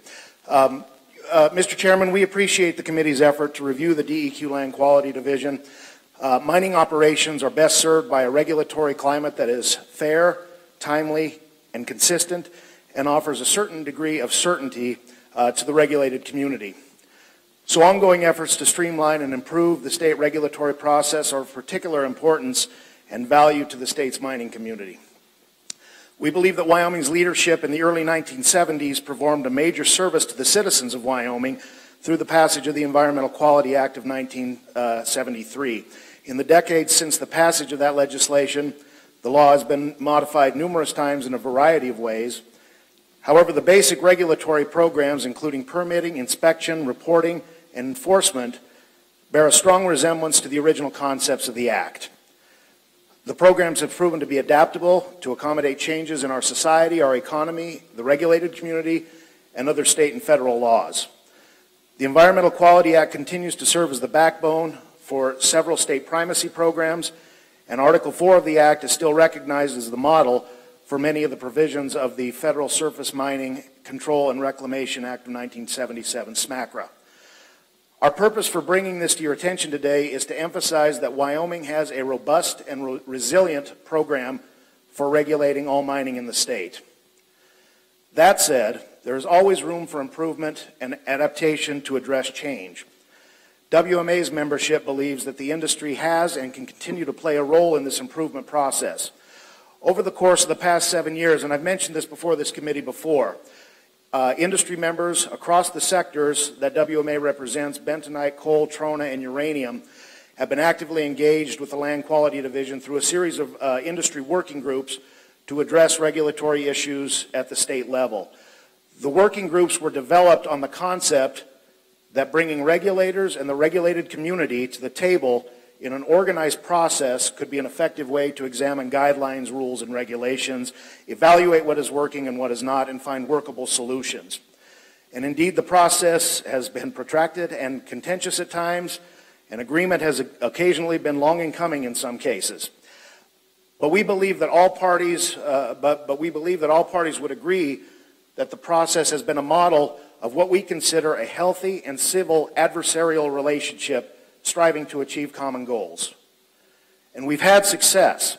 Mr. Chairman, we appreciate the committee's effort to review the DEQ Land Quality Division. Mining operations are best served by a regulatory climate that is fair, timely, and consistent, and offers a certain degree of certainty to the regulated community. So ongoing efforts to streamline and improve the state regulatory process are of particular importance and value to the state's mining community. We believe that Wyoming's leadership in the early 1970s performed a major service to the citizens of Wyoming through the passage of the Environmental Quality Act of 1973. In the decades since the passage of that legislation, the law has been modified numerous times in a variety of ways. However, the basic regulatory programs, including permitting, inspection, reporting, and enforcement, bear a strong resemblance to the original concepts of the Act. The programs have proven to be adaptable to accommodate changes in our society, our economy, the regulated community, and other state and federal laws. The Environmental Quality Act continues to serve as the backbone for several state primacy programs, and Article 4 of the Act is still recognized as the model for many of the provisions of the Federal Surface Mining Control and Reclamation Act of 1977, SMCRA. Our purpose for bringing this to your attention today is to emphasize that Wyoming has a robust and resilient program for regulating all mining in the state. That said, there is always room for improvement and adaptation to address change. WMA's membership believes that the industry has and can continue to play a role in this improvement process. Over the course of the past 7 years, and I've mentioned this before this committee before, industry members across the sectors that WMA represents, bentonite, coal, trona, and uranium, have been actively engaged with the Land Quality Division through a series of industry working groups to address regulatory issues at the state level. The working groups were developed on the concept that bringing regulators and the regulated community to the table in an organized process could be an effective way to examine guidelines, rules, and regulations, evaluate what is working and what is not, and find workable solutions. And indeed, the process has been protracted and contentious at times, and agreement has occasionally been long in coming in some cases. But we believe that all parties, would agree that the process has been a model of what we consider a healthy and civil adversarial relationship striving to achieve common goals. And we've had success.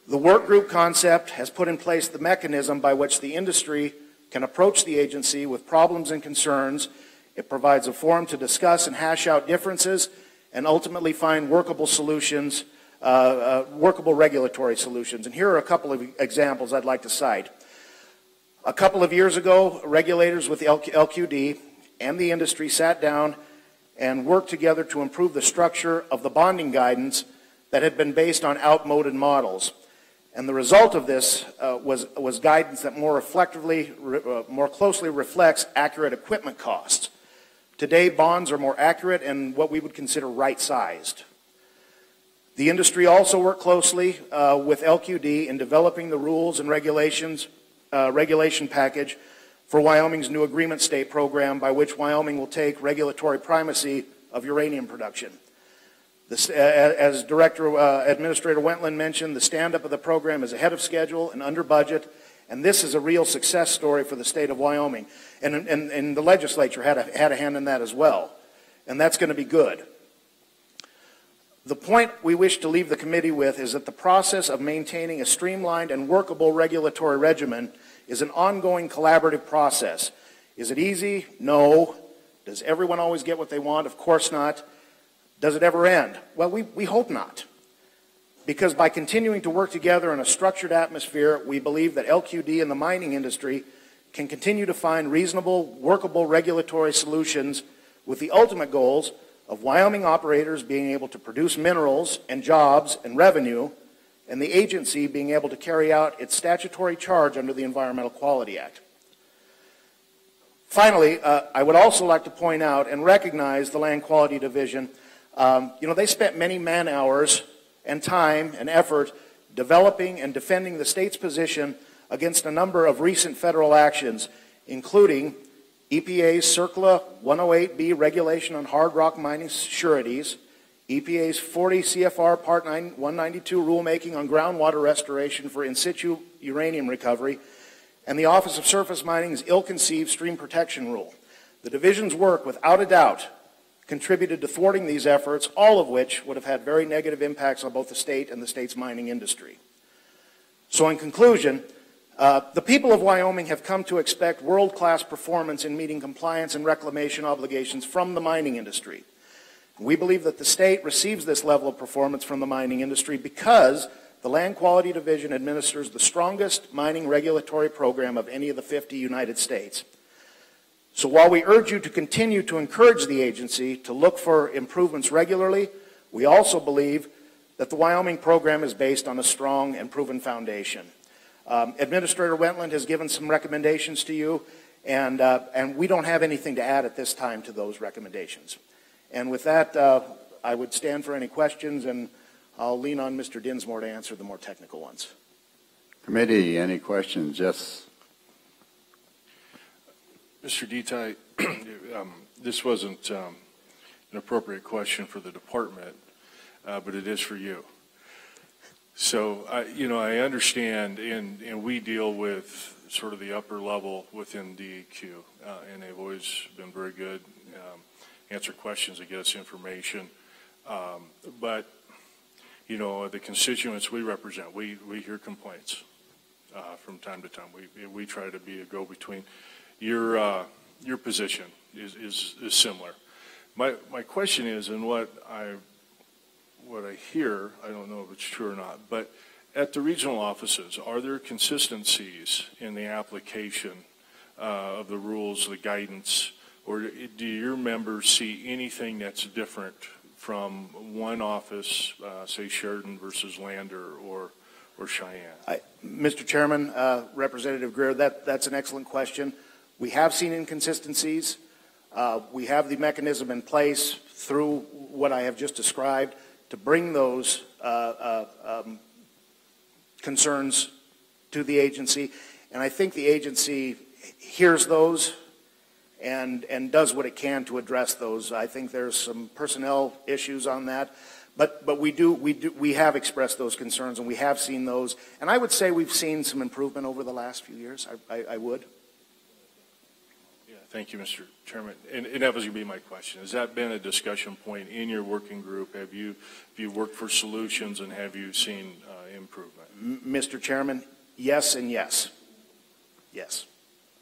The work group concept has put in place the mechanism by which the industry can approach the agency with problems and concerns. It provides a forum to discuss and hash out differences and ultimately find workable solutions, workable regulatory solutions. And here are a couple of examples I'd like to cite. A couple of years ago, regulators with the LQD and the industry sat down and worked together to improve the structure of the bonding guidance that had been based on outmoded models. And the result of this was guidance that more closely reflects accurate equipment costs. Today, bonds are more accurate and what we would consider right-sized. The industry also worked closely with LQD in developing the rules and regulation package for Wyoming's new agreement state program, by which Wyoming will take regulatory primacy of uranium production. As Administrator Wentland mentioned, the stand-up of the program is ahead of schedule and under budget, and this is a real success story for the state of Wyoming. And the legislature had a hand in that as well, and that's going to be good. The point we wish to leave the committee with is that the process of maintaining a streamlined and workable regulatory regimen is an ongoing collaborative process. Is it easy? No. Does everyone always get what they want? Of course not. Does it ever end? Well, we hope not. Because by continuing to work together in a structured atmosphere, we believe that LQD and the mining industry can continue to find reasonable, workable regulatory solutions with the ultimate goals of Wyoming operators being able to produce minerals and jobs and revenue, and the agency being able to carry out its statutory charge under the Environmental Quality Act. Finally, I would also like to point out and recognize the Land Quality Division. They spent many man-hours and time and effort developing and defending the state's position against a number of recent federal actions, including EPA's CERCLA 108B regulation on hard rock mining sureties, EPA's 40 CFR Part 192 rulemaking on groundwater restoration for in situ uranium recovery, and the Office of Surface Mining's ill-conceived stream protection rule. The division's work, without a doubt, contributed to thwarting these efforts, all of which would have had very negative impacts on both the state and the state's mining industry. So in conclusion, the people of Wyoming have come to expect world-class performance in meeting compliance and reclamation obligations from the mining industry. We believe that the state receives this level of performance from the mining industry because the Land Quality Division administers the strongest mining regulatory program of any of the 50 United States. So while we urge you to continue to encourage the agency to look for improvements regularly, we also believe that the Wyoming program is based on a strong and proven foundation. Administrator Wentland has given some recommendations to you, and we don't have anything to add at this time to those recommendations. And with that, I would stand for any questions, and I'll lean on Mr. Dinsmore to answer the more technical ones. Committee, any questions? Yes. Mr. Detail, this wasn't an appropriate question for the department, but it is for you. So, I understand, and we deal with sort of the upper level within DEQ, and they've always been very good, answer questions that get us information. But, the constituents we represent, we hear complaints from time to time. We try to be a go-between. Your position is similar. My question is, and what I hear, I don't know if it's true or not, but at the regional offices, are there consistencies in the application of the rules, the guidance, or do your members see anything that's different from one office, say Sheridan versus Lander or Cheyenne? Mr. Chairman, Representative Greer, that's an excellent question. We have seen inconsistencies. We have the mechanism in place through what I have just described to bring those concerns to the agency. And I think the agency hears those and does what it can to address those. I think there's some personnel issues on that. But we have expressed those concerns, and we have seen those. And I would say we've seen some improvement over the last few years. I would. Yeah, thank you, Mr. Chairman. And that was going to be my question. Has that been a discussion point in your working group? Have you worked for solutions, and have you seen improvement? Mr. Chairman, yes and yes. Yes.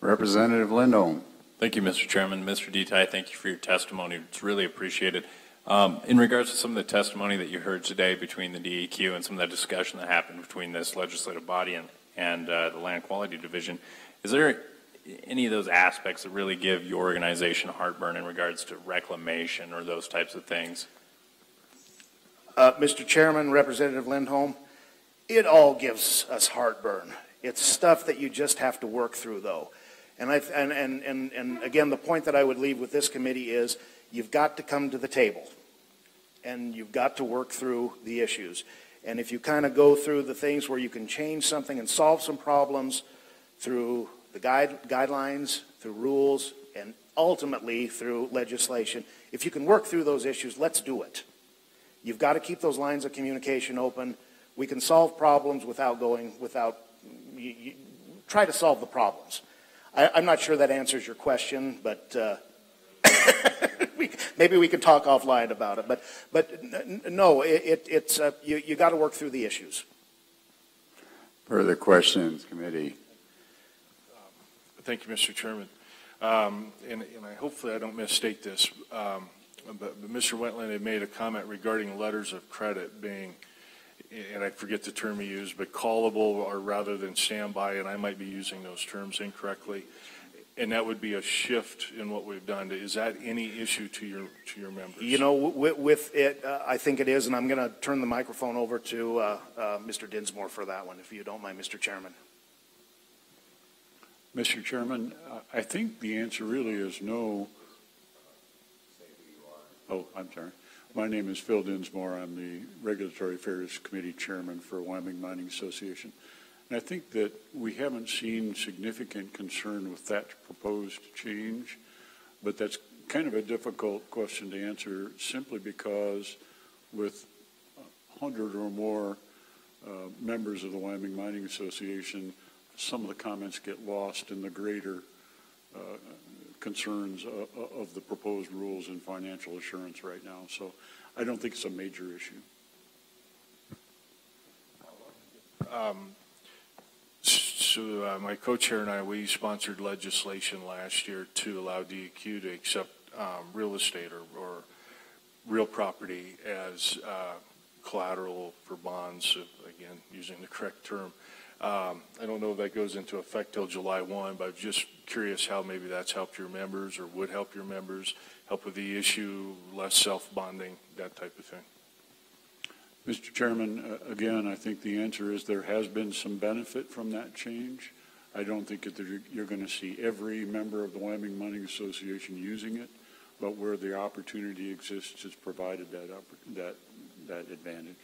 Representative Lindholm. Thank you, Mr. Chairman. Mr. Detaille, thank you for your testimony. It's really appreciated. In regards to some of the testimony that you heard today between the DEQ and some of that discussion that happened between this legislative body and the Land Quality Division, is there any of those aspects that really give your organization heartburn in regards to reclamation or those types of things? Mr. Chairman, Representative Lindholm, it all gives us heartburn. It's stuff that you just have to work through, though. And again, the point that I would leave with this committee is you've got to come to the table, and you've got to work through the issues. And if you kind of go through the things where you can change something and solve some problems through the guidelines, through rules, and ultimately through legislation, if you can work through those issues, let's do it. You've got to keep those lines of communication open. We can solve problems try to solve the problems. I'm not sure that answers your question, but maybe we can talk offline about it. But no, you got to work through the issues. Further questions, committee? Thank you, Mr. Chairman. And hopefully I don't misstate this, but Mr. Wetland had made a comment regarding letters of credit being, and I forget the term he used, but callable or rather than standby, and I might be using those terms incorrectly. And that would be a shift in what we've done. Is that any issue to your members? You know, with it, I think it is, and I'm going to turn the microphone over to Mr. Dinsmore for that one, if you don't mind, Mr. Chairman. Mr. Chairman, I think the answer really is no. Oh, I'm sorry. My name is Phil Dinsmore. I'm the Regulatory Affairs Committee Chairman for Wyoming Mining Association. And I think that we haven't seen significant concern with that proposed change, but that's kind of a difficult question to answer simply because with 100 or more members of the Wyoming Mining Association, some of the comments get lost in the greater concerns of the proposed rules in financial assurance right now. So I don't think it's a major issue. So my co-chair and I, we sponsored legislation last year to allow DEQ to accept real estate or real property as collateral for bonds, again, using the correct term. I don't know if that goes into effect till July 1, but I'm just curious how maybe that's helped your members or would help your members, help with the issue, less self-bonding, that type of thing. Mr. Chairman, again, I think the answer is there has been some benefit from that change. I don't think that you're going to see every member of the Wyoming Mining Association using it, but where the opportunity exists, it's provided that advantage.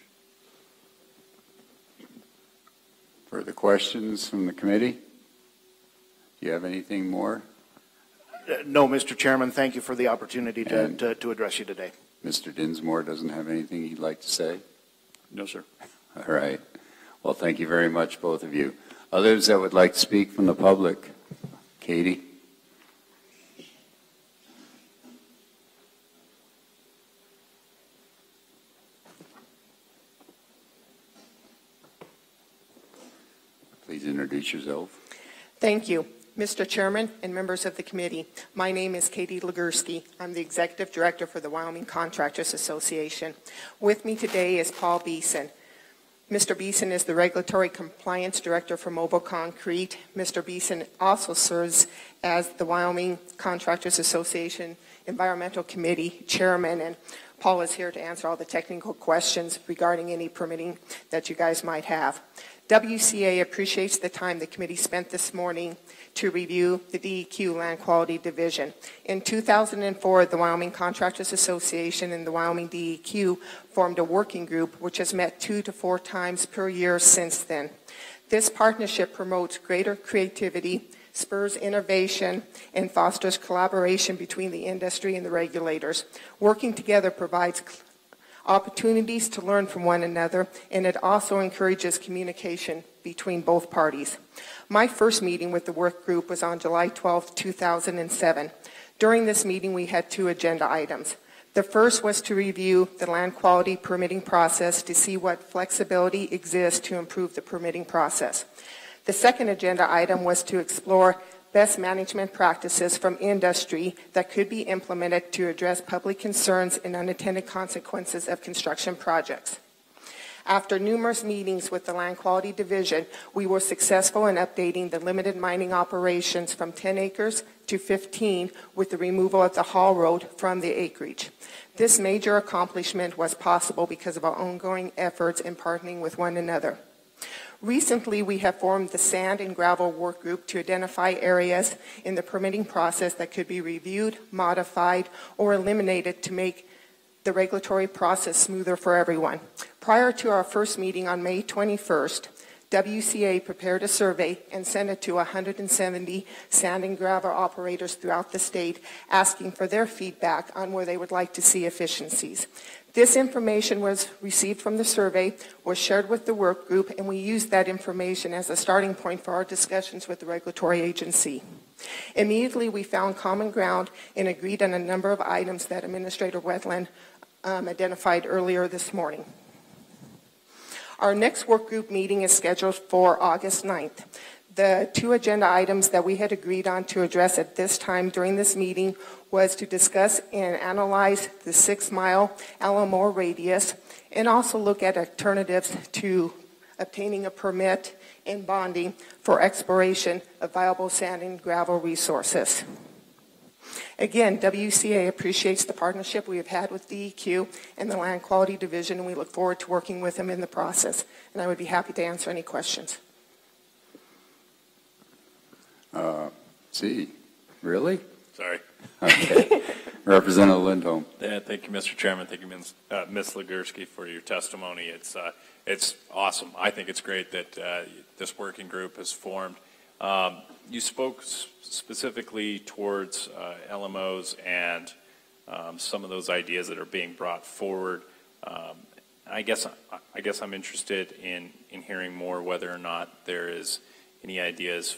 Further questions from the committee? Do you have anything more? No, Mr. Chairman. Thank you for the opportunity to address you today. Mr. Dinsmore doesn't have anything he'd like to say? No, sir. All right. Well, thank you very much, both of you. Others that would like to speak from the public? Katie? Please introduce yourself. Thank you. Mr. Chairman and members of the committee, my name is Katie Legursky. I'm the Executive Director for the Wyoming Contractors Association. With me today is Paul Beeson. Mr. Beeson is the Regulatory Compliance Director for Mobile Concrete. Mr. Beeson also serves as the Wyoming Contractors Association Environmental Committee Chairman, and Paul is here to answer all the technical questions regarding any permitting that you guys might have. WCA appreciates the time the committee spent this morning to review the DEQ Land Quality Division. In 2004, the Wyoming Contractors Association and the Wyoming DEQ formed a working group which has met 2 to 4 times per year since then. This partnership promotes greater creativity, spurs innovation, and fosters collaboration between the industry and the regulators. Working together provides opportunities to learn from one another, and it also encourages communication between both parties. My first meeting with the work group was on July 12, 2007. During this meeting, we had 2 agenda items. The first was to review the land quality permitting process to see what flexibility exists to improve the permitting process. The second agenda item was to explore best management practices from industry that could be implemented to address public concerns and unintended consequences of construction projects. After numerous meetings with the Land Quality Division, we were successful in updating the limited mining operations from 10 acres to 15 with the removal of the haul road from the acreage. This major accomplishment was possible because of our ongoing efforts in partnering with one another. Recently, we have formed the Sand and Gravel Work Group to identify areas in the permitting process that could be reviewed, modified, or eliminated to make the regulatory process smoother for everyone. Prior to our first meeting on May 21st, WCA prepared a survey and sent it to 170 sand and gravel operators throughout the state, asking for their feedback on where they would like to see efficiencies. This information was received from the survey, was shared with the work group, and we used that information as a starting point for our discussions with the regulatory agency. Immediately, we found common ground and agreed on a number of items that Administrator Wetland identified earlier this morning. Our next work group meeting is scheduled for August 9th. The 2 agenda items that we had agreed on to address at this time during this meeting was to discuss and analyze the 6-mile LMO radius and also look at alternatives to obtaining a permit and bonding for exploration of viable sand and gravel resources. Again, WCA appreciates the partnership we have had with DEQ and the Land Quality Division, and we look forward to working with them in the process. And I would be happy to answer any questions. Really? Sorry. Okay. Representative Lindholm. Yeah, thank you, Mr. Chairman. Thank you, Ms. Legursky, for your testimony. It's awesome. I think it's great that this working group has formed. You spoke specifically towards LMOs and some of those ideas that are being brought forward. I guess I'm interested in hearing more whether or not there is any ideas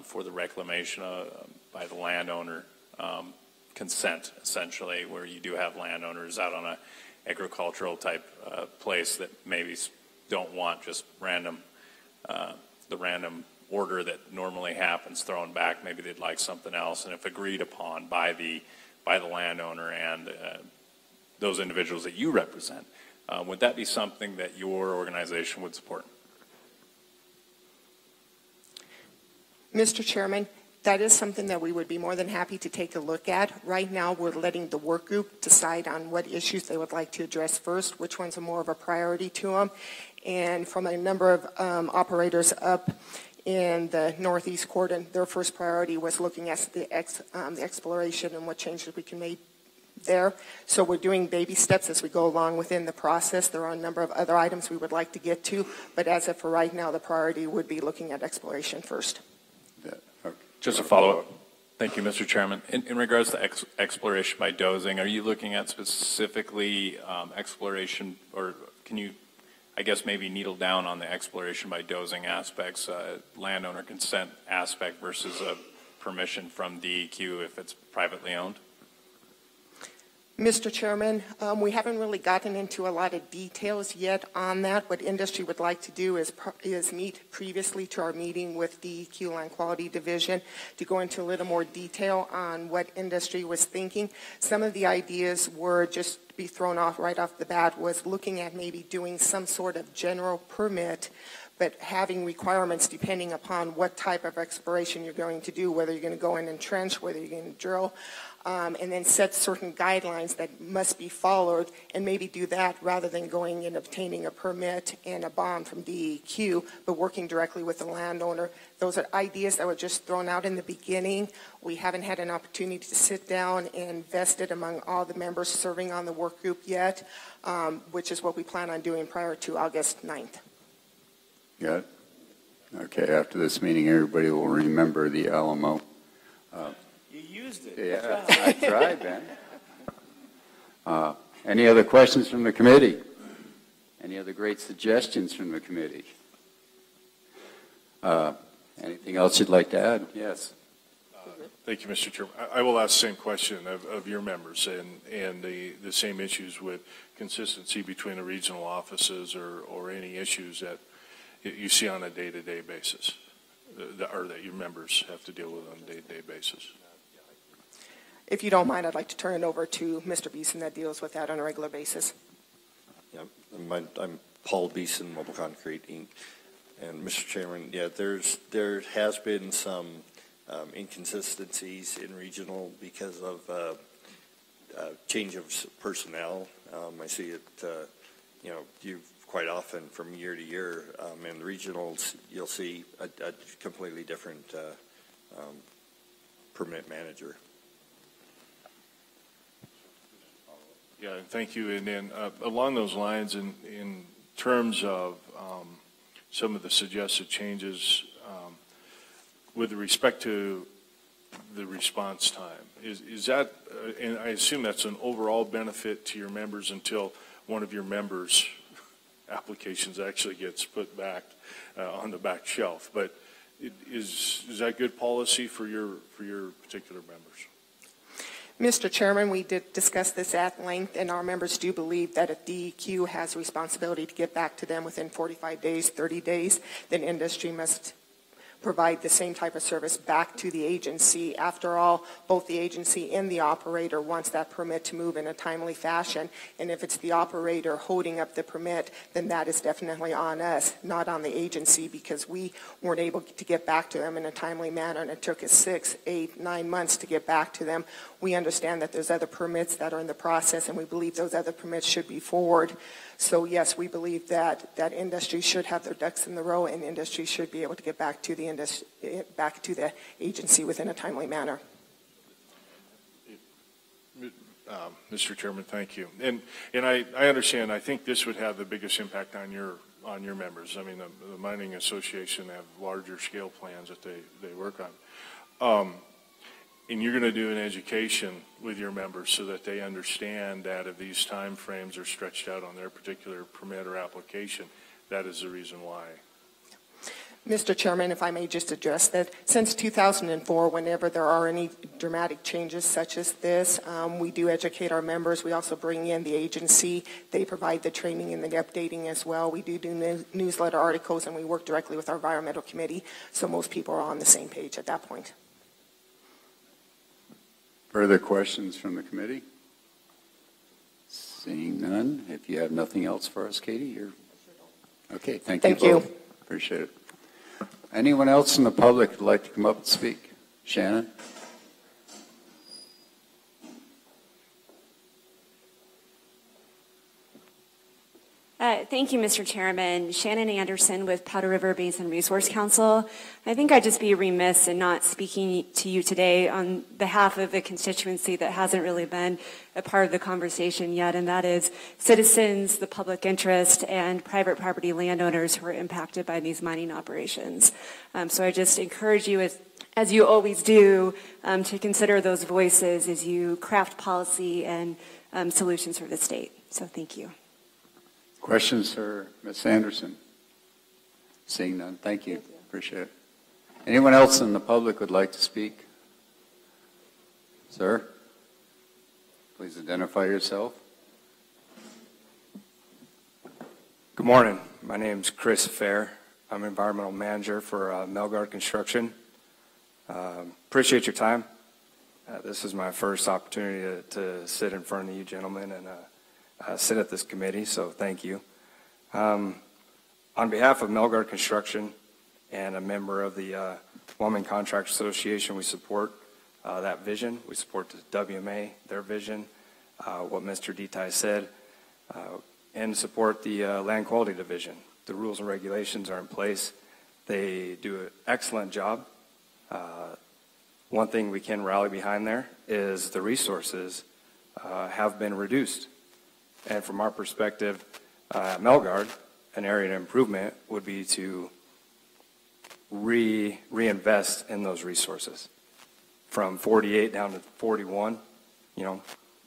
for the reclamation by the landowner consent, essentially, where you do have landowners out on a agricultural type place that maybe don't want just the random order that normally happens thrown back. Maybe they'd like something else, and if agreed upon by the landowner and those individuals that you represent, would that be something that your organization would support? Mr. Chairman, that is something that we would be more than happy to take a look at. Right now, we're letting the work group decide on what issues they would like to address first, which ones are more of a priority to them. And from a number of operators up in the Northeast Quarter, their first priority was looking at the exploration and what changes we can make there. So we're doing baby steps as we go along within the process. There are a number of other items we would like to get to, but as of for right now, the priority would be looking at exploration first. Just a follow-up. Thank you, Mr. Chairman. In regards to exploration by dozing, are you looking at specifically exploration, or can you, I guess, maybe needle down on the exploration by dozing aspects, landowner consent aspect versus a permission from DEQ if it's privately owned? Mr. Chairman, we haven't really gotten into a lot of details yet on that. What industry would like to do is meet previously to our meeting with the DEQ Land Quality Division to go into a little more detail on what industry was thinking. Some of the ideas were just to be thrown off right off the bat was looking at maybe doing some sort of general permit, but having requirements depending upon what type of exploration you're going to do, whether you're going to go in and trench, whether you're going to drill, and then set certain guidelines that must be followed, and maybe do that rather than going and obtaining a permit and a bond from DEQ, but working directly with the landowner. Those are ideas that were just thrown out in the beginning. We haven't had an opportunity to sit down and vet it among all the members serving on the work group yet, which is what we plan on doing prior to August 9th. Got it? Okay, after this meeting, everybody will remember the Alamo. You used it. Yeah, I tried, man. Any other questions from the committee? Any other great suggestions from the committee? Anything else you'd like to add? Yes. Thank you, Mr. Chairman. I will ask the same question of your members and the same issues with consistency between the regional offices or any issues that you see on a day-to-day basis, or that your members have to deal with on a day-to-day basis. If you don't mind, I'd like to turn it over to Mr. Beeson that deals with that on a regular basis. Yeah, I'm Paul Beeson, Mobile Concrete, Inc. And Mr. Chairman, yeah, there has been some inconsistencies in regional because of change of personnel. I see it, you quite often from year to year. In the regionals, you'll see a completely different permit manager. Yeah, thank you. And then along those lines, in terms of some of the suggested changes with respect to the response time, is that, and I assume that's an overall benefit to your members until one of your members' applications actually gets put back on the back shelf. But is that good policy for your particular members? Mr. Chairman, we did discuss this at length, and our members do believe that if DEQ has responsibility to get back to them within 45 days, 30 days, then industry must provide the same type of service back to the agency. After all, both the agency and the operator wants that permit to move in a timely fashion, and if it's the operator holding up the permit, then that is definitely on us, not on the agency, because we weren't able to get back to them in a timely manner, and it took us 6, 8, 9 months to get back to them. We understand that there's other permits that are in the process, and we believe those other permits should be forward. So yes, we believe that industry should have their ducks in the row, and industry should be able to get back to the agency within a timely manner. Mr. Chairman, thank you. And I understand. I think this would have the biggest impact on your members. I mean, the mining association have larger scale plans that they work on. And you're going to do an education with your members so that they understand that if these time frames are stretched out on their particular permit or application, that is the reason why. Mr. Chairman, if I may just address that, since 2004, whenever there are any dramatic changes such as this, we do educate our members. We also bring in the agency. They provide the training and the updating as well. We do newsletter articles, and we work directly with our environmental committee, so most people are on the same page at that point. Further questions from the committee? Seeing none, if you have nothing else for us, Katie, you're okay. Thank you both. Appreciate it. Anyone else in the public who'd like to come up and speak? Shannon? Thank you, Mr. Chairman. Shannon Anderson with Powder River Basin Resource Council. I think I'd just be remiss in not speaking to you today on behalf of a constituency that hasn't really been a part of the conversation yet, and that is citizens, the public interest, and private property landowners who are impacted by these mining operations. So I just encourage you, as you always do, to consider those voices as you craft policy and solutions for the state. So thank you. Questions for Ms. Anderson? Seeing none, thank you. Appreciate it. Anyone else in the public would like to speak? Sir? Please identify yourself. Good morning. My name's Chris Fair. I'm environmental manager for Melgard Construction. Appreciate your time. This is my first opportunity to sit in front of you gentlemen and sit at this committee, so thank you. On behalf of Melgard Construction and a member of the Wyoming Contractors Association, we support that vision. We support the WMA, their vision, what Mr. Detai said, and support the Land Quality Division. The rules and regulations are in place. They do an excellent job. One thing we can rally behind there is the resources have been reduced. And from our perspective, Melgard, an area of improvement would be to reinvest in those resources. From 48 down to 41,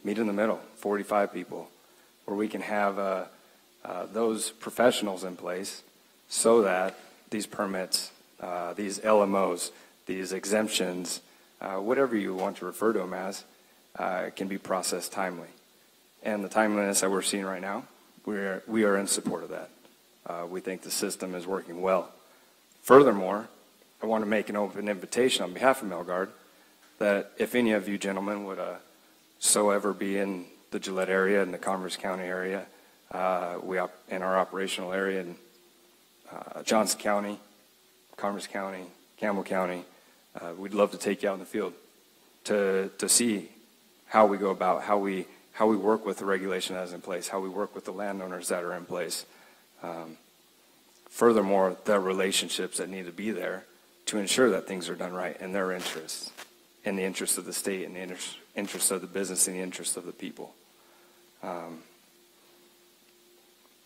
meet in the middle, 45 people, where we can have those professionals in place so that these permits, these LMOs, these exemptions, whatever you want to refer to them as, can be processed timely. And the timeliness that we're seeing right now, we are in support of that. We think the system is working well. Furthermore, I want to make an open invitation on behalf of Melgard that if any of you gentlemen would so ever be in the Gillette area, in the Converse County area, in our operational area in Johnson County, Converse County, Campbell County, we'd love to take you out in the field to see how we go about, how we work with the regulation that is in place, how we work with the landowners that are in place. Furthermore, the relationships that need to be there to ensure that things are done right in their interests, in the interest of the state, in the interest of the business, in the interest of the people.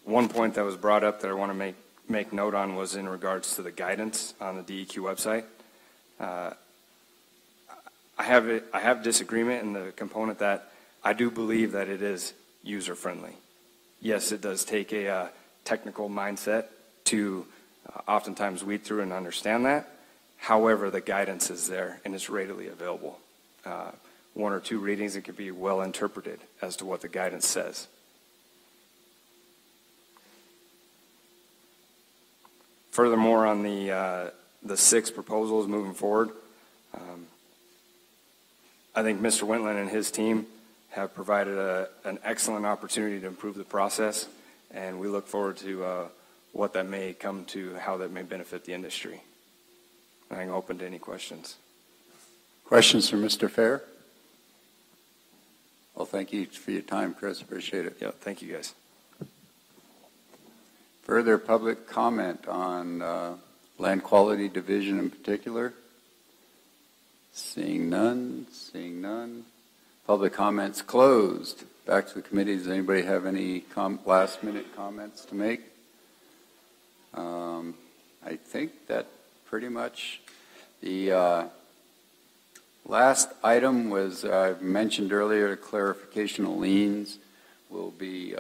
One point that was brought up that I want to make note on was in regards to the guidance on the DEQ website. I have disagreement in the component that I do believe that it is user-friendly. Yes, it does take a technical mindset to oftentimes weed through and understand that. However, the guidance is there and it's readily available. One or two readings, it could be well interpreted as to what the guidance says. Furthermore, on the 6 proposals moving forward, I think Mr. Wentland and his team have provided an excellent opportunity to improve the process, and we look forward to what that may come to, how that may benefit the industry. I'm open to any questions. Questions for Mr. Fair? Well, thank you for your time, Chris. Appreciate it. Yeah, thank you, guys. Further public comment on Land Quality Division in particular? Seeing none, seeing none. Public comments closed. Back to the committee. Does anybody have any last-minute comments to make? I think that pretty much the last item was, I mentioned earlier, clarification of liens will be,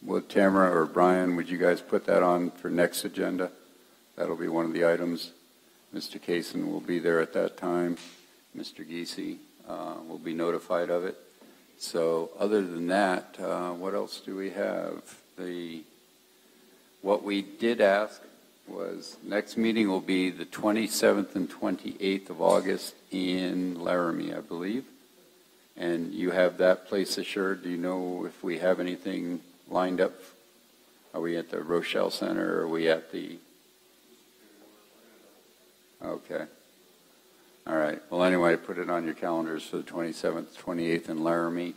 with Tamara or Brian, would you guys put that on for next agenda? That'll be one of the items. Mr. Kaysen will be there at that time. Mr. Giese will be notified of it. So other than that, what else do we have? What we did ask was next meeting will be the 27th and 28th of August in Laramie, I believe. And you have that place assured. Do you know if we have anything lined up? Are we at the Rochelle Center or are we at the... Okay. All right. Well, anyway, put it on your calendars for the 27th, 28th in Laramie.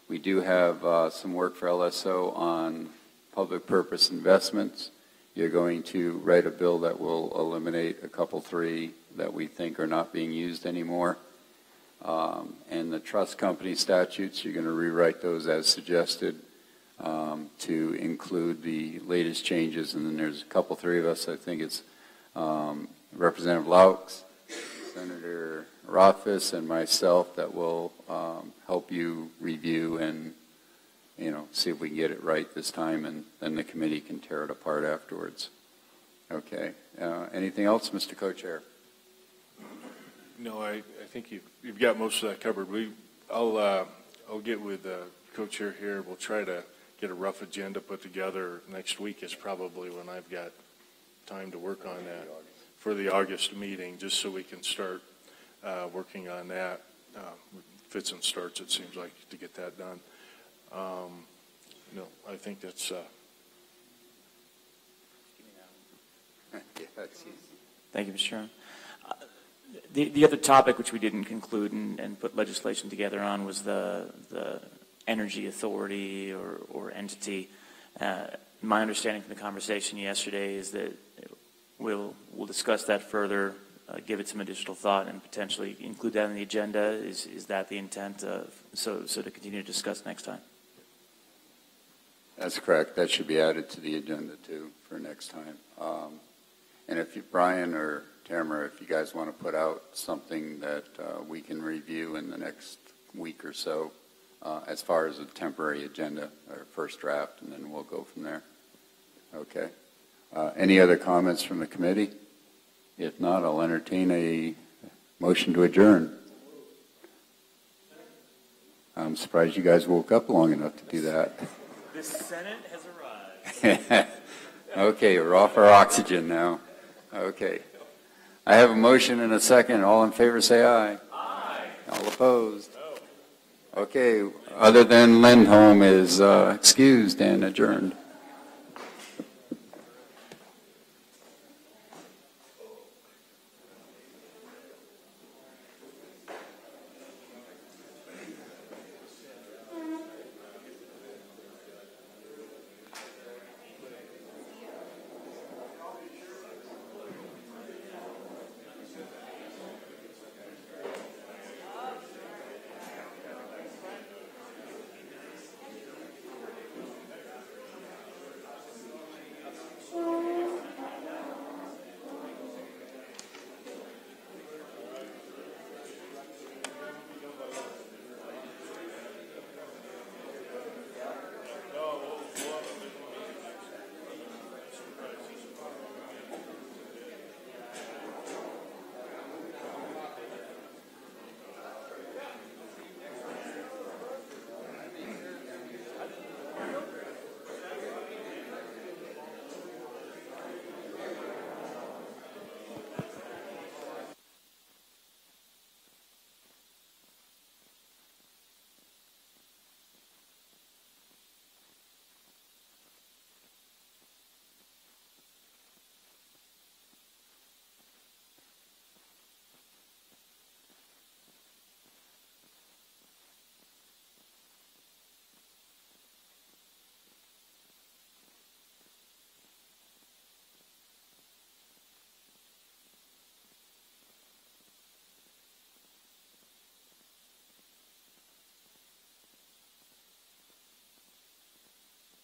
We do have some work for LSO on public purpose investments. You're going to write a bill that will eliminate a couple, 3 that we think are not being used anymore. And the trust company statutes, you're going to rewrite those as suggested to include the latest changes. And then there's a couple, 3 of us. I think it's Representative Laux, Senator Rothfuss, and myself that will help you review and see if we can get it right this time, and then the committee can tear it apart afterwards. Okay. Anything else, Mr. Co-Chair? No, I think you've got most of that covered. I'll I'll get with the co-chair here. We'll try to get a rough agenda put together. Next week is probably when I've got time to work on that for the August meeting, just so we can start working on that. Fits and starts, it seems like, to get that done. I think that's... Thank you, Mr. Chairman. The other topic which we didn't conclude and put legislation together on was the energy authority or entity. My understanding from the conversation yesterday is that we'll discuss that further, give it some additional thought, and potentially include that in the agenda. Is that the intent? So to continue to discuss next time? That's correct. That should be added to the agenda too for next time. And if you, Brian or Tamara, if you guys want to put out something that we can review in the next week or so, as far as a temporary agenda or first draft, and then we'll go from there. Okay. Any other comments from the committee? If not, I'll entertain a motion to adjourn. I'm surprised you guys woke up long enough to do that. The Senate has arrived. Okay, we're off our oxygen now. Okay. I have a motion and a second. All in favor say aye. Aye. All opposed? No. Okay, other than Lindholm is excused and adjourned.